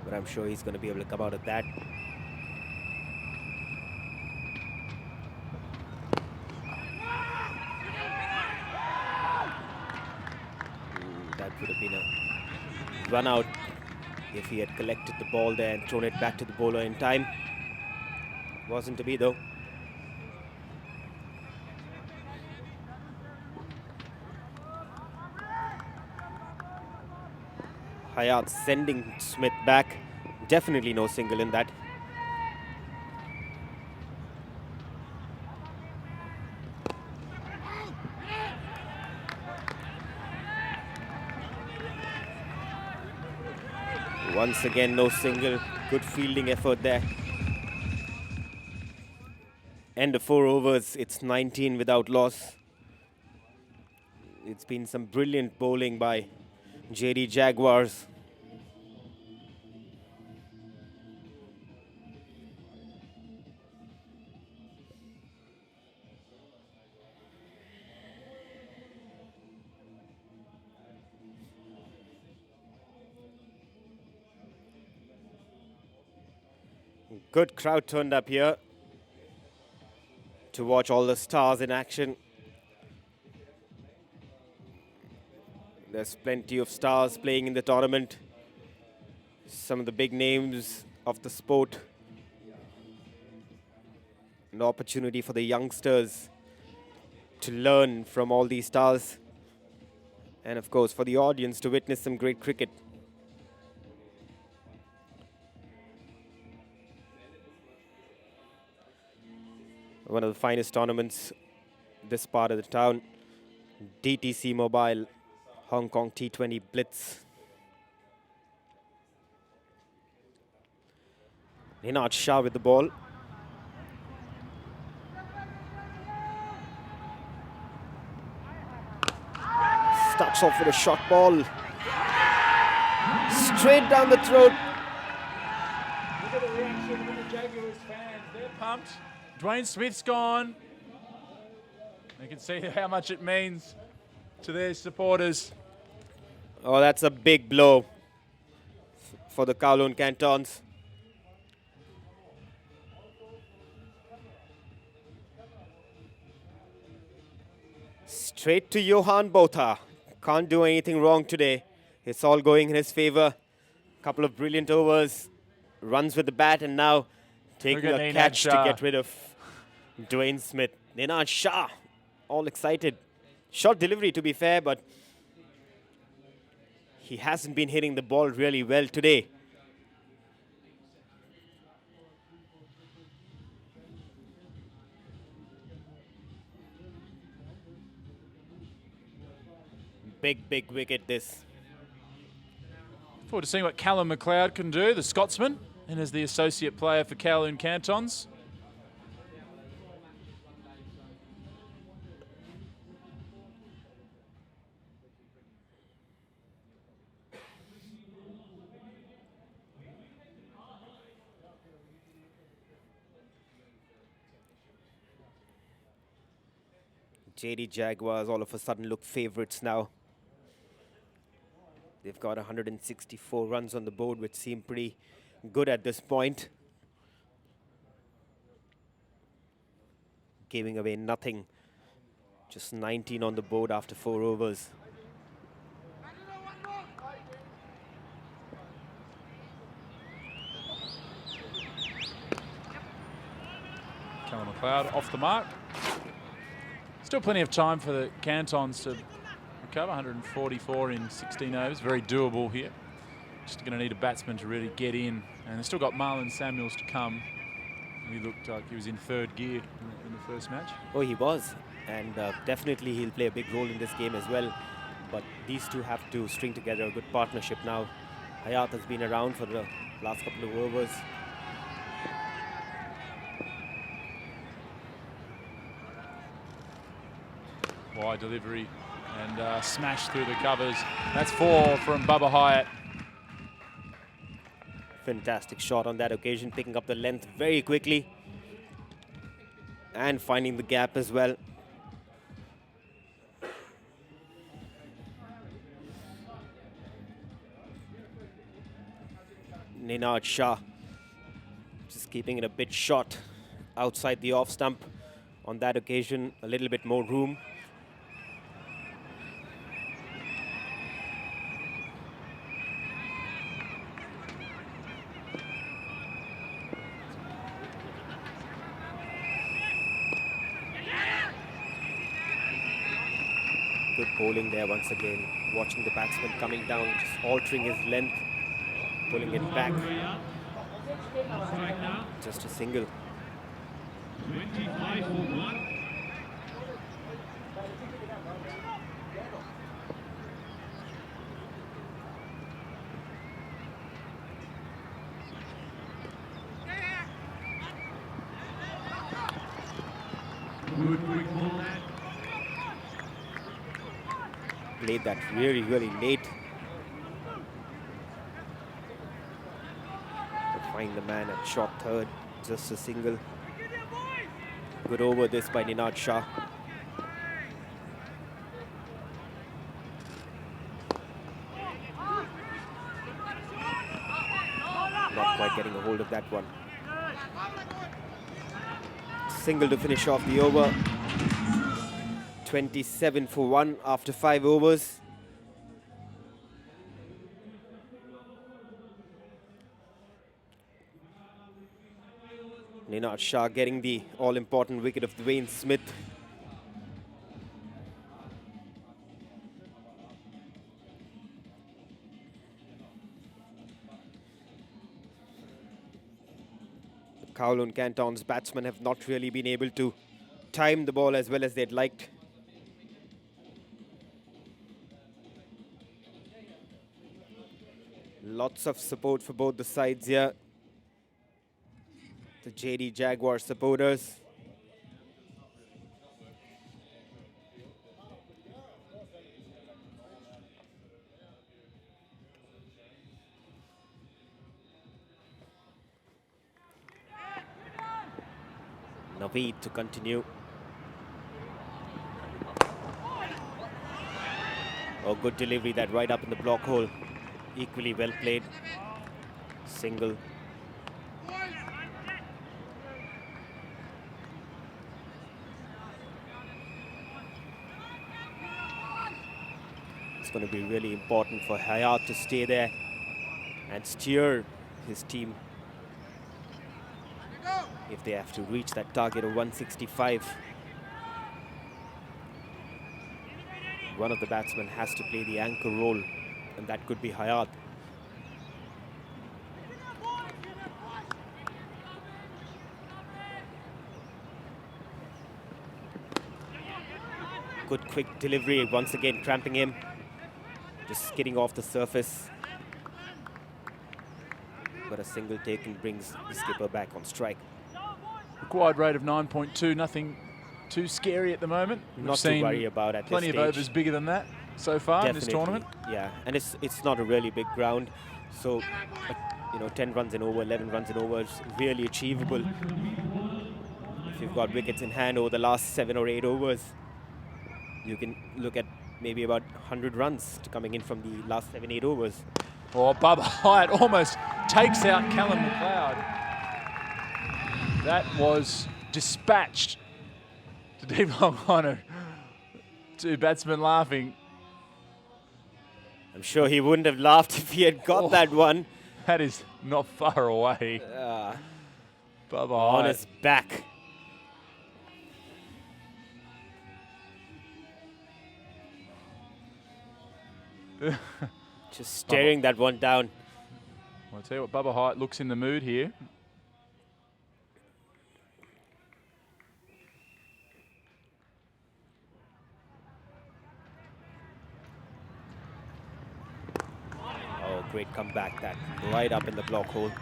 but I'm sure he's going to be able to come out of that. That would have been a run out if he had collected the ball there and thrown it back to the bowler in time. Wasn't to be though. Hayat sending Smith back. Definitely no single in that. Once again, no single. Good fielding effort there. End of 4 overs. It's 19 without loss. It's been some brilliant bowling by JD Jaguars. Good crowd turned up here to watch all the stars in action. There's plenty of stars playing in the tournament. Some of the big names of the sport. An opportunity for the youngsters to learn from all these stars. And of course, for the audience to witness some great cricket. One of the finest tournaments this part of the town. DTC Mobile Hong Kong T20 Blitz. Ninad Shah with the ball. Starts off with a short ball. Straight down the throat. Look at the reaction of the Jaguars fans. They're pumped. Dwayne Smith's gone. You can see how much it means to their supporters. Oh, that's a big blow for the Kowloon Cantons. Straight to Johan Botha. Can't do anything wrong today. It's all going in his favor. Couple of brilliant overs. Runs with the bat and now taking a catch to get rid of Dwayne Smith. Ninad Shah, all excited. Short delivery to be fair, but he hasn't been hitting the ball really well today. Big wicket this. Forward to seeing what Calum MacLeod can do, the Scotsman, and as the associate player for Kowloon Cantons. JD Jaguars all of a sudden look favourites now. They've got 164 runs on the board, which seem pretty good at this point. Giving away nothing. Just 19 on the board after 4 overs. Calum MacLeod off the mark. Still plenty of time for the Cantons to recover. 144 in 16 overs. Very doable here. Just going to need a batsman to really get in. And they've still got Marlon Samuels to come. He looked like he was in third gear in the first match. Oh, he was. And definitely he'll play a big role in this game as well. But these two have to string together a good partnership now. Hayat has been around for the last couple of overs. Wide delivery and smash through the covers. That's 4 from Bubba Hyatt. Fantastic shot on that occasion, picking up the length very quickly and finding the gap as well. Ninad Shah just keeping it a bit short outside the off stump. On that occasion, a little bit more room. Good bowling there once again. Watching the batsman coming down, just altering his length, pulling it back. Just a single. 25 for 1. Good quick ball there. Played that really late. But find the man at short third, just a single. Good over this by Ninad Shah. Not quite getting a hold of that one. Single to finish off the over. 27 for 1 after 5 overs. Ninad Shah getting the all-important wicket of Dwayne Smith. The Kowloon Cantons batsmen have not really been able to time the ball as well as they'd liked. Lots of support for both the sides here. The JD Jaguars supporters. Naveed to continue. Oh, good delivery, that right up in the block hole. Equally well played. Single. It's going to be really important for Hayat to stay there and steer his team if they have to reach that target of 165. One of the batsmen has to play the anchor role, and that could be Hayat. Good quick delivery, once again cramping him. Just skidding off the surface. But a single taken brings the skipper back on strike. Required rate of 9.2, nothing too scary at the moment. Not to worry about at this plenty stage. of overs bigger than that so far in this tournament. Yeah, and it's not a really big ground, so you know, 10 runs in over, 11 runs in over is really achievable. If you've got wickets in hand over the last 7 or 8 overs, you can look at maybe about 100 runs coming in from the last 7-8 overs. Oh, Bubba Hyatt almost takes out Calum MacLeod. That was dispatched to deep long honour. Two batsmen laughing. I'm sure he wouldn't have laughed if he had got that one. That is not far away. Bubba on Hyatt. his back. Just staring that one down. Well, I'll tell you what, Bubba Hyatt looks in the mood here. Oh, great comeback, that right up in the block hole.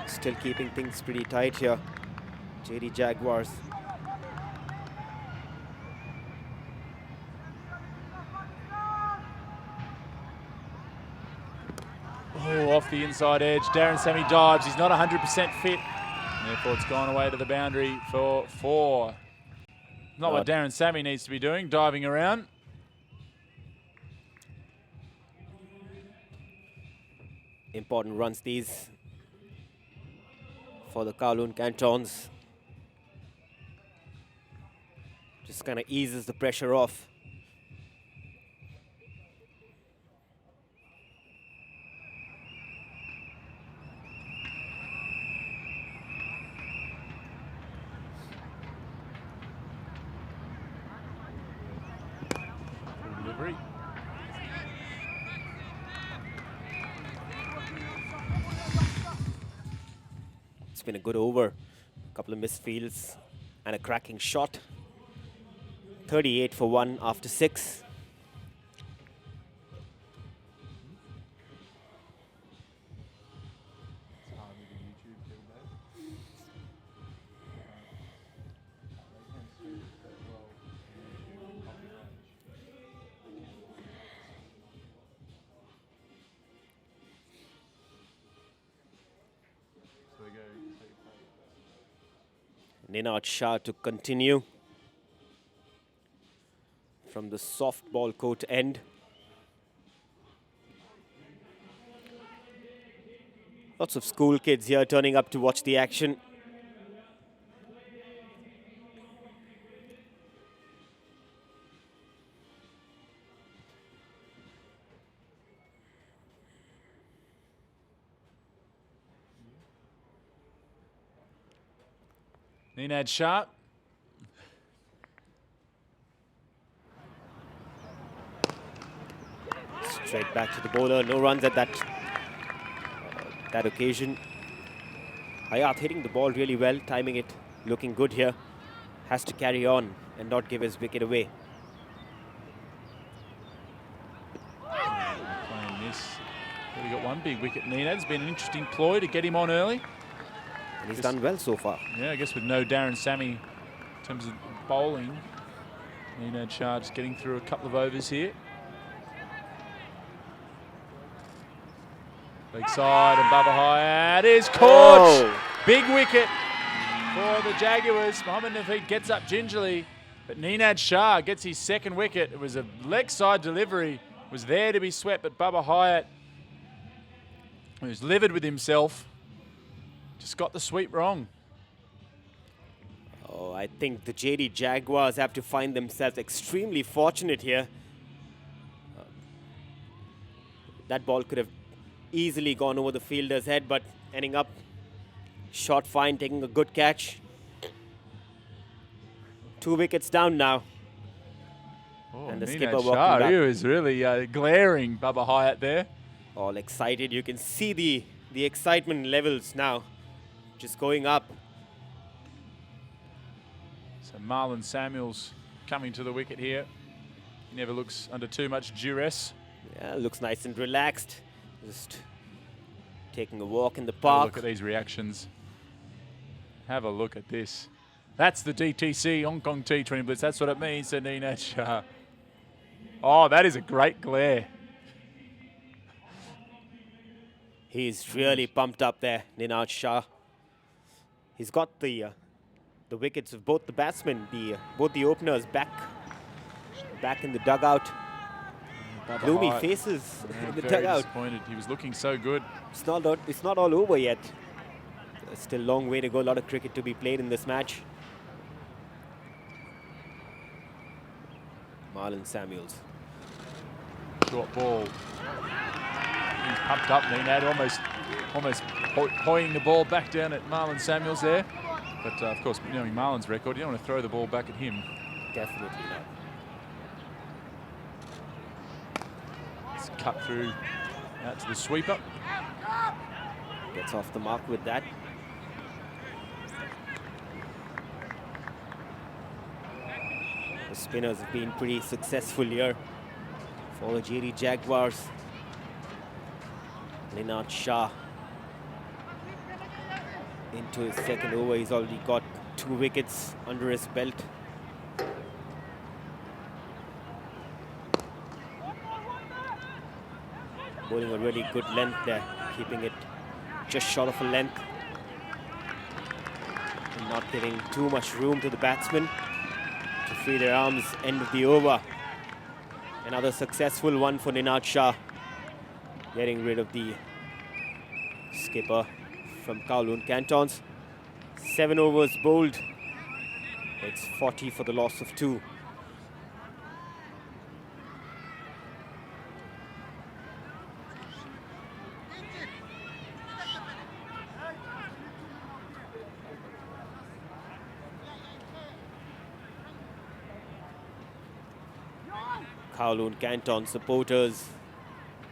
Still keeping things pretty tight here. JD Jaguars. Oh, off the inside edge. Darren Sammy dives. He's not 100% fit. And therefore, it's gone away to the boundary for 4. Not what Darren Sammy needs to be doing, diving around. Important runs these for the Kowloon Cantons. Just kind of eases the pressure off. Delivery. It's been a good over. A couple of misfields and a cracking shot. 38 for 1 after 6. Ninad Shah to continue from the softball court end. Lots of school kids here turning up to watch the action. Ninad Sharp. Straight back to the bowler. No runs at that occasion. Hayat hitting the ball really well, timing it, looking good here. Has to carry on and not give his wicket away. Playing this. We got one big wicket. Nenad's been an interesting ploy to get him on early. And he's done well so far. Yeah, I guess with no Darren Sammy in terms of bowling, Nenad Shah just getting through a couple of overs here. Big side and Baba Hayat is caught. Oh. Big wicket for the Jaguars. Mohammad Naveed gets up gingerly, but Nenad Shah gets his second wicket. It was a leg side delivery. Was there to be swept, but Baba Hayat, who's livid with himself, just got the sweep wrong. Oh, I think the JD Jaguars have to find themselves extremely fortunate here. That ball could have easily gone over the fielder's head, but ending up short fine, taking a good catch. 2 wickets down now. Oh, and the Nenad skipper walking Shah, back. he was really glaring Baba Hayat there. All excited. You can see the excitement levels now just going up. So Marlon Samuels coming to the wicket here. He never looks under too much duress. Yeah, looks nice and relaxed. Just taking a walk in the Have a park. look at these reactions. Have a look at this. That's the DTC Hong Kong T20 Blitz. That's what it means to Nenad Shah. Oh, that is a great glare. He's really pumped up there, Nenad Shah. He's got the wickets of both the batsmen, both the openers back in the dugout. Baba Gloomy Hayat, faces in the very dugout. disappointed. He was looking so good. It's not all over yet. There's still a long way to go. A lot of cricket to be played in this match. Marlon Samuels. Short ball. He's pumped up, Nenad, almost pointing the ball back down at Marlon Samuels there. But of course, knowing Marlon's record, you don't want to throw the ball back at him. Definitely not. It's cut through out to the sweeper. Gets off the mark with that. The spinners have been pretty successful here for the JD Jaguars. Nenad Shah into his second over. He's already got 2 wickets under his belt. Bowling a really good length there, keeping it just short of a length. And not giving too much room to the batsmen to free their arms. End of the over. Another successful one for Nenad Shah. Getting rid of the skipper from Kowloon Cantons. 7 overs bowled. It's 40 for the loss of 2. Kowloon Canton supporters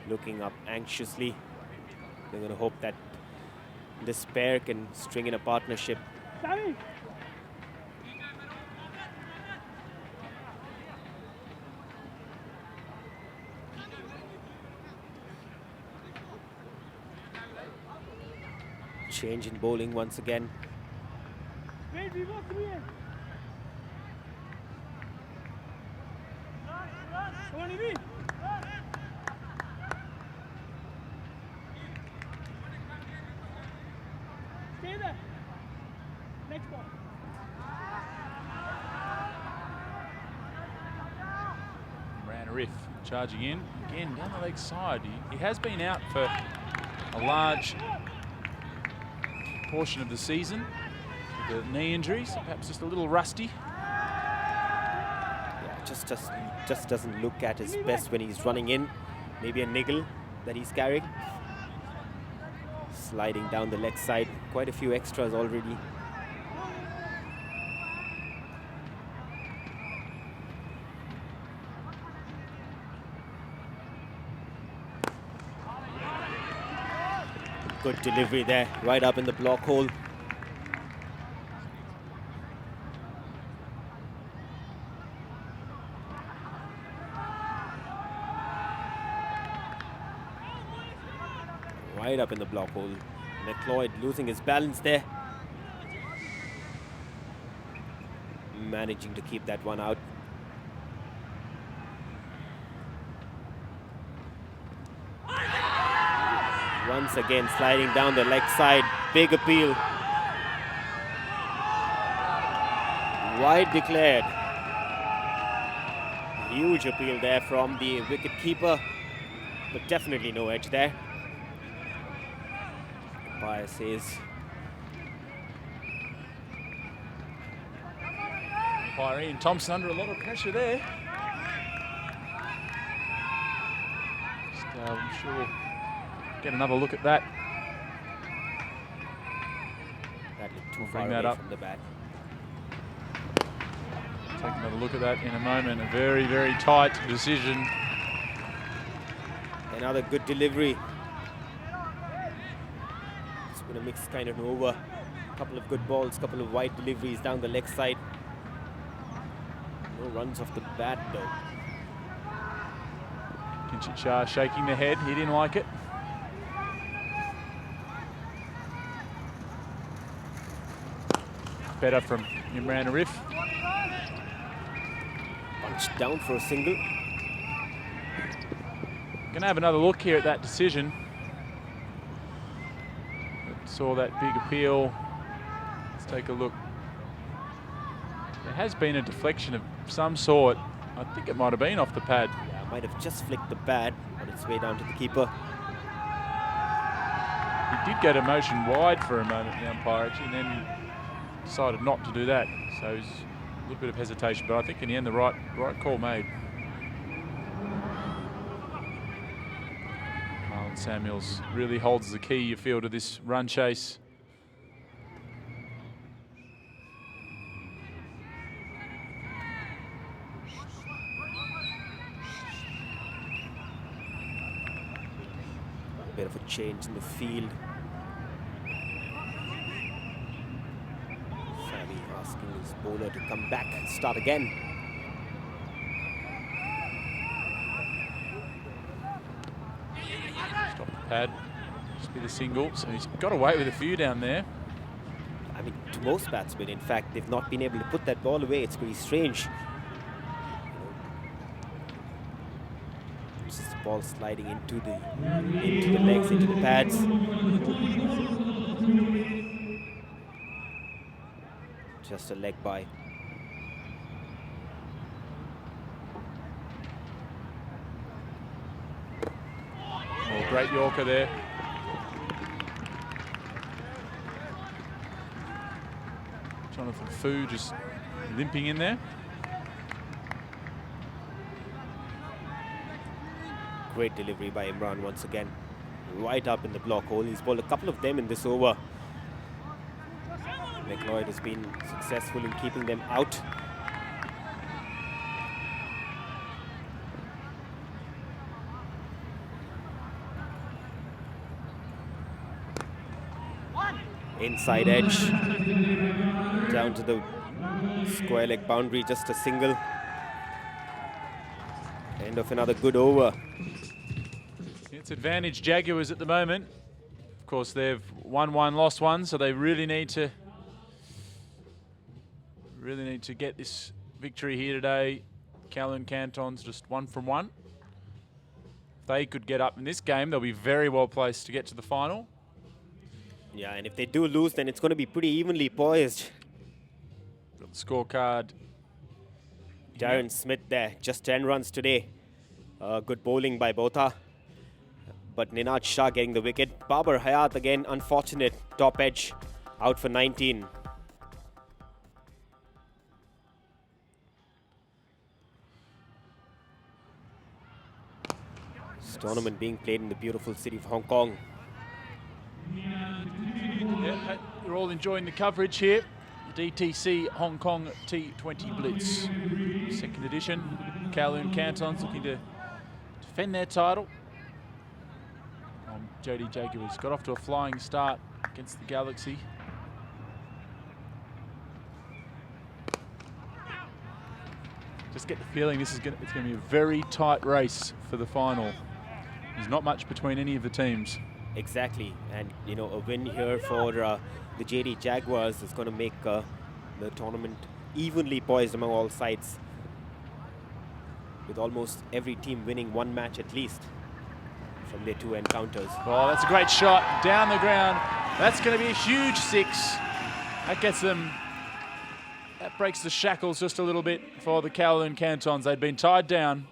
looking up anxiously. They're going to hope that this pair can string in a partnership. Change in bowling once again. Stay there. Next ball. Ranariff charging in. Again, down the leg side. He has been out for a large portion of the season with the knee injuries. Perhaps just a little rusty. Yeah, just doesn't look at his best when he's running in. Maybe a niggle that he's carrying. Sliding down the leg side. Quite a few extras already. Good delivery there, right up in the block hole. Right up in the block hole. MacLeod losing his balance there. Managing to keep that one out. Once again sliding down the leg side. Big appeal. Wide declared. Huge appeal there from the wicket keeper. But definitely no edge there. Umpire says. Umpire Ian Thompson under a lot of pressure there. Just, I'm sure we'll get another look at that. That looked too We'll far bring that away up. from the bat. Take another look at that in a moment. A very, very tight decision. Another good delivery. It's been a mixed kind of an over. Couple of good balls, couple of wide deliveries down the leg side. No runs off the bat though. Kinchit Shah shaking the head. He didn't like it. Better from Imran Arif. Punched down for a single. Going to have another look here at that decision. Saw that big appeal. Let's take a look. There has been a deflection of some sort. I think it might have been off the pad. Yeah, might have just flicked the pad on its way down to the keeper. He did go to motion wide for a moment, the umpire, actually, and then decided not to do that. So it was a little bit of hesitation, but I think in the end the right call made. Marlon Samuels really holds the key, you feel, to this run chase. A bit of a change in the field. Sammy asking his bowler to come back and start again. Stop the pad, just be the single. So he's got away with a few down there. I mean, to most batsmen, in fact, they've not been able to put that ball away. It's pretty strange. This is the ball sliding into the legs, into the pads. Just a leg by. Oh, great Yorker there. Jonathan Fu just limping in there. Great delivery by Imran once again. Right up in the block hole. He's bowled a couple of them in this over. MacLeod has been successful in keeping them out. Inside edge. Down to the square leg boundary, just a single. End of another good over. It's advantage Jaguars at the moment. Of course, they've won one, lost one, so they really need to get this victory here today. Calum Cantons just 1 from 1. If they could get up in this game, they'll be very well placed to get to the final. Yeah, and if they do lose, then it's going to be pretty evenly poised. Got the scorecard. Darren Smith there, just 10 runs today. Good bowling by Botha. But Ninad Shah getting the wicket. Babar Hayat again, unfortunate. Top edge, out for 19. This tournament being played in the beautiful city of Hong Kong. Yeah, you're all enjoying the coverage here. DTC Hong Kong T20 Blitz, second edition. Calum Cantons looking to defend their title. JD Jaguars. Got off to a flying start against the Galaxy. Just get the feeling it's going to be a very tight race for the final. There's not much between any of the teams. Exactly, and you know, a win here for the JD Jaguars is going to make the tournament evenly poised among all sides, with almost every team winning one match at least from their 2 encounters. Oh, that's a great shot down the ground. That's going to be a huge 6. That gets them. That breaks the shackles just a little bit for the Calum Cantons. They'd been tied down.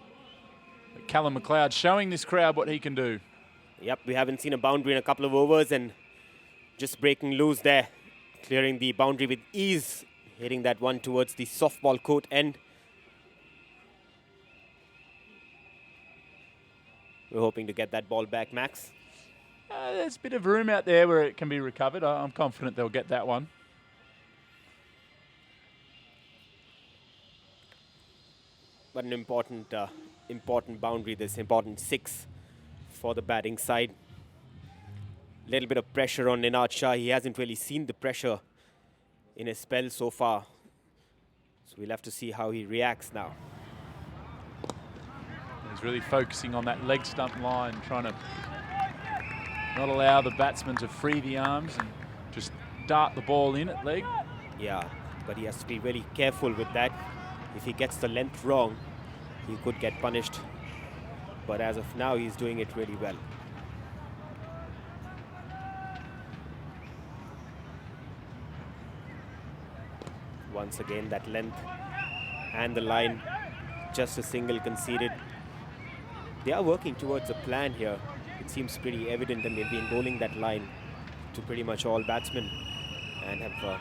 But Calum MacLeod showing this crowd what he can do. Yep, we haven't seen a boundary in a couple of overs, and just breaking loose there, clearing the boundary with ease, hitting that one towards the softball court end. We're hoping to get that ball back, Max. There's a bit of room out there where it can be recovered. I'm confident they'll get that one. But an important boundary, this important 6 for the batting side. Little bit of pressure on Ninad Shah. He hasn't really seen the pressure in his spell so far. So we'll have to see how he reacts now. He's really focusing on that leg stump line, trying to not allow the batsman to free the arms and just dart the ball in at leg. Yeah, but he has to be really careful with that. If he gets the length wrong, he could get punished. But as of now, he's doing it really well. Once again, that length and the line, just a single conceded. They are working towards a plan here. It seems pretty evident, and they've been bowling that line to pretty much all batsmen and have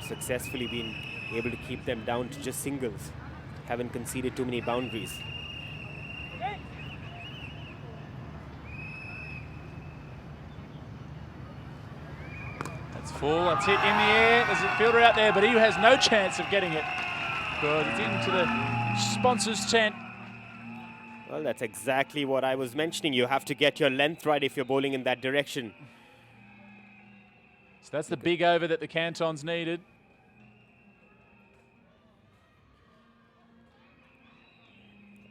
successfully been able to keep them down to just singles. Haven't conceded too many boundaries. That's full, that's hit in the air. There's a fielder out there, but he has no chance of getting it. Good, it's into the sponsor's tent. Well, that's exactly what I was mentioning. You have to get your length right if you're bowling in that direction. So that's the big over that the Cantons needed.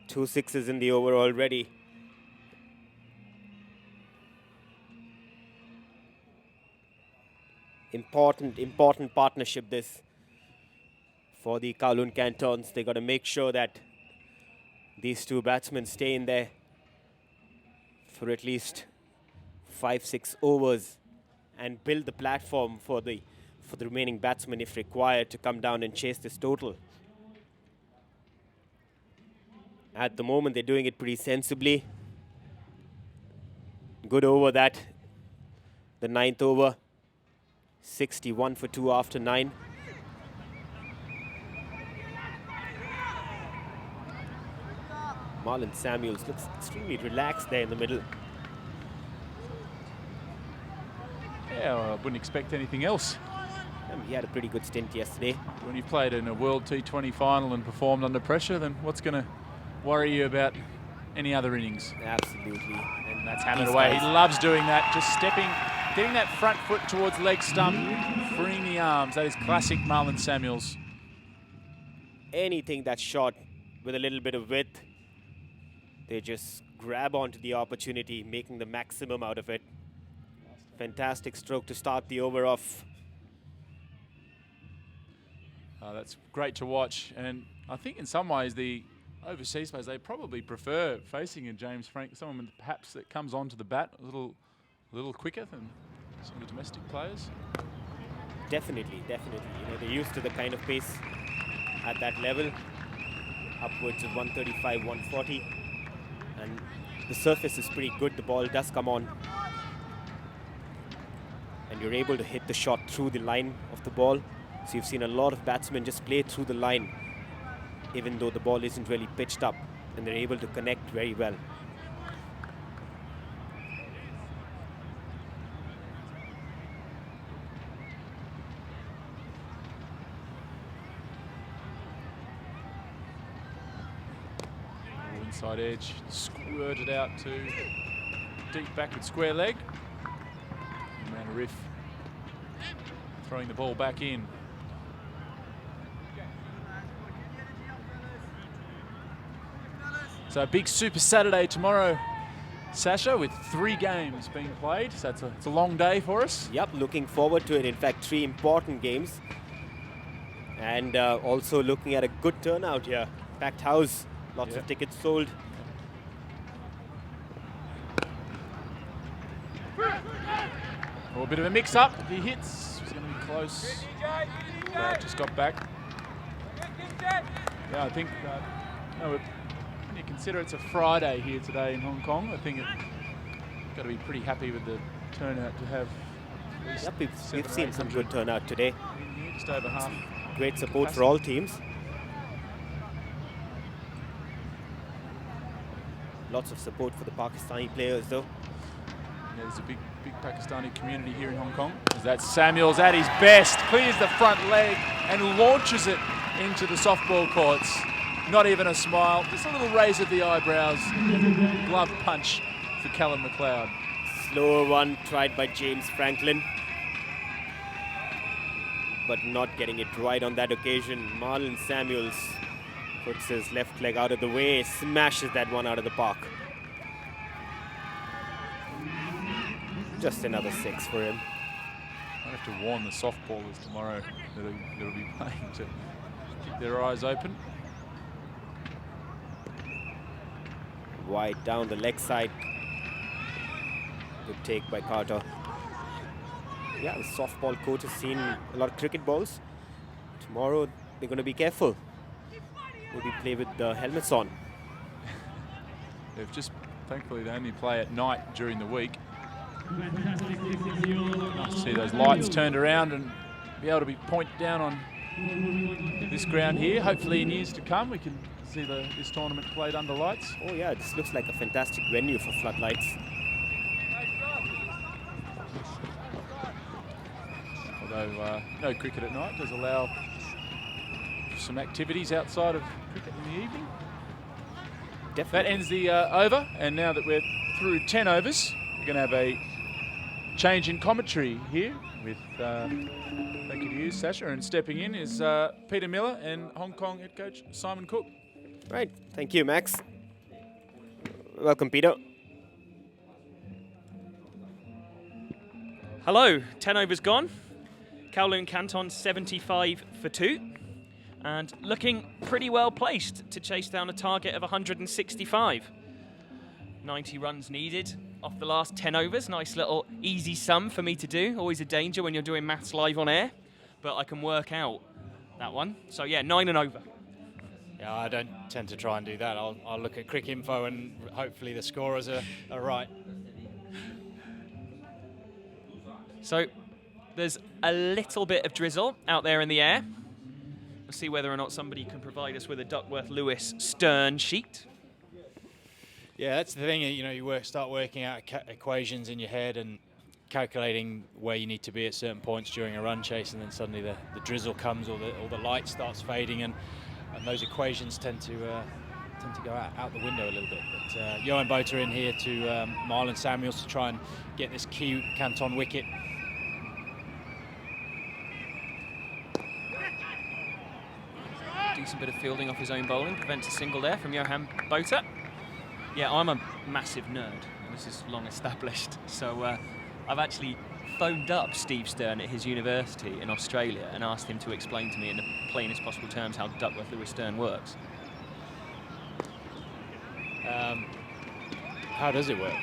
Two 6s in the over already. Important partnership this for the Kowloon Cantons. They got to make sure that these two batsmen stay in there for at least 5-6 overs and build the platform for the remaining batsmen, if required, to come down and chase this total. At the moment, they're doing it pretty sensibly. Good over that. The 9th over. 61 for 2 after 9. Marlon Samuels looks extremely relaxed there in the middle. Yeah, well, I wouldn't expect anything else. He had a pretty good stint yesterday. When you played in a World T20 final and performed under pressure, then what's going to worry you about any other innings? Absolutely. And that's hammered away. He loves doing that, just stepping, getting that front foot towards leg stump, freeing the arms. That is classic Marlon Samuels. Anything that's shot with a little bit of width, they just grab onto the opportunity, making the maximum out of it. Fantastic stroke to start the over off. That's great to watch. And I think in some ways the overseas players, they probably prefer facing a James Frank, someone perhaps that comes onto the bat a little quicker than some of the domestic players. Definitely. You know, they're used to the kind of pace at that level, upwards of 135, 140. And the surface is pretty good. The ball does come on. And you're able to hit the shot through the line of the ball. So you've seen a lot of batsmen just play through the line, even though the ball isn't really pitched up, and they're able to connect very well. Inside edge, squirted out to deep backward square leg. Manarif throwing the ball back in. So a big Super Saturday tomorrow, Sasha, with 3 games being played. So it's a long day for us. Yep, looking forward to it. In fact, 3 important games. And also looking at a good turnout here. Packed house, lots of tickets sold. Oh, a bit of a mix-up. He hits. He's going to be close. Just got back. Yeah, I think when you consider it's a Friday here today in Hong Kong, I think it's got to be pretty happy with the turnout to have. Yep, we've seen some good turnout today. Just over half. Great support for all teams. Lots of support for the Pakistani players though. Yeah, there's a big Pakistani community here in Hong Kong. That's Samuels at his best, clears the front leg and launches it into the softball courts. Not even a smile, just a little raise of the eyebrows. Glove punch for Calum MacLeod. Slower one tried by James Franklin, but not getting it right on that occasion. Marlon Samuels puts his left leg out of the way, smashes that one out of the park. Just another 6 for him. I have to warn the softballers tomorrow that'll be playing to keep their eyes open. Wide down the leg side. Good take by Carter. Yeah, the softball coach has seen a lot of cricket balls. Tomorrow they're going to be careful. Maybe play with the helmets on. They've just, thankfully they only play at night during the week. Nice to see those lights turned around and be able to be pointed down on this ground here. Hopefully in years to come we can see this tournament played under lights. Oh yeah, this looks like a fantastic venue for floodlights. Although no cricket at night does allow some activities outside of cricket in the evening. Definitely. That ends the over, and now that we're through 10 overs, we're going to have a change in commentary here with, thank you to you, Sasha, and stepping in is Peter Miller and Hong Kong head coach Simon Cook. Right, thank you, Max. Welcome, Peter. Hello, 10 overs gone. Calum Cantons 75 for 2. And looking pretty well placed to chase down a target of 165. 90 runs needed off the last 10 overs. Nice little easy sum for me to do. Always a danger when you're doing maths live on air, but I can work out that one. So yeah, 9 and over. Yeah, I don't tend to try and do that. I'll look at Crick Info and hopefully the scorers are right. So there's a little bit of drizzle out there in the air. We'll see whether or not somebody can provide us with a Duckworth-Lewis stern sheet. Yeah, that's the thing. You know, you start working out equations in your head and calculating where you need to be at certain points during a run chase, and then suddenly the drizzle comes or the light starts fading, and those equations tend to go out the window a little bit. But Johan Botha in here to Marlon Samuels to try and get this key Canton wicket. Decent bit of fielding off his own bowling, prevents a single there from Johan Botha. Yeah, I'm a massive nerd, and this is long established. So I've actually phoned up Steve Stern at his university in Australia and asked him to explain to me in the plainest possible terms how Duckworth-Lewis stern works. How does it work?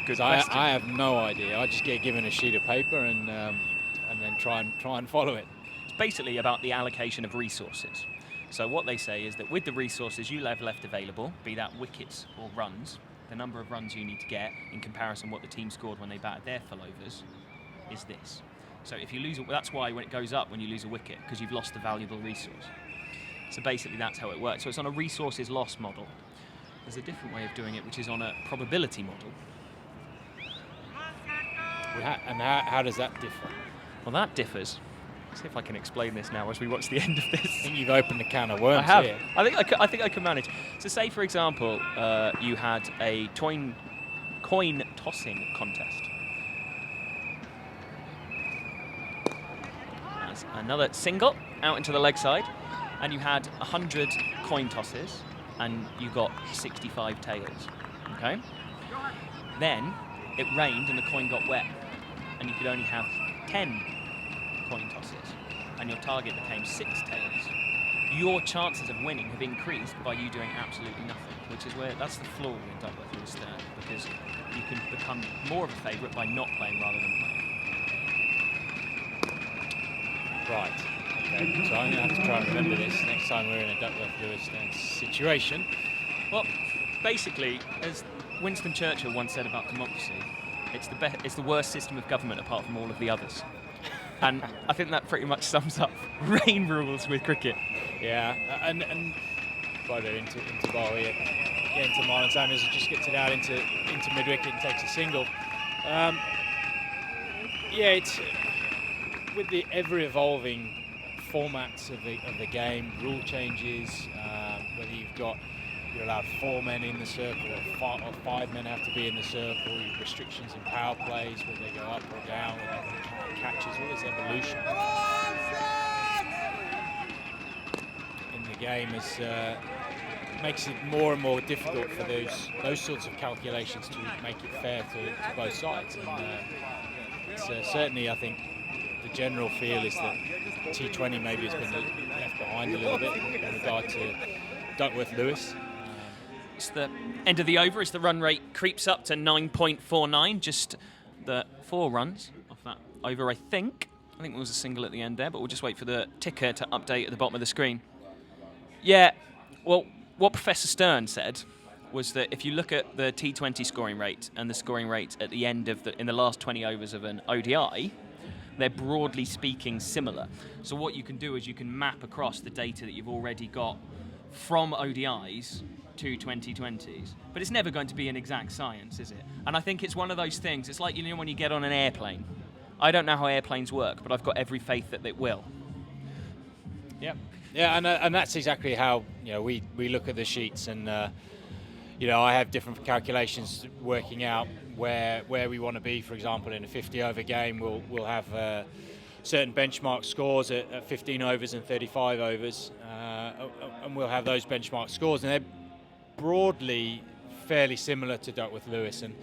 Good I question. have no idea. I just get given a sheet of paper and then try and follow it. It's basically about the allocation of resources. So what they say is that with the resources you have left available, be that wickets or runs, the number of runs you need to get in comparison what the team scored when they batted their full overs is this. So if you lose, that's why when it goes up when you lose a wicket, because you've lost the valuable resource. So basically that's how it works. So it's on a resources loss model. There's a different way of doing it, which is on a probability model. And how does that differ? Well, that differs. See if I can explain this now as we watch the end of this. I think you've opened a can of worms I have. here. I think I can manage. So say, for example, you had a coin tossing contest. As another single out into the leg side, and you had 100 coin tosses, and you got 65 tails. Okay. Then it rained and the coin got wet, and you could only have 10 coin tosses, and your target became 6 tails. Your chances of winning have increased by you doing absolutely nothing, which is where that's the flaw in Duckworth Lewis Stern, because you can become more of a favourite by not playing rather than playing. Right. Okay. So I'm going to have to try and remember this next time we're in a Duckworth Lewis Stern situation. Well, basically, as Winston Churchill once said about democracy, it's the worst system of government apart from all of the others. And I think that pretty much sums up rain rules with cricket. Yeah, and by the way, into ball here, getting to Marlon Samuels, who just gets it out into mid-wicket and takes a single. Yeah, it's with the ever-evolving formats of the game, rule changes, whether you're allowed 4 men in the circle or 5 men have to be in the circle, restrictions in power plays, whether they go up or down, whether they can catches, all this evolution in the game makes it more and more difficult for those sorts of calculations to make it fair to both sides. And it's certainly, I think, the general feel is that T20 maybe has been left behind a little bit in regard to Duckworth Lewis. It's the end of the over as the run rate creeps up to 9.49, just the 4 runs off that over, I think. I think there was a single at the end there, but we'll just wait for the ticker to update at the bottom of the screen. Yeah, well, what Professor Stern said was that if you look at the T20 scoring rate and the scoring rate at the end of in the last 20 overs of an ODI, they're broadly speaking similar. So what you can do is you can map across the data that you've already got from ODIs to 2020s. But it's never going to be an exact science, is it? And I think it's one of those things, it's like, you know, when you get on an airplane. I don't know how airplanes work, but I've got every faith that it will. Yep. Yeah, and that's exactly how, you know, we look at the sheets, and you know, I have different calculations working out where we want to be. For example, in a 50-over game, we'll have certain benchmark scores at 15 overs and 35 overs, and we'll have those benchmark scores, and they're broadly fairly similar to Duckworth Lewis. And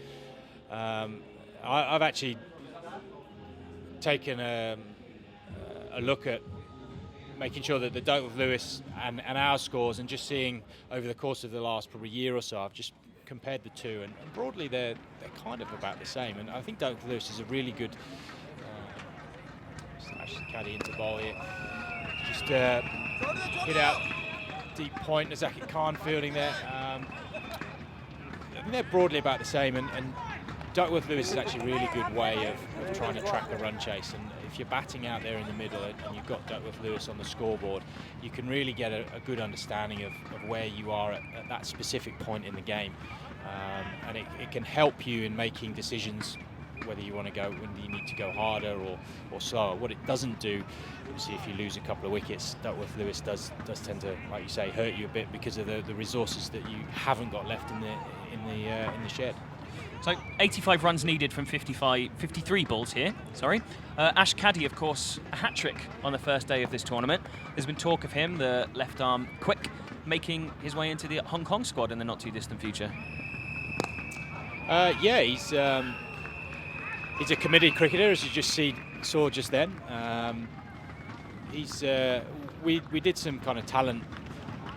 I've actually taken a look at making sure that the Duckworth Lewis and our scores, and just seeing over the course of the last probably year or so, I've just compared the two, and broadly they're kind of about the same. And I think Duckworth Lewis is a really good caddy into bowl here. Just hit out deep point. Nazaki Khan fielding there. I think they're broadly about the same, and Duckworth Lewis is actually a really good way of trying to track a run chase. And if you're batting out there in the middle and you've got Duckworth Lewis on the scoreboard, you can really get a good understanding of where you are at that specific point in the game. And it can help you in making decisions, whether you want to go, when you need to go harder or slower. What it doesn't do, obviously, if you lose a couple of wickets, Duckworth Lewis does tend to, like you say, hurt you a bit because of the resources that you haven't got left in the shed. So 85 runs needed from 53 balls here. Sorry, Ash Caddy, of course, a hat-trick on the first day of this tournament. There's been talk of him, the left-arm quick, making his way into the Hong Kong squad in the not-too-distant future. Yeah, he's a committed cricketer, as you just saw just then. We did some kind of talent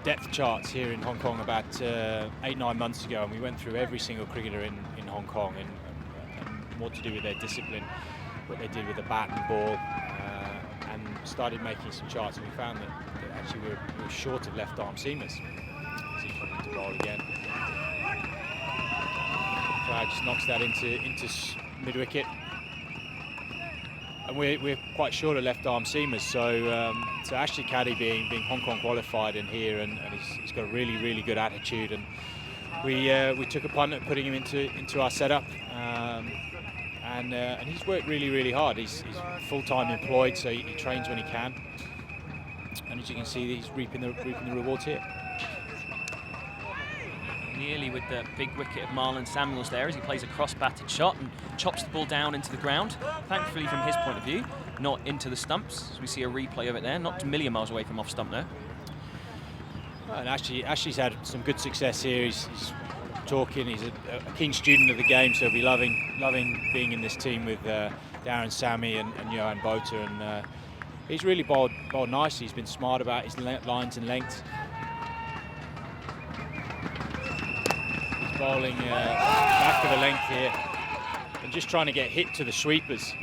depth charts here in Hong Kong about 8-9 months ago, and we went through every single cricketer in Hong Kong and more to do with their discipline, what they did with the bat and ball, and started making some charts, and we found that actually we were short of left arm seamers. So he coming to roll again. Crowd just knocks that into mid-wicket. And we're quite short of left arm seamers, so Ashley Caddy being Hong Kong qualified in here, and he's got a really good attitude, and we took a punt at putting him into our setup, and he's worked really hard. He's full-time employed, so he trains when he can, and as you can see, he's reaping the rewards here. Nearly with the big wicket of Marlon Samuels there as he plays a cross-batted shot and chops the ball down into the ground. Thankfully, from his point of view, not into the stumps. As we see a replay of it there, not a million miles away from off stump there. And Ashley's had some good success here. He's talking. He's a keen student of the game, so he'll be loving being in this team with Darren Sammy and Johan Botha. And he's really bowled nicely. He's been smart about his lines and lengths. He's bowling back of the length here and just trying to get hit to the sweepers.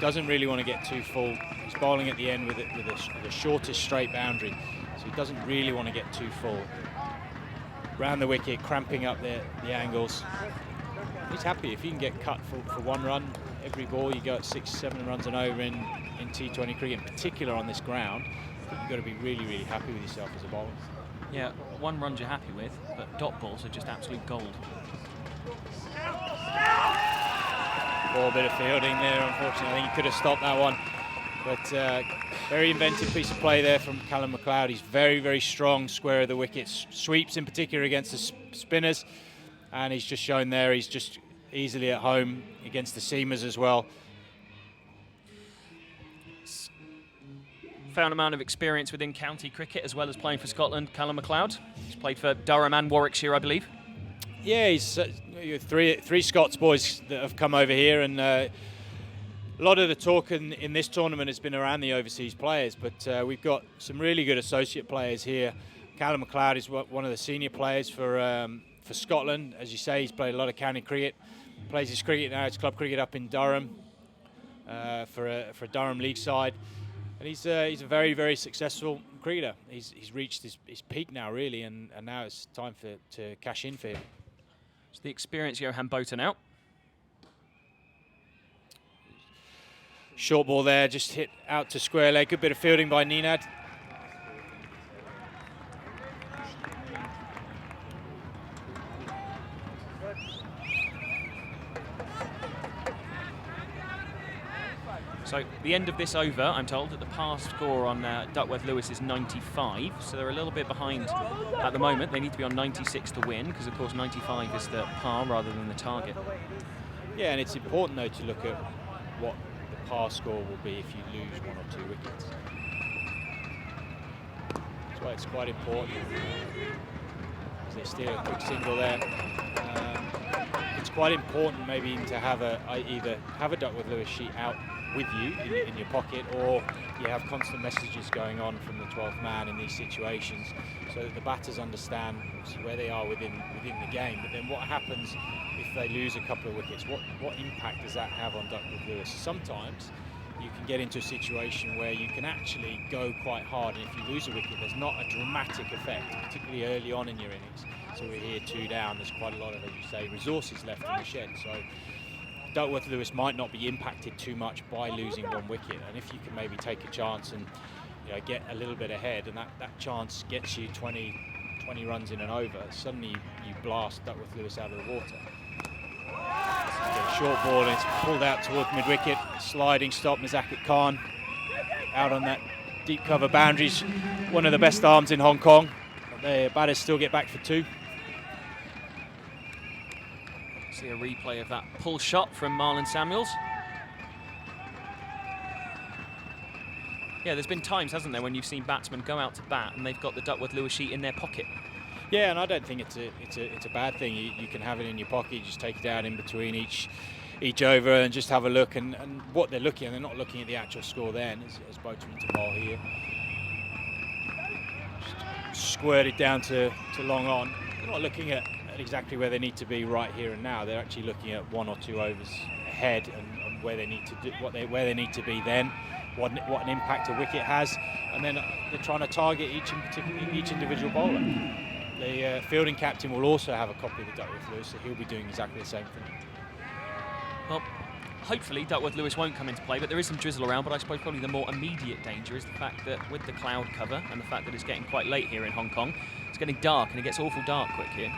Doesn't really want to get too full. He's bowling at the end with the shortest straight boundary, so he doesn't really want to get too full. Round the wicket, cramping up the angles. He's happy if he can get cut for one run. Every ball you go at 6-7 runs and over in T20 cricket, in particular on this ground. I think you've got to be really, really happy with yourself as a bowler. Yeah, 1 run you're happy with, but dot balls are just absolute gold. Poor bit of fielding there, unfortunately. I think he could have stopped that one. But very inventive piece of play there from Calum MacLeod. He's very, very strong, square of the wickets. Sweeps in particular against the spinners. And he's just shown there he's just easily at home against the seamers as well. Found amount of experience within county cricket as well as playing for Scotland, Calum MacLeod. He's played for Durham and Warwickshire, I believe. Yeah, he's three Scots boys that have come over here, and a lot of the talk in this tournament has been around the overseas players, but we've got some really good associate players here. Calum MacLeod is one of the senior players for Scotland. As you say, he's played a lot of county cricket. Plays his cricket now, it's club cricket up in Durham for a Durham League side. And he's a very, very successful cricketer. He's reached his peak now, really, and now it's time to cash in for him. It's the experienced Johan Botha now. Short ball there, just hit out to square leg. Good bit of fielding by Ninad. So the end of this over, I'm told that the par score on Duckworth-Lewis is 95, so they're a little bit behind at the moment. They need to be on 96 to win, because of course 95 is the par rather than the target. Yeah, and it's important though to look at what the par score will be if you lose 1 or 2 wickets. That's why it's quite important. As they steal a quick single there. It's quite important maybe to have either have a Duckworth-Lewis sheet out with you in your pocket, or you have constant messages going on from the 12th man in these situations, so that the batters understand where they are within the game. But then what happens if they lose a couple of wickets? What impact does that have on Duckworth-Lewis? Sometimes you can get into a situation where you can actually go quite hard, and if you lose a wicket, there's not a dramatic effect, particularly early on in your innings. So we're here 2 down. There's quite a lot of, as you say, resources left in the shed. So Duckworth-Lewis might not be impacted too much by losing 1 wicket, and if you can maybe take a chance and get a little bit ahead, and that chance gets you 20 runs in and over, suddenly you blast Duckworth-Lewis out of the water. Short ball, and it's pulled out towards mid-wicket. Sliding stop, Nazakit Khan out on that deep cover boundaries. One of the best arms in Hong Kong. The batters still get back for 2. See a replay of that pull shot from Marlon Samuels. Yeah, there's been times, hasn't there, when you've seen batsmen go out to bat and they've got the Duckworth-Lewis sheet in their pocket. Yeah, and I don't think it's a bad thing. You can have it in your pocket, you just take it out in between each over and just have a look. And what they're looking at, they're not looking at the actual score then, as Botha into ball here. Just squirted down to long on. They're not looking at exactly where they need to be right here and now. They're actually looking at 1 or 2 overs ahead and where they need to do where they need to be then, what an impact a wicket has, and then they're trying to target each individual bowler. The fielding captain will also have a copy of the Duckworth-Lewis, so he'll be doing exactly the same thing. Well, hopefully Duckworth-Lewis won't come into play, but there is some drizzle around. But I suppose probably the more immediate danger is the fact that with the cloud cover and the fact that it's getting quite late here in Hong Kong, it's getting dark, and it gets awful dark quick here.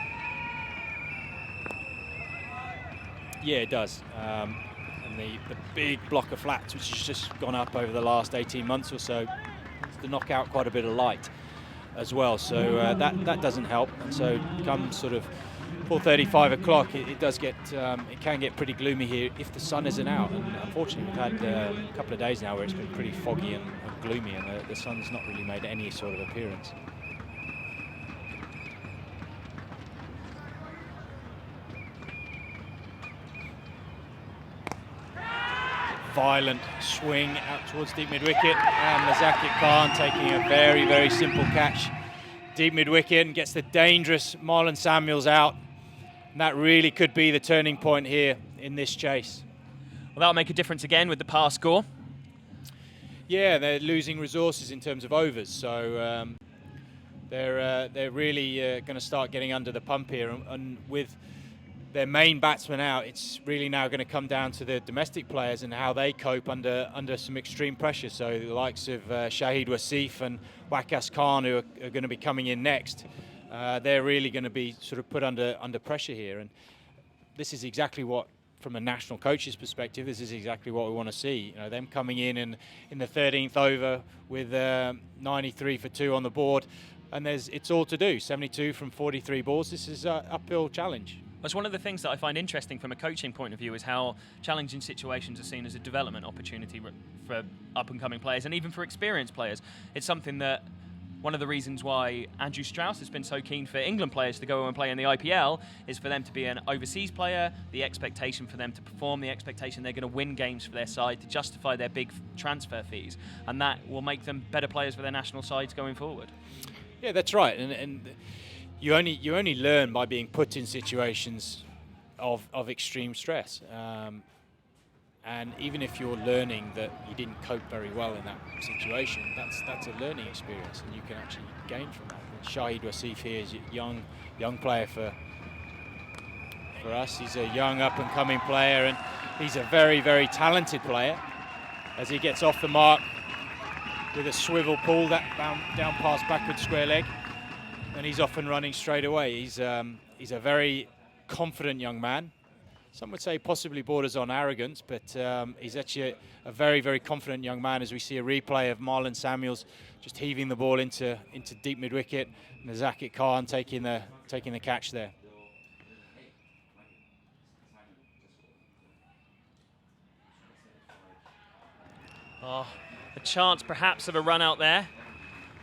Yeah, it does. And the big block of flats, which has just gone up over the last 18 months or so, to knock out quite a bit of light. as well, so that doesn't help. And so come sort of 4:30, 5 o'clock, it does get it can get pretty gloomy here if the sun isn't out. And unfortunately, we've had a couple of days now where it's been pretty foggy and gloomy, and the sun's not really made any sort of appearance. Violent swing out towards deep mid-wicket, and Mazakit Khan taking a very, very simple catch deep mid-wicket and gets the dangerous Marlon Samuels out. And that really could be the turning point here in this chase. Well, that'll make a difference again with the par score. Yeah, they're losing resources in terms of overs, so they're really going to start getting under the pump here, and with their main batsman out, it's really now going to come down to the domestic players and how they cope under some extreme pressure. So the likes of Shahid Wasif and Waqas Khan, who are going to be coming in next, they're really going to be sort of put under pressure here. And this is exactly what, from a national coach's perspective, this is exactly what we want to see. You know, them coming in the 13th over with 93 for 2 on the board, and it's all to do. 72 from 43 balls. This is an uphill challenge. That's one of the things that I find interesting from a coaching point of view, is how challenging situations are seen as a development opportunity for up-and-coming players and even for experienced players. It's something that one of the reasons why Andrew Strauss has been so keen for England players to go and play in the IPL is for them to be an overseas player, the expectation for them to perform, the expectation they're going to win games for their side to justify their big transfer fees, and that will make them better players for their national sides going forward. Yeah, that's right, and you only learn by being put in situations of extreme stress, and even if you're learning that you didn't cope very well in that situation, that's a learning experience, and you can actually gain from that. And Shahid Wasif here is a young player for us. He's a young up-and-coming player, and he's a very, very talented player. As he gets off the mark with a swivel pull that down past backward square leg, and he's off and running straight away. He's a very confident young man. Some would say possibly borders on arrogance, but he's actually a very, very confident young man, as we see a replay of Marlon Samuels just heaving the ball into deep mid-wicket, and Mazakit Khan taking the catch there. Oh, a chance perhaps of a run out there,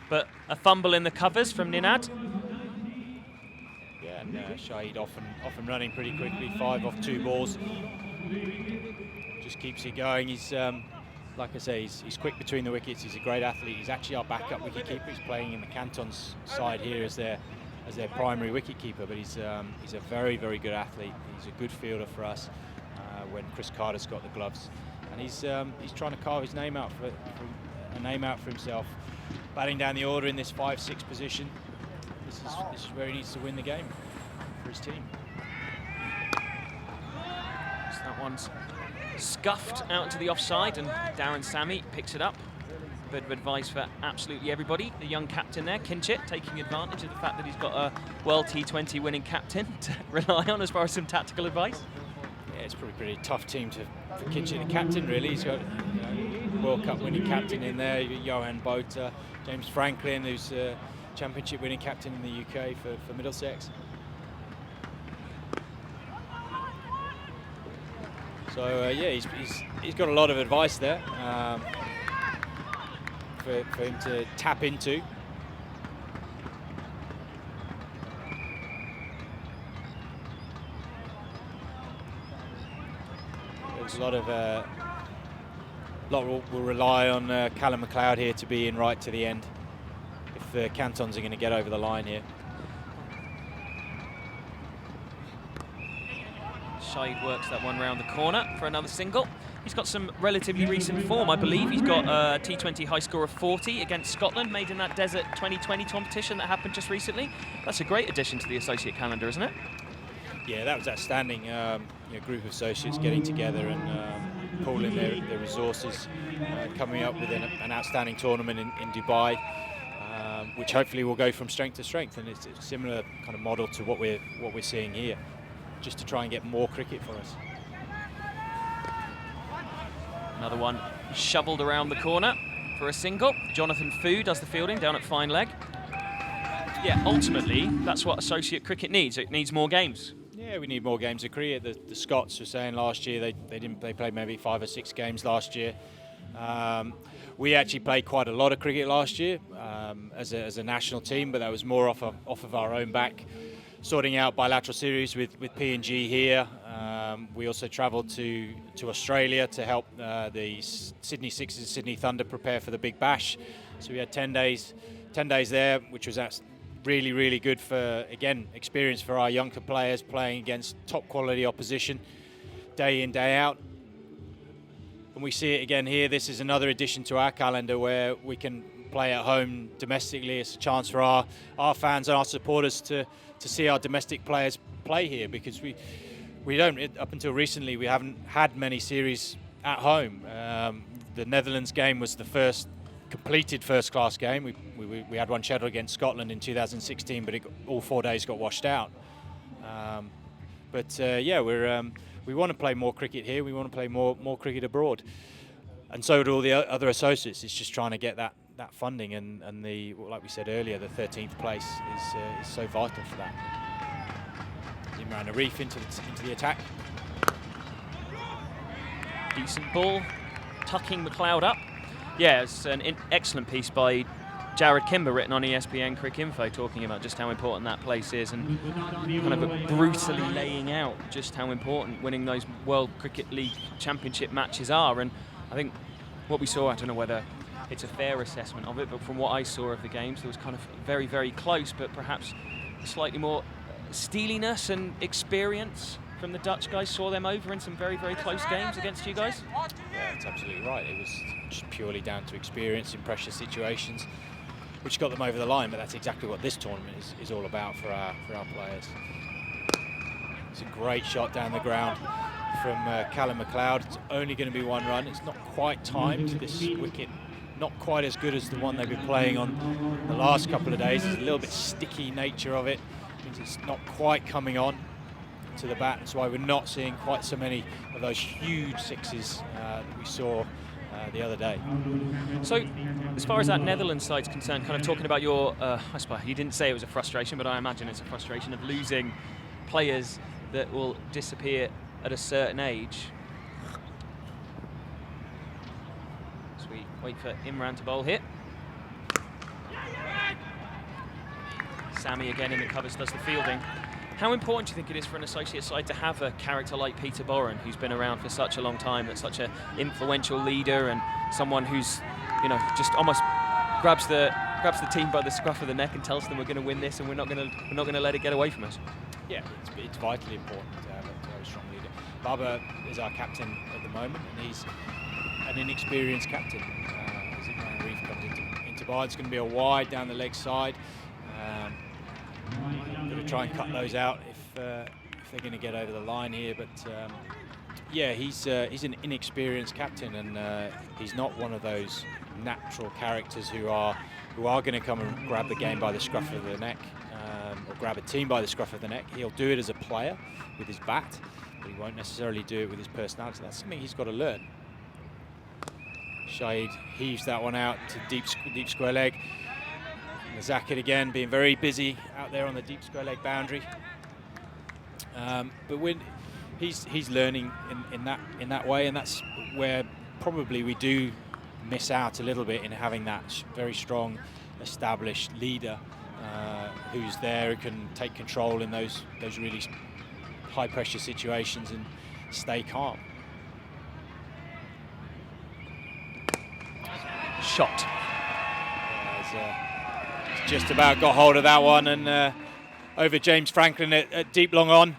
but a fumble in the covers from Ninad. Yeah, and Shahid off and running pretty quickly, 5 off 2 balls. Just keeps it going. He's, like I say, he's quick between the wickets. He's a great athlete. He's actually our backup wicketkeeper. He's playing in the Cantons side here as their primary wicketkeeper, but he's a very, very good athlete. He's a good fielder for us when Chris Carter's got the gloves. And he's trying to carve his name out for himself, batting down the order in this 5-6 position. This is where he needs to win the game for his team. So that one's scuffed out into the offside, and Darren Sammy picks it up. A bit of advice for absolutely everybody. The young captain there, Kinchit, taking advantage of the fact that he's got a World T20 winning captain to rely on as far as some tactical advice. Yeah, it's probably a pretty tough team for Kinchit, the captain, really. He's got World Cup winning captain in there. You've got Johan Botha, James Franklin, who's Championship winning captain in the UK for Middlesex. So yeah, he's got a lot of advice there for him to tap into. There's a lot will rely on Calum MacLeod here to be in right to the end if the Cantons are going to get over the line here. Shahid works that one round the corner for another single. He's got some relatively recent form, I believe. He's got a T20 high score of 40 against Scotland, made in that Desert 2020 competition that happened just recently. That's a great addition to the associate calendar, isn't it? Yeah, that was outstanding. Group of associates getting together and pooling their resources, coming up with an outstanding tournament in Dubai, which hopefully will go from strength to strength. And it's a similar kind of model to what we're seeing here, just to try and get more cricket for us. Another one shoveled around the corner for a single. Jonathan Fu does the fielding down at fine leg. Yeah, ultimately, that's what associate cricket needs. It needs more games. Yeah, we need more games of cricket. The Scots were saying last year they played maybe 5 or 6 games last year. We actually played quite a lot of cricket last year as a national team, but that was more off of our own back, sorting out bilateral series with P&G here. We also travelled to Australia to help the Sydney Sixers, Sydney Thunder prepare for the Big Bash. So we had 10 days there, which was really, really good for, again, experience for our younger players playing against top quality opposition day in, day out. And we see it again here. This is another addition to our calendar where we can play at home domestically. It's a chance for our fans and our supporters to see our domestic players play here, because we don't, up until recently, we haven't had many series at home. The Netherlands game was the first completed first-class game. We had one scheduled against Scotland in 2016, but all 4 days got washed out. Yeah, we want to play more cricket here. We want to play more cricket abroad, and so do all the other associates. It's just trying to get that funding, and like we said earlier, the 13th place is so vital for that. Imran Arif into the attack. Decent ball, tucking MacLeod up. Yeah, it's an excellent piece by Jared Kimber written on ESPN Crick Info, talking about just how important that place is, and kind of brutally laying out just how important winning those World Cricket League Championship matches are. And I think what we saw, I don't know whether it's a fair assessment of it, but from what I saw of the games, it was kind of very, very close, but perhaps slightly more steeliness and experience from the Dutch guys. Saw them over in some very, very close games against you guys. Yeah, that's absolutely right. It was just purely down to experience in pressure situations, which got them over the line, but that's exactly what this tournament is all about for our players. It's a great shot down the ground from Calum MacLeod. It's only going to be 1 run. It's not quite timed. This wicket not quite as good as the one they've been playing on the last couple of days. There's a little bit sticky nature of it. Means it's not quite coming on to the bat. That's why we're not seeing quite so many of those huge sixes that we saw the other day. So, as far as that Netherlands side's concerned, kind of talking about your, I suppose you didn't say it was a frustration, but I imagine it's a frustration of losing players that will disappear at a certain age. So we wait for Imran to bowl here. Sammy again in the covers does the fielding. How important do you think it is for an associate side to have a character like Peter Boren, who's been around for such a long time, that's such an influential leader and someone who's, you know, just almost grabs the team by the scruff of the neck and tells them we're going to win this and we're not going to let it get away from us? Yeah, it's vitally important to have a strong leader. Baba is our captain at the moment, and he's an inexperienced captain. As Imran Arif comes into ball, it's going to be a wide down the leg side. Going to try and cut those out if they're going to get over the line here, but yeah, he's an inexperienced captain, and he's not one of those natural characters who are going to come and grab the game by the scruff of the neck, or grab a team by the scruff of the neck. He'll do it as a player with his bat, but he won't necessarily do it with his personality. That's something he's got to learn. Shahid heaves that one out to deep square leg. Zakir again being very busy out there on the deep square leg boundary, but when he's learning in that way, and that's where probably we do miss out a little bit in having that very strong established leader who's there, who can take control in those really high pressure situations and stay calm. Shot. Just about got hold of that one, and over James Franklin at deep long on.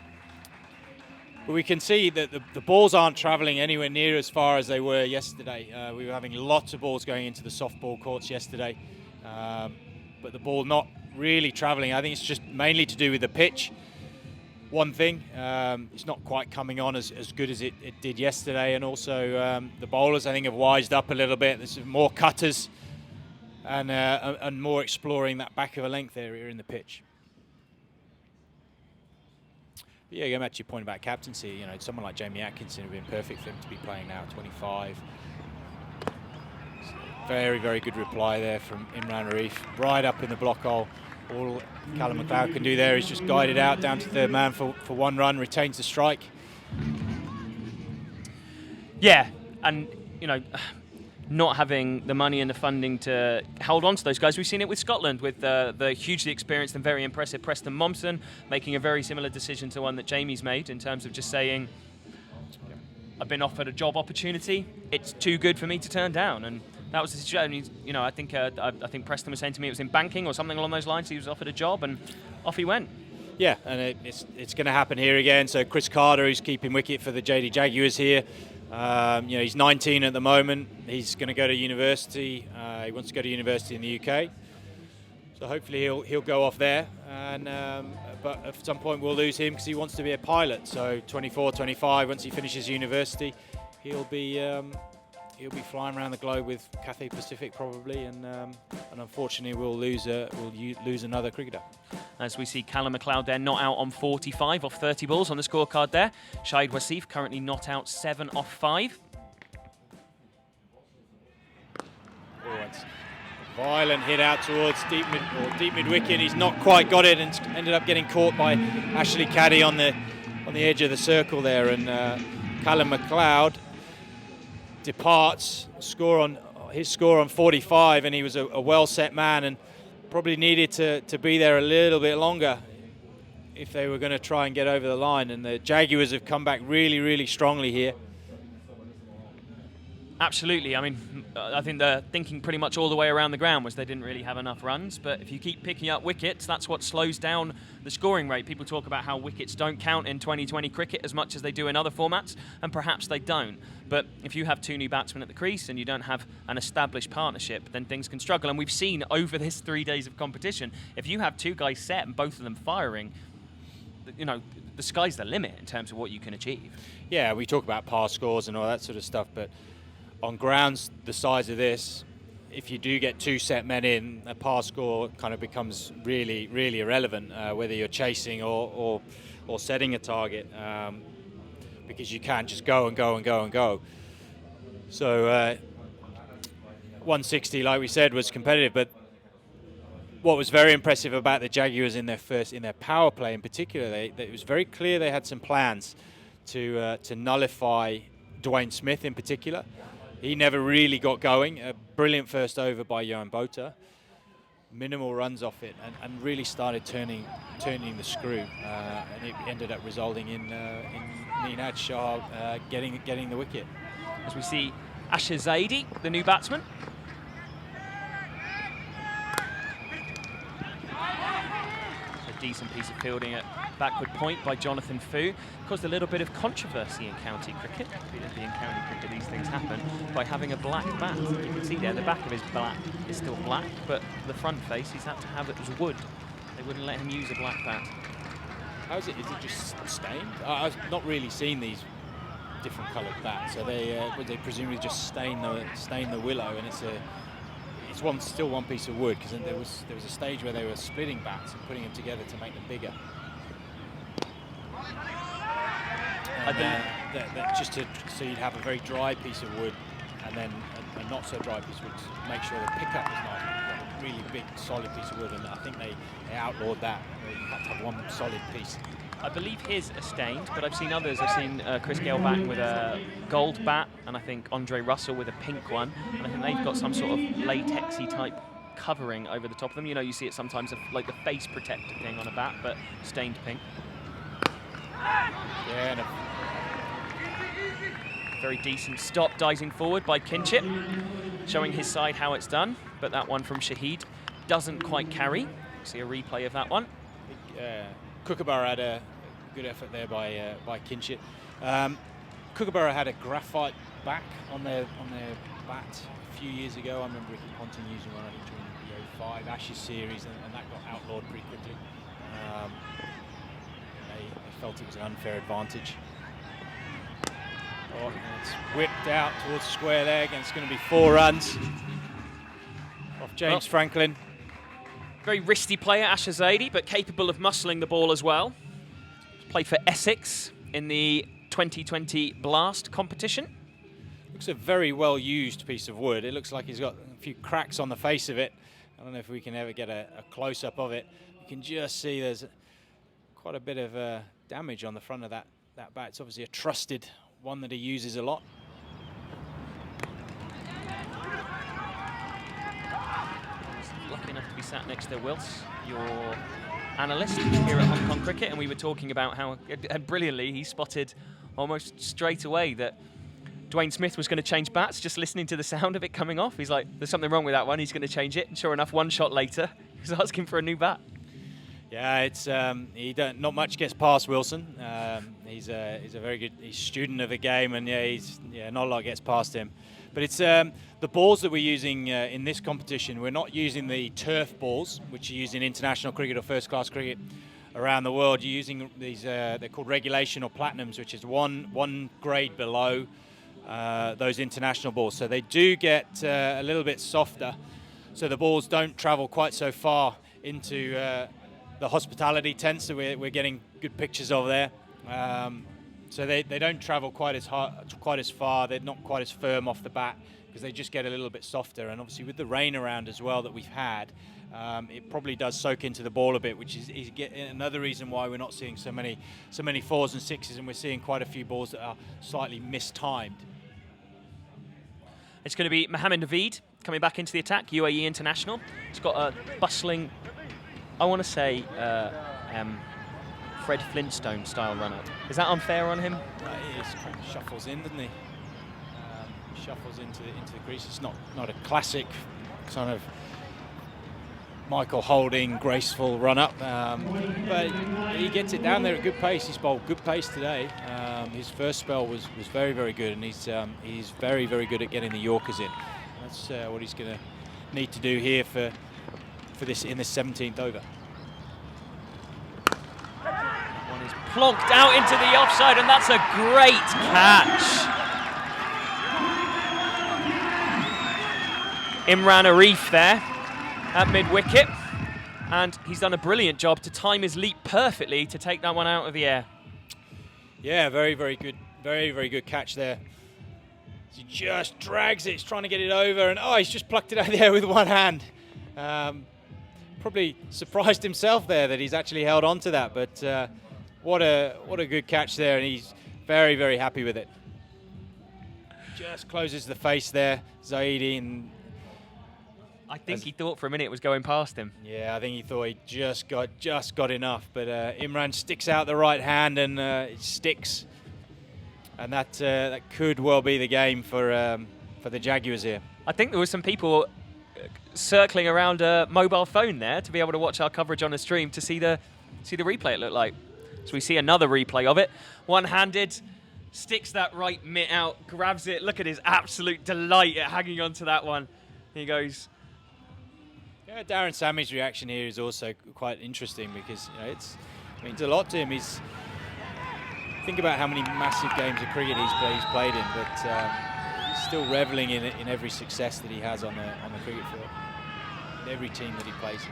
But we can see that the balls aren't travelling anywhere near as far as they were yesterday. We were having lots of balls going into the softball courts yesterday, but the ball not really travelling. I think it's just mainly to do with the pitch. One thing, it's not quite coming on as good as it did yesterday, and also the bowlers I think have wised up a little bit. There's more cutters and more exploring that back of a length area in the pitch. But yeah, going back to your point about captaincy, you know, someone like Jamie Atkinson would have been perfect for him to be playing now, 25. Very, very good reply there from Imran Arif, right up in the block hole all Calum MacLeod can do there is just guide it out down to third man for one run, retains the strike. Yeah, and you know, not having the money and the funding to hold on to those guys. We've seen it with Scotland, with the hugely experienced and very impressive Preston Momsen making a very similar decision to one that Jamie's made, in terms of just saying, I've been offered a job opportunity, it's too good for me to turn down. And that was the situation. You know, I think Preston was saying to me it was in banking or something along those lines. He was offered a job and off he went. Yeah, and it's going to happen here again. So Chris Carter, who's keeping wicket for the JD Jaguars here, you know, he's 19 at the moment. He's going to go to university. He wants to go to university in the UK. So hopefully he'll go off there. And but at some point we'll lose him because he wants to be a pilot. So 24, 25, once he finishes university, he'll be flying around the globe with Cathay Pacific probably, and unfortunately we'll lose another cricketer. As we see Calum MacLeod there not out on 45 off 30 balls on the scorecard there. Shahid Wasif currently not out 7 off 5. Oh, it's a violent hit out towards deep mid wicket. He's not quite got it and ended up getting caught by Ashley Caddy on the edge of the circle there, and Calum MacLeod departs. His score on 45, and he was a well set man and probably needed to be there a little bit longer if they were going to try and get over the line. And the Jaguars have come back really, really strongly here. Absolutely. I mean, I think the thinking pretty much all the way around the ground was they didn't really have enough runs, but if you keep picking up wickets, that's what slows down the scoring rate. People talk about how wickets don't count in 2020 cricket as much as they do in other formats, and perhaps they don't. But if you have 2 new batsmen at the crease and you don't have an established partnership, then things can struggle. And we've seen over this 3 days of competition, if you have 2 guys set and both of them firing, you know, the sky's the limit in terms of what you can achieve. Yeah, we talk about par scores and all that sort of stuff, but on grounds the size of this, if you do get 2 set men in, a par score kind of becomes really, really irrelevant, whether you're chasing or setting a target, because you can't just go and go and go and go. So 160, like we said, was competitive, but what was very impressive about the Jaguars in their power play in particular, it was very clear they had some plans to nullify Dwayne Smith in particular. He never really got going. A brilliant first over by Johan Botha. Minimal runs off it, and really started turning the screw, and it ended up resulting in Neenad Shah getting the wicket. As we see Asher Zaidi, the new batsman. A decent piece of fielding at backward point by Jonathan Fu. Caused a little bit of controversy in county cricket. In county cricket, these things happen by having a black bat. You can see there the back of his bat is still black, but the front face he's had to have it as wood. They wouldn't let him use a black bat. How is it? Is it just stained? I've not really seen these different coloured bats. So they presumably just stain the willow, and it's still one piece of wood, because there was a stage where they were splitting bats and putting them together to make them bigger. And, so you'd have a very dry piece of wood, and then a not so dry piece of wood to make sure the pickup was nice. A really big, solid piece of wood, and I think they outlawed that. You had to have one solid piece. I believe his are stained, but I've seen others. I've seen Chris Gale batting with a gold bat, and I think Andre Russell with a pink one, and I think they've got some sort of latexy type covering over the top of them. You know, you see it sometimes like the face protector thing on a bat, but stained pink. Yeah, and very decent stop, diving forward by Kinchit, showing his side how it's done, but that one from Shahid doesn't quite carry. See a replay of that one. Kookaburra had a good effort there by Kinchit. Kookaburra had a graphite back on their bat a few years ago. I remember Ricky Ponting using one during the 05 Ashes series, and that got outlawed pretty quickly. They felt it was an unfair advantage. Oh, and it's whipped out towards square leg, and it's going to be 4 runs off James Franklin. Very wristy player, Asher Zaidi, but capable of muscling the ball as well. Played for Essex in the 2020 Blast competition. Looks a very well used piece of wood. It looks like he's got a few cracks on the face of it, I don't know if we can ever get a close-up of it. You can just see there's quite a bit of damage on the front of that bat. It's obviously a trusted one that he uses a lot. Lucky enough to be sat next to Wills, your analyst here at Hong Kong Cricket, and we were talking about how, and brilliantly, he spotted almost straight away that Dwayne Smith was going to change bats, just listening to the sound of it coming off. He's like, there's something wrong with that one, he's going to change it. And sure enough, one shot later, he's asking for a new bat. Yeah, it's not much gets past Wilson. He's a very good student of the game, and not a lot gets past him. But it's the balls that we're using in this competition. We're not using the turf balls, which are used in international cricket or first-class cricket around the world. You're using these, they're called regulation or platinums, which is one grade below those international balls. So they do get a little bit softer, so the balls don't travel quite so far into the hospitality tents that we're getting good pictures of there. So they don't travel quite as far. They're not quite as firm off the bat because they just get a little bit softer. And obviously with the rain around as well that we've had, it probably does soak into the ball a bit, which is another reason why we're not seeing so many 4s and 6s, and we're seeing quite a few balls that are slightly mistimed. It's going to be Mohammed Naveed coming back into the attack, UAE international. He's got a bustling, I want to say, Fred Flintstone style run-up. Is that unfair on him? He kind of shuffles in, doesn't he? Shuffles into the crease. It's not a classic kind of Michael Holding graceful run-up, but he gets it down there at good pace. He's bowled good pace today. His first spell was very, very good, and he's very, very good at getting the Yorkers in. That's what he's going to need to do here for this in this 17th over. That one is plonked out into the offside, and that's a great catch. Imran Arif there at mid-wicket, and he's done a brilliant job to time his leap perfectly to take that one out of the air. Yeah, very, very good. Very, very good catch there. He just drags it. He's trying to get it over, and he's just plucked it out of the air with one hand. Probably surprised himself there that he's actually held on to that, but what a good catch there, and he's very, very happy with it. Just closes the face there, Zaidi, and I think he thought for a minute it was going past him. Yeah, I think he thought he just got enough, but Imran sticks out the right hand, and it sticks, and that could well be the game for the Jaguars here. I think there were some people circling around a mobile phone there to be able to watch our coverage on a stream to see the replay it looked like. So we see another replay of it. One-handed, sticks that right mitt out, grabs it. Look at his absolute delight at hanging on to that one. He goes. Yeah, Darren Sammy's reaction here is also quite interesting because it means a lot to him. Think about how many massive games of cricket he's played in, but he's still reveling in every success that he has on the cricket field, in every team that he plays in.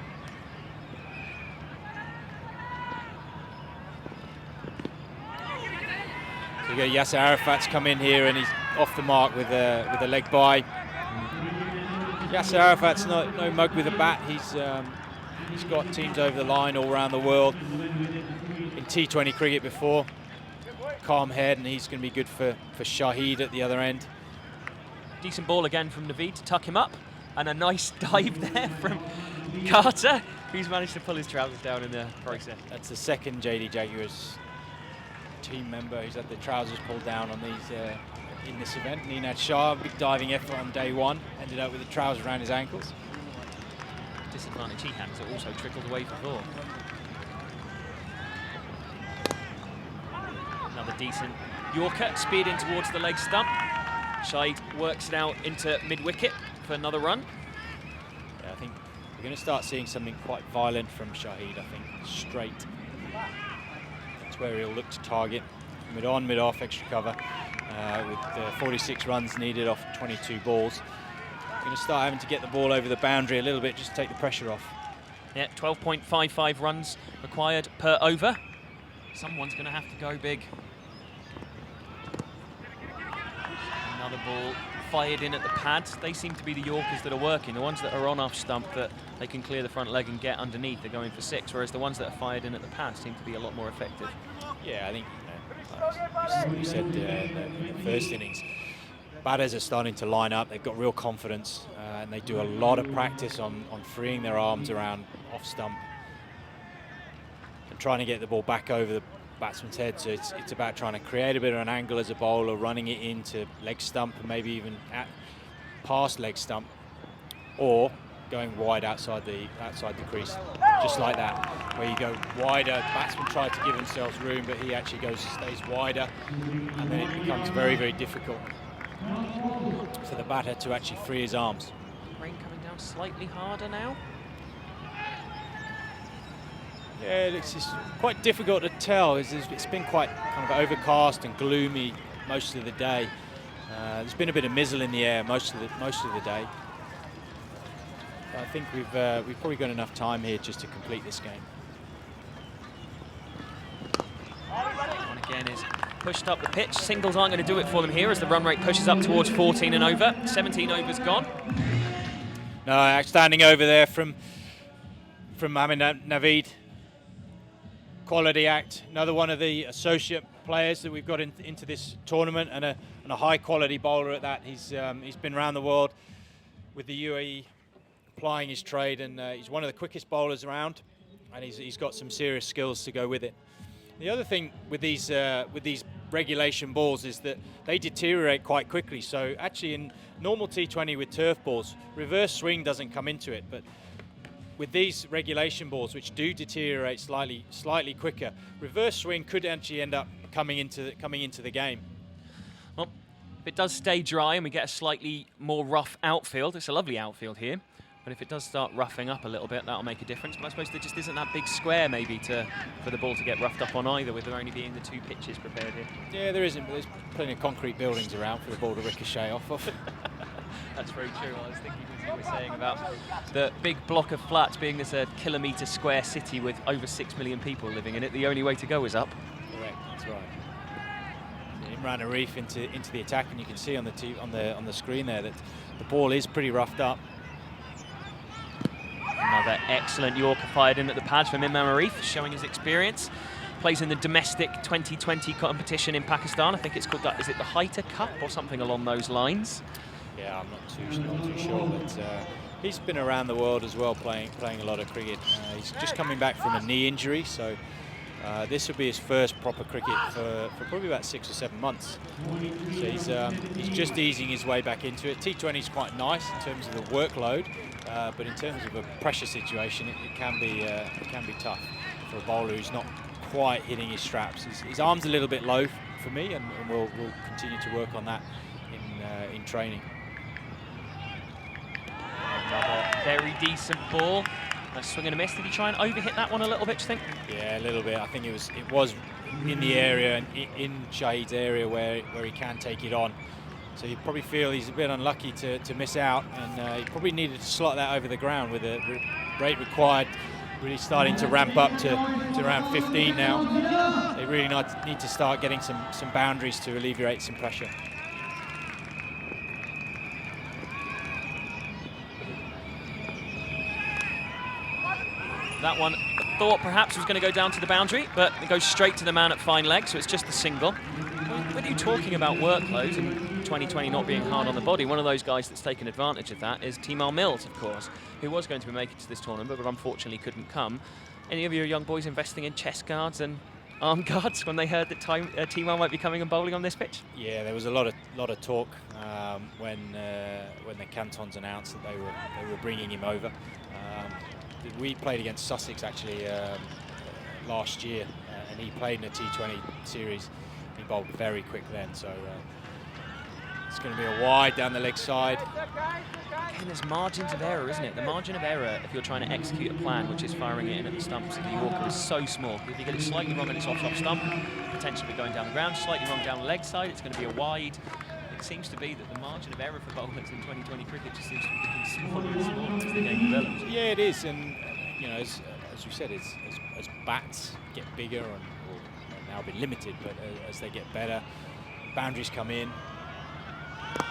So you got Yasser Arafat's come in here, and he's off the mark with a leg by. Yasser Arafat's no mug with a bat. He's got teams over the line all around the world in T20 cricket before. Calm head, and he's going to be good for Shahid at the other end. Decent ball again from Naveed to tuck him up, and a nice dive there from Carter, who's managed to pull his trousers down in the process. That's the second JD Jaguars team member who's had the trousers pulled down on these in this event. Ninad Shah, big diving effort on day one, ended up with the trousers around his ankles. Disadvantage he had, so also trickled away for 4. Another decent Yorker, speared in towards the leg stump. Shahid works it out into mid-wicket for another run. Yeah, I think we're going to start seeing something quite violent from Shahid, I think, straight. That's where he'll look to target. Mid-on, mid-off, extra cover. With 46 runs needed off 22 balls. Going to start having to get the ball over the boundary a little bit, just to take the pressure off. Yeah, 12.55 runs required per over. Someone's going to have to go big. Another ball fired in at the pads, they seem to be the Yorkers that are working. The ones that are on off stump that they can clear the front leg and get underneath, they're going for 6, whereas the ones that are fired in at the pads seem to be a lot more effective. Yeah, I think, like you said in the first innings, batters are starting to line up. They've got real confidence, and they do a lot of practice on freeing their arms around off stump and trying to get the ball back over the batsman's head. So it's about trying to create a bit of an angle as a bowler, running it into leg stump and maybe even past leg stump, or going wide outside the crease, just like that, where you go wider. Batsman tried to give themselves room, but he actually stays wider, and then it becomes very, very difficult for the batter to actually free his arms. Rain coming down slightly harder now. Yeah, it's just quite difficult to tell. It's been quite kind of overcast and gloomy most of the day. There's been a bit of mizzle in the air most of the day. But I think we've probably got enough time here just to complete this game. One again is pushed up the pitch. Singles aren't going to do it for them here as the run rate pushes up towards 14 and over. 17 overs gone. No, outstanding over there from Mohamed Naveed. Quality act, another one of the associate players that we've got into this tournament, and a high quality bowler at that. He's been around the world with the UAE plying his trade, and he's one of the quickest bowlers around, and he's got some serious skills to go with it. The other thing with these regulation balls is that they deteriorate quite quickly. So actually in normal T20 with turf balls, reverse swing doesn't come into it, but with these regulation balls, which do deteriorate slightly quicker, reverse swing could actually end up coming into the game. Well, if it does stay dry and we get a slightly more rough outfield, it's a lovely outfield here, but if it does start roughing up a little bit, that'll make a difference. But I suppose there just isn't that big square maybe for the ball to get roughed up on either, with there only being the 2 pitches prepared here. Yeah, there isn't, but there's plenty of concrete buildings around for the ball to ricochet off of. That's very true. I was thinking, as you were saying, about the big block of flats being this kilometre square city with over 6 million people living in it. The only way to go is up. Correct, that's right. Imran Arif into the attack, and you can see on the screen there that the ball is pretty roughed up. Another excellent Yorker fired in at the pads from Imran Arif, showing his experience. Plays in the domestic 2020 competition in Pakistan. I think it's called is it the Haiter Cup or something along those lines? Yeah, I'm not too sure, but he's been around the world as well, playing a lot of cricket. He's just coming back from a knee injury, so this will be his first proper cricket for probably about 6 or 7 months. So he's just easing his way back into it. T20 is quite nice in terms of the workload, but in terms of a pressure situation, it can be tough for a bowler who's not quite hitting his straps. His arm's a little bit low for me, and we'll continue to work on that in training. Another very decent ball. A swing and a miss. Did he try and overhit that one a little bit, do you think? Yeah, a little bit. I think it was in the area, and in Shahid's area where he can take it on. So you probably feel he's a bit unlucky to miss out, and he probably needed to slot that over the ground with a rate required. Really starting to ramp up to around 15 now. They really need to start getting some boundaries to alleviate some pressure. That one, I thought perhaps was going to go down to the boundary, but it goes straight to the man at fine leg, so it's just a single. When you're talking about workload and 2020 not being hard on the body, one of those guys that's taken advantage of that is Timar Mills, of course, who was going to be making it to this tournament, but unfortunately couldn't come. Any of your young boys investing in chest guards and arm guards when they heard that Timar might be coming and bowling on this pitch? Yeah, there was a lot of talk when the Cantons announced that they were bringing him over. We played against Sussex actually last year, and he played in a T20 series. He bowled very quick then, so it's going to be a wide down the leg side. Again, there's margins of error, isn't it? The margin of error, if you're trying to execute a plan, which is firing it in at the stumps of the Yorker, is so small. If you get it slightly wrong and it's off stump, potentially going down the ground, slightly wrong down the leg side, it's going to be a wide. It seems to be that the margin of error for bowlers in 2020 cricket just seems to be getting smaller and smaller as the game develops. Yeah, it is, and you know, as you said, as bats get bigger or now be limited, but as they get better, boundaries come in.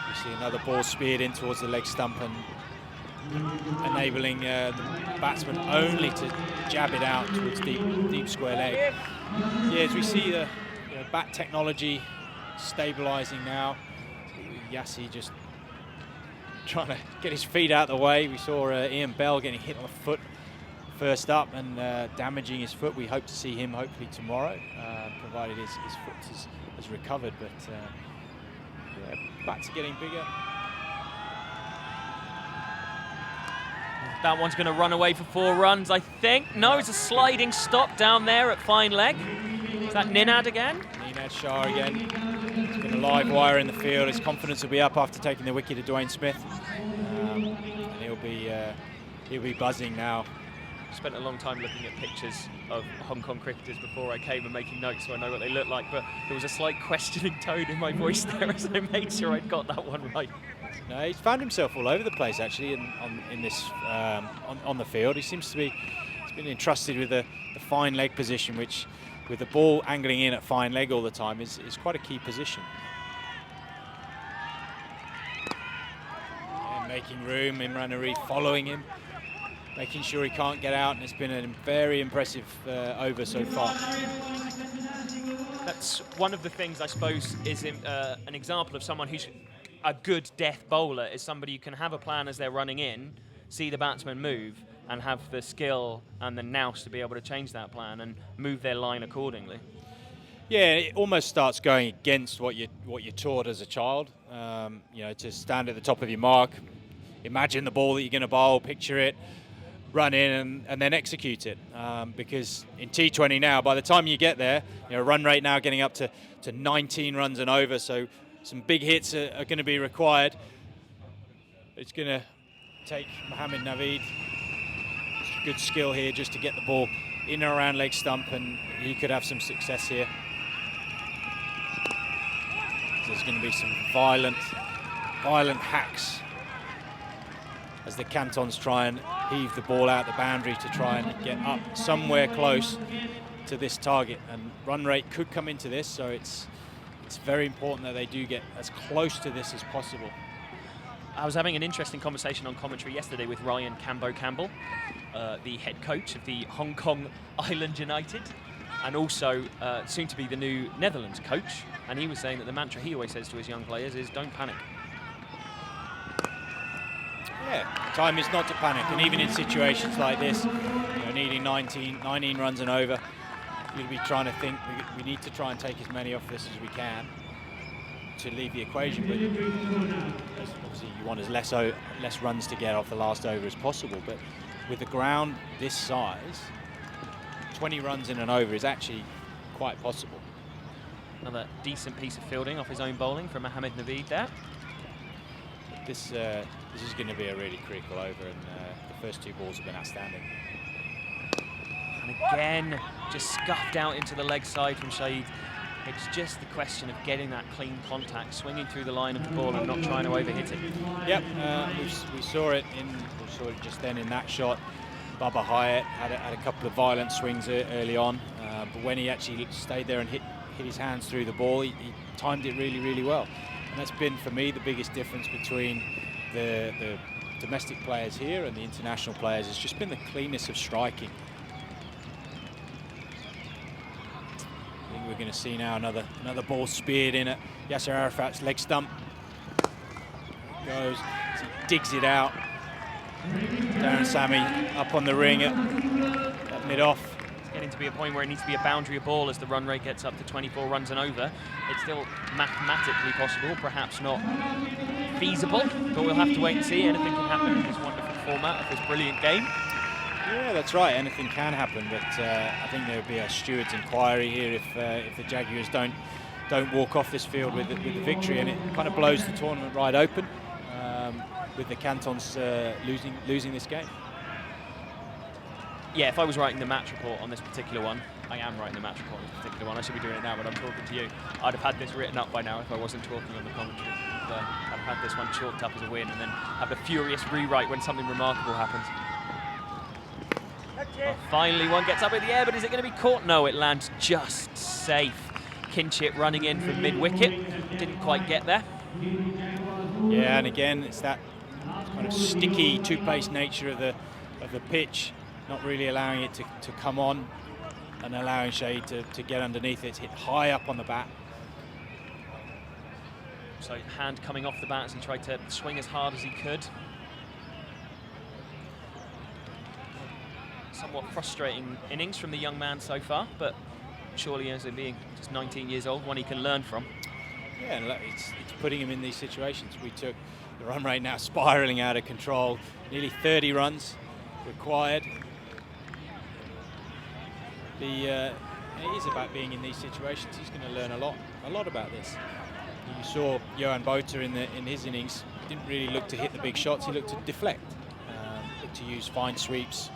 We see another ball speared in towards the leg stump and enabling the batsman only to jab it out towards deep square leg. Yeah, as we see the bat technology stabilising now. Yassi just trying to get his feet out of the way. We saw Ian Bell getting hit on the foot first up and damaging his foot. We hope to see him hopefully tomorrow, provided his foot has recovered. But yeah, bats are getting bigger. That one's going to run away for 4 runs, I think. No, it's a sliding stop down there at fine leg. Is that Ninad again? Ninad Shah again. He's been a live wire in the field. His confidence will be up after taking the wicket of Dwayne Smith. And he'll be buzzing now. Spent a long time looking at pictures of Hong Kong cricketers before I came and making notes so I know what they look like, but there was a slight questioning tone in my voice there as I made sure I'd got that one right. No, he's found himself all over the place actually on the field. He seems to be, he's been entrusted with the fine leg position, which with the ball angling in at fine leg all the time is quite a key position. And making room, Imran Arif following him, making sure he can't get out, and it's been a very impressive over so far. That's one of the things I suppose is an example of someone who's a good death bowler, is somebody who can have a plan as they're running in, see the batsman move, and have the skill and the nous to be able to change that plan and move their line accordingly. Yeah, it almost starts going against what you're taught as a child. To stand at the top of your mark, imagine the ball that you're going to bowl, picture it, run in and then execute it. Because in T20 now, by the time you get there, run rate now getting up to 19 runs and over, so some big hits are going to be required. It's going to take Mohammed Naveed good skill here just to get the ball in and around leg stump, and he could have some success here. There's going to be some violent hacks as the Cantons try and heave the ball out the boundary to try and get up somewhere close to this target. And run rate could come into this, so it's very important that they do get as close to this as possible. I was having an interesting conversation on commentary yesterday with Ryan Campbell, the head coach of the Hong Kong Island United, and also soon to be the new Netherlands coach. And he was saying that the mantra he always says to his young players is don't panic. Yeah, time is not to panic, and even in situations like this, needing 19 runs and over, you'll be trying to think we need to try and take as many off this as we can to leave the equation. But obviously you want as less runs to get off the last over as possible. But with the ground this size, 20 runs in and over is actually quite possible. Another decent piece of fielding off his own bowling from Mohammed Naveed there. This is going to be a really critical over, and the first 2 balls have been outstanding. And again, just scuffed out into the leg side from Shahid. It's just the question of getting that clean contact, swinging through the line of the ball and not trying to overhit it. Yep, we saw it just then in that shot. Bubba Hyatt had a couple of violent swings early on, but when he actually stayed there and hit his hands through the ball, he timed it really, really well. And that's been, for me, the biggest difference between the domestic players here and the international players. It's just been the cleanness of striking. I think we're going to see now another ball speared in at Yasser Arafat's leg stump. Goes, he digs it out. Darren Sammy up on the ring at mid-off. It's getting to be a point where it needs to be a boundary ball as the run rate gets up to 24 runs and over. It's still mathematically possible, perhaps not feasible, but we'll have to wait and see. Anything can happen in this wonderful format of this brilliant game. Yeah, that's right. Anything can happen, but I think there would be a steward's inquiry here if the Jaguars don't walk off this field with the victory, and it kind of blows the tournament right open with the Cantons losing this game. Yeah, if I was writing the match report on this particular one, I am writing the match report on this particular one. I should be doing it now, but I'm talking to you. I'd have had this written up by now if I wasn't talking on the commentary. I'd have had this one chalked up as a win and then have a furious rewrite when something remarkable happens. Well, finally, one gets up in the air, but is it going to be caught? No, it lands just safe. Kinchit running in from mid-wicket. Didn't quite get there. Yeah, and again, it's that kind of sticky, two-pace nature of the pitch, not really allowing it to come on and allowing Shahid to get underneath it. It's hit high up on the bat. So hand coming off the bat as he tried to swing as hard as he could. Somewhat frustrating innings from the young man so far, but surely as him being just 19 years old, one he can learn from. Yeah, and look, it's putting him in these situations. We took the run rate now spiralling out of control. Nearly 30 runs required. It is about being in these situations. He's going to learn a lot about this. You saw Johan Botha in his innings. Didn't really look to hit the big shots. He looked to deflect, looked to use fine sweeps.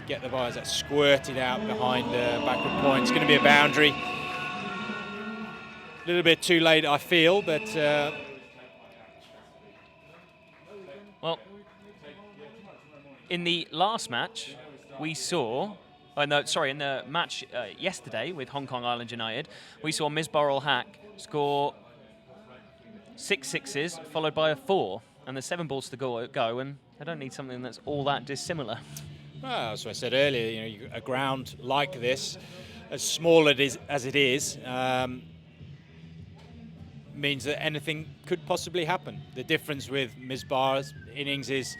Get the bars that squirted out behind backward point. It's going to be a boundary. A little bit too late, I feel, but well, in the last match, we saw. In the match yesterday with Hong Kong Island United, we saw Misbah ul Haq score 6 sixes, followed by a 4, and there's 7 balls to go, and I don't need something that's all that dissimilar. Well, as I said earlier, a ground like this, as small as it is, means that anything could possibly happen. The difference with Misbah's innings is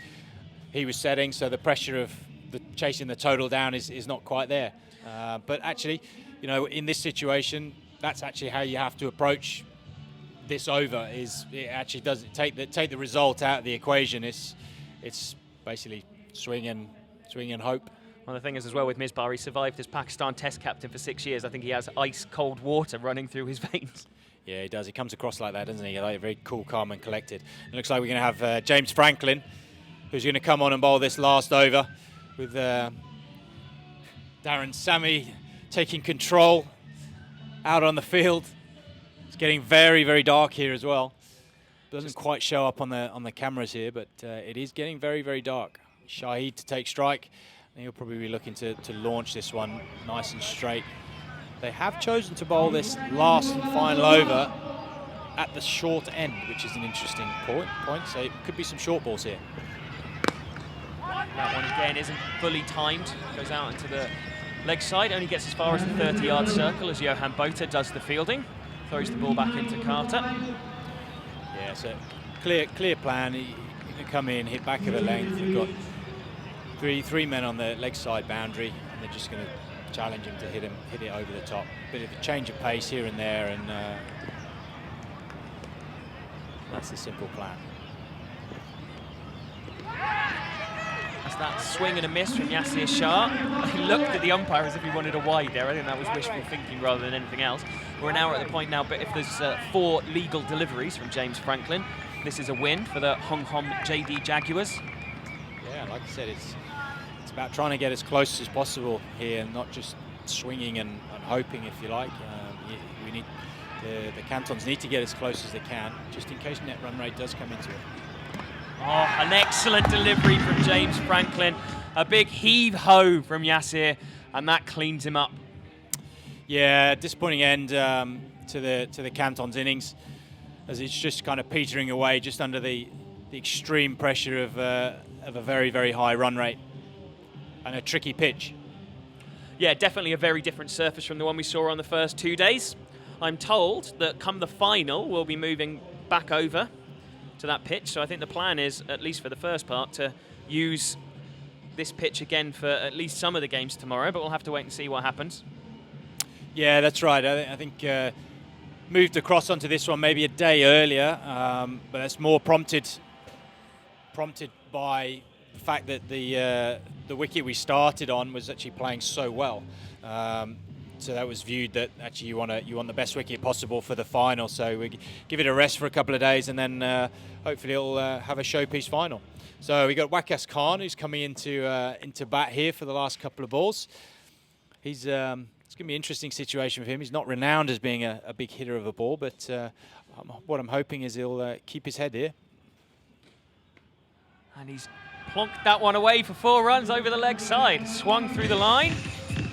he was setting, so the pressure of chasing the total down is not quite there. But actually, in this situation, that's actually how you have to approach this over. It actually doesn't take the result out of the equation. It's basically swing and hope. Well, the thing is as well with Misbah, he survived as Pakistan Test captain for 6 years. I think he has ice cold water running through his veins. Yeah, he does. He comes across like that, doesn't he? Like very cool, calm, and collected. It looks like we're going to have James Franklin, who's going to come on and bowl this last over, with Darren Sammy taking control out on the field. It's getting very, very dark here as well. Doesn't quite show up on the cameras here, but it is getting very, very dark. Shahid to take strike, and he'll probably be looking to launch this one nice and straight. They have chosen to bowl this last and final over at the short end, which is an interesting point. So it could be some short balls here. That one again isn't fully timed. Goes out into the leg side, only gets as far as the 30-yard circle as Johan Botha does the fielding. Throws the ball back into Carter. Yeah, so clear plan. He can come in, hit back of the length. We've got three men on the leg side boundary, and they're just going to challenge him to hit it over the top. Bit of a change of pace here and there, and that's the simple plan. That's that swing and a miss from Yasir Shah. He looked at the umpire as if he wanted a wide there. I think that was wishful thinking rather than anything else. We're an hour at the point now, but if there's 4 legal deliveries from James Franklin, this is a win for the Hong Kong JD Jaguars. Yeah, like I said, it's about trying to get as close as possible here, and not just swinging and hoping, if you like. We need the Cantons need to get as close as they can, just in case net run rate does come into it. Oh, an excellent delivery from James Franklin. A big heave-ho from Yasir, and that cleans him up. Yeah, disappointing end to the Cantons innings, as it's just kind of petering away just under the extreme pressure of a very, very high run rate and a tricky pitch. Yeah, definitely a very different surface from the one we saw on the first 2 days. I'm told that come the final, we'll be moving back over to that pitch. So I think the plan is, at least for the first part, to use this pitch again for at least some of the games tomorrow, but we'll have to wait and see what happens. Yeah, that's right. I think moved across onto this one maybe a day earlier, but that's more prompted by the fact that the wicket we started on was actually playing so well. So that was viewed that actually you want the best wicket possible for the final. So we give it a rest for a couple of days, and then hopefully it'll have a showpiece final. So we got Waqas Khan, who's coming into bat here for the last couple of balls. It's going to be an interesting situation for him. He's not renowned as being a big hitter of a ball, but what I'm hoping is he'll keep his head here. And he's plonked that one away for 4 runs over the leg side. Swung through the line,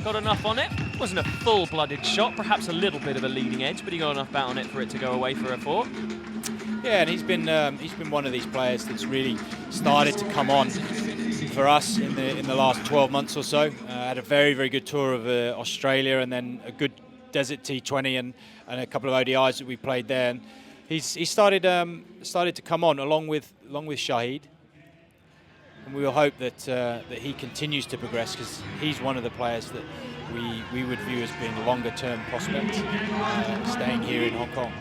got enough on it. Wasn't a full-blooded shot, perhaps a little bit of a leading edge, but he got enough bat on it for it to go away for a 4. Yeah, and he's been one of these players that's really started to come on for us in the last 12 months or so. Had a very, very good tour of Australia, and then a good Desert T20 and a couple of ODIs that we played there. And he started to come on along with Shahid, and we will hope that he continues to progress, because he's one of the players that we would view as being a longer-term prospect staying here in Hong Kong.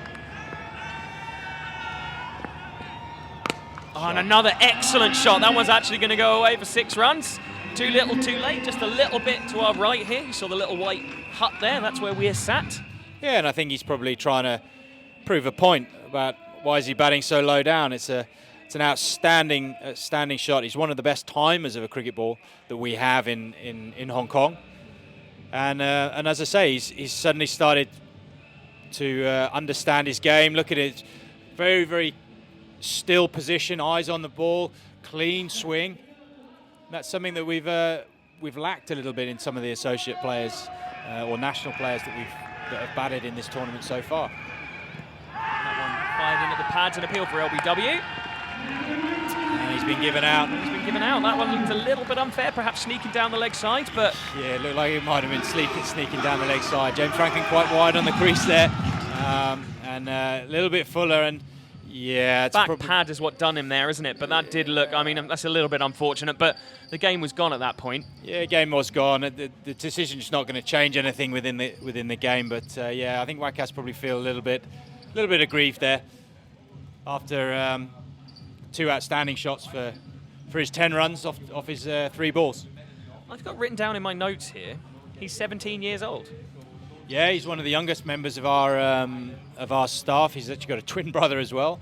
Oh, and another excellent shot. That one's actually going to go away for 6 runs. Too little, too late. Just a little bit to our right here. You saw the little white hut there. That's where we're sat. Yeah, and I think he's probably trying to prove a point about why is he batting so low down. It's an outstanding shot. He's one of the best timers of a cricket ball that we have in Hong Kong. And as I say, he's suddenly started to understand his game. Look at it, very, very still position, eyes on the ball, clean swing. That's something that we've lacked a little bit in some of the associate players or national players that have batted in this tournament so far. That one fired in at the pads, and appeal for LBW. And he's been given out. He's been given out. That one looked a little bit unfair, perhaps sneaking down the leg side, but yeah, it looked like it might have been sneaking down the leg side. James Franklin quite wide on the crease there, and a little bit fuller, and yeah, it's back pad is what done him there, isn't it? But that did look, I mean, that's a little bit unfortunate, but the game was gone at that point. Yeah, game was gone. The decision's not going to change anything within the game, but yeah, I think Wakas probably feel a little bit aggrieved there after 2 outstanding shots for his 10 runs off his 3 balls. I've got written down in my notes here, he's 17 years old. Yeah, he's one of the youngest members of our staff. He's actually got a twin brother as well.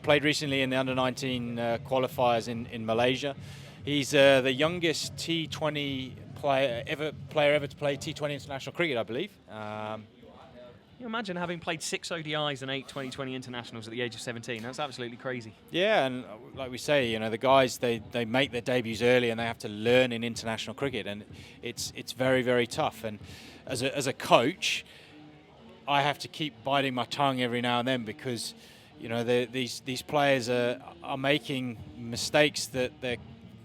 Played recently in the under-19 qualifiers in Malaysia. He's the youngest T20 player ever to play T20 international cricket, I believe. Can you imagine having played 6 ODIs and 8 2020 internationals at the age of 17? That's absolutely crazy. Yeah, and like we say, you know, the guys, they make their debuts early and they have to learn in international cricket, and it's very, very tough. And as a coach, I have to keep biting my tongue every now and then, because, you know, these players are making mistakes that they're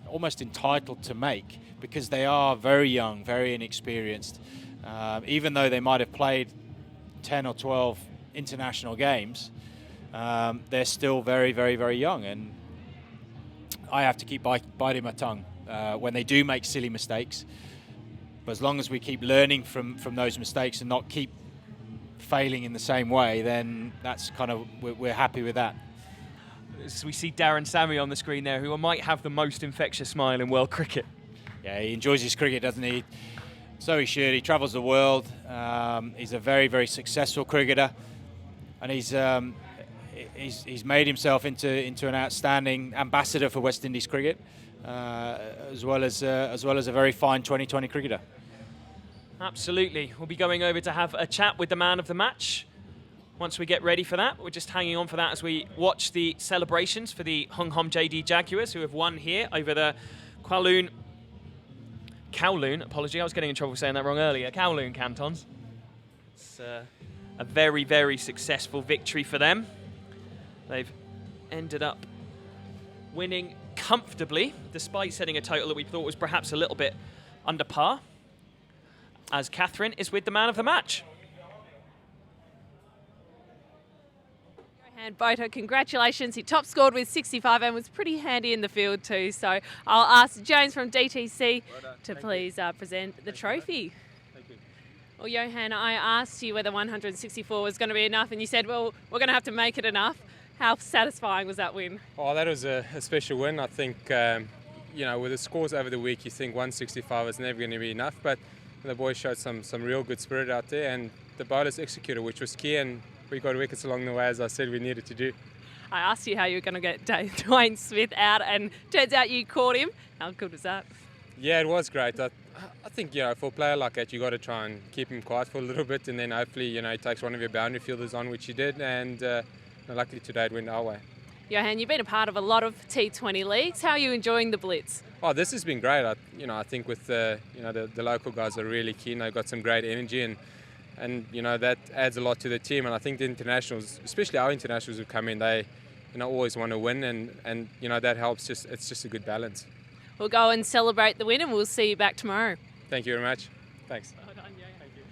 almost entitled to make, because they are very young, very inexperienced. Even though they might have played 10 or 12 international games, they're still very, very, very young, and I have to keep biting my tongue when they do make silly mistakes. But as long as we keep learning from those mistakes and not keep failing in the same way, then that's kind of, we're happy with that. As we see Darren Sammy on the screen there, who might have the most infectious smile in world cricket. Yeah, he enjoys his cricket, doesn't he? So he should. He travels the world. He's a very, very successful cricketer, and he's made himself into an outstanding ambassador for West Indies cricket, as well as a very fine 2020 cricketer. Absolutely. We'll be going over to have a chat with the man of the match once we get ready for that. We're just hanging on for that as we watch the celebrations for the Hong Kong JD Jaguars, who have won here over the Kowloon, apology, I was getting in trouble saying that wrong earlier, Kowloon Cantons. It's a very, very successful victory for them. They've ended up winning comfortably, despite setting a total that we thought was perhaps a little bit under par, as Catherine is with the man of the match. Johan Botha, congratulations. He top scored with 65 and was pretty handy in the field too. So I'll ask James from DTC to please present the trophy. Thank you. Well, Johan, I asked you whether 164 was going to be enough, and you said, well, we're going to have to make it enough. How satisfying was that win? Oh, that was a special win. I think, you know, with the scores over the week, you think 165 is never going to be enough, but the boys showed some real good spirit out there, and the bowlers executed, which was key, and we got wickets along the way, as I said we needed to do. I asked you how you were going to get Dwayne Smith out, and turns out you caught him. How good was that? Yeah, it was great. I think, you know, for a player like that, you got to try and keep him quiet for a little bit, and then hopefully, you know, he takes one of your boundary fielders on, which he did, and luckily today it went our way. Johan, you've been a part of a lot of T20 leagues. How are you enjoying the Blitz? Oh, this has been great. I think with the local guys are really keen. They've got some great energy and that adds a lot to the team. And I think the internationals, especially our internationals who come in, they always want to win and that helps. It's just a good balance. We'll go and celebrate the win, and we'll see you back tomorrow. Thank you very much. Thanks.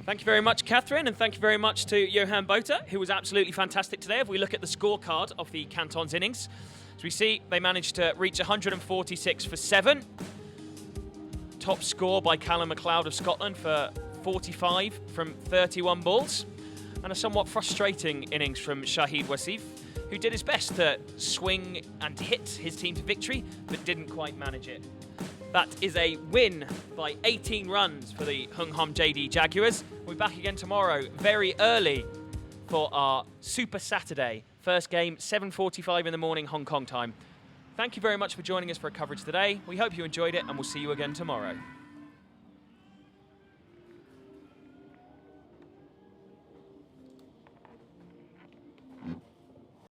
Thank you very much, Catherine, and thank you very much to Johan Botha, who was absolutely fantastic today. If we look at the scorecard of the Cantons innings, as we see, they managed to reach 146 for 7. Top score by Calum MacLeod of Scotland for 45 from 31 balls. And a somewhat frustrating innings from Shahid Wasif, who did his best to swing and hit his team to victory, but didn't quite manage it. That is a win by 18 runs for the Hung Hom JD Jaguars. We'll be back again tomorrow very early for our Super Saturday. First game, 7:45 in the morning, Hong Kong time. Thank you very much for joining us for our coverage today. We hope you enjoyed it, and we'll see you again tomorrow.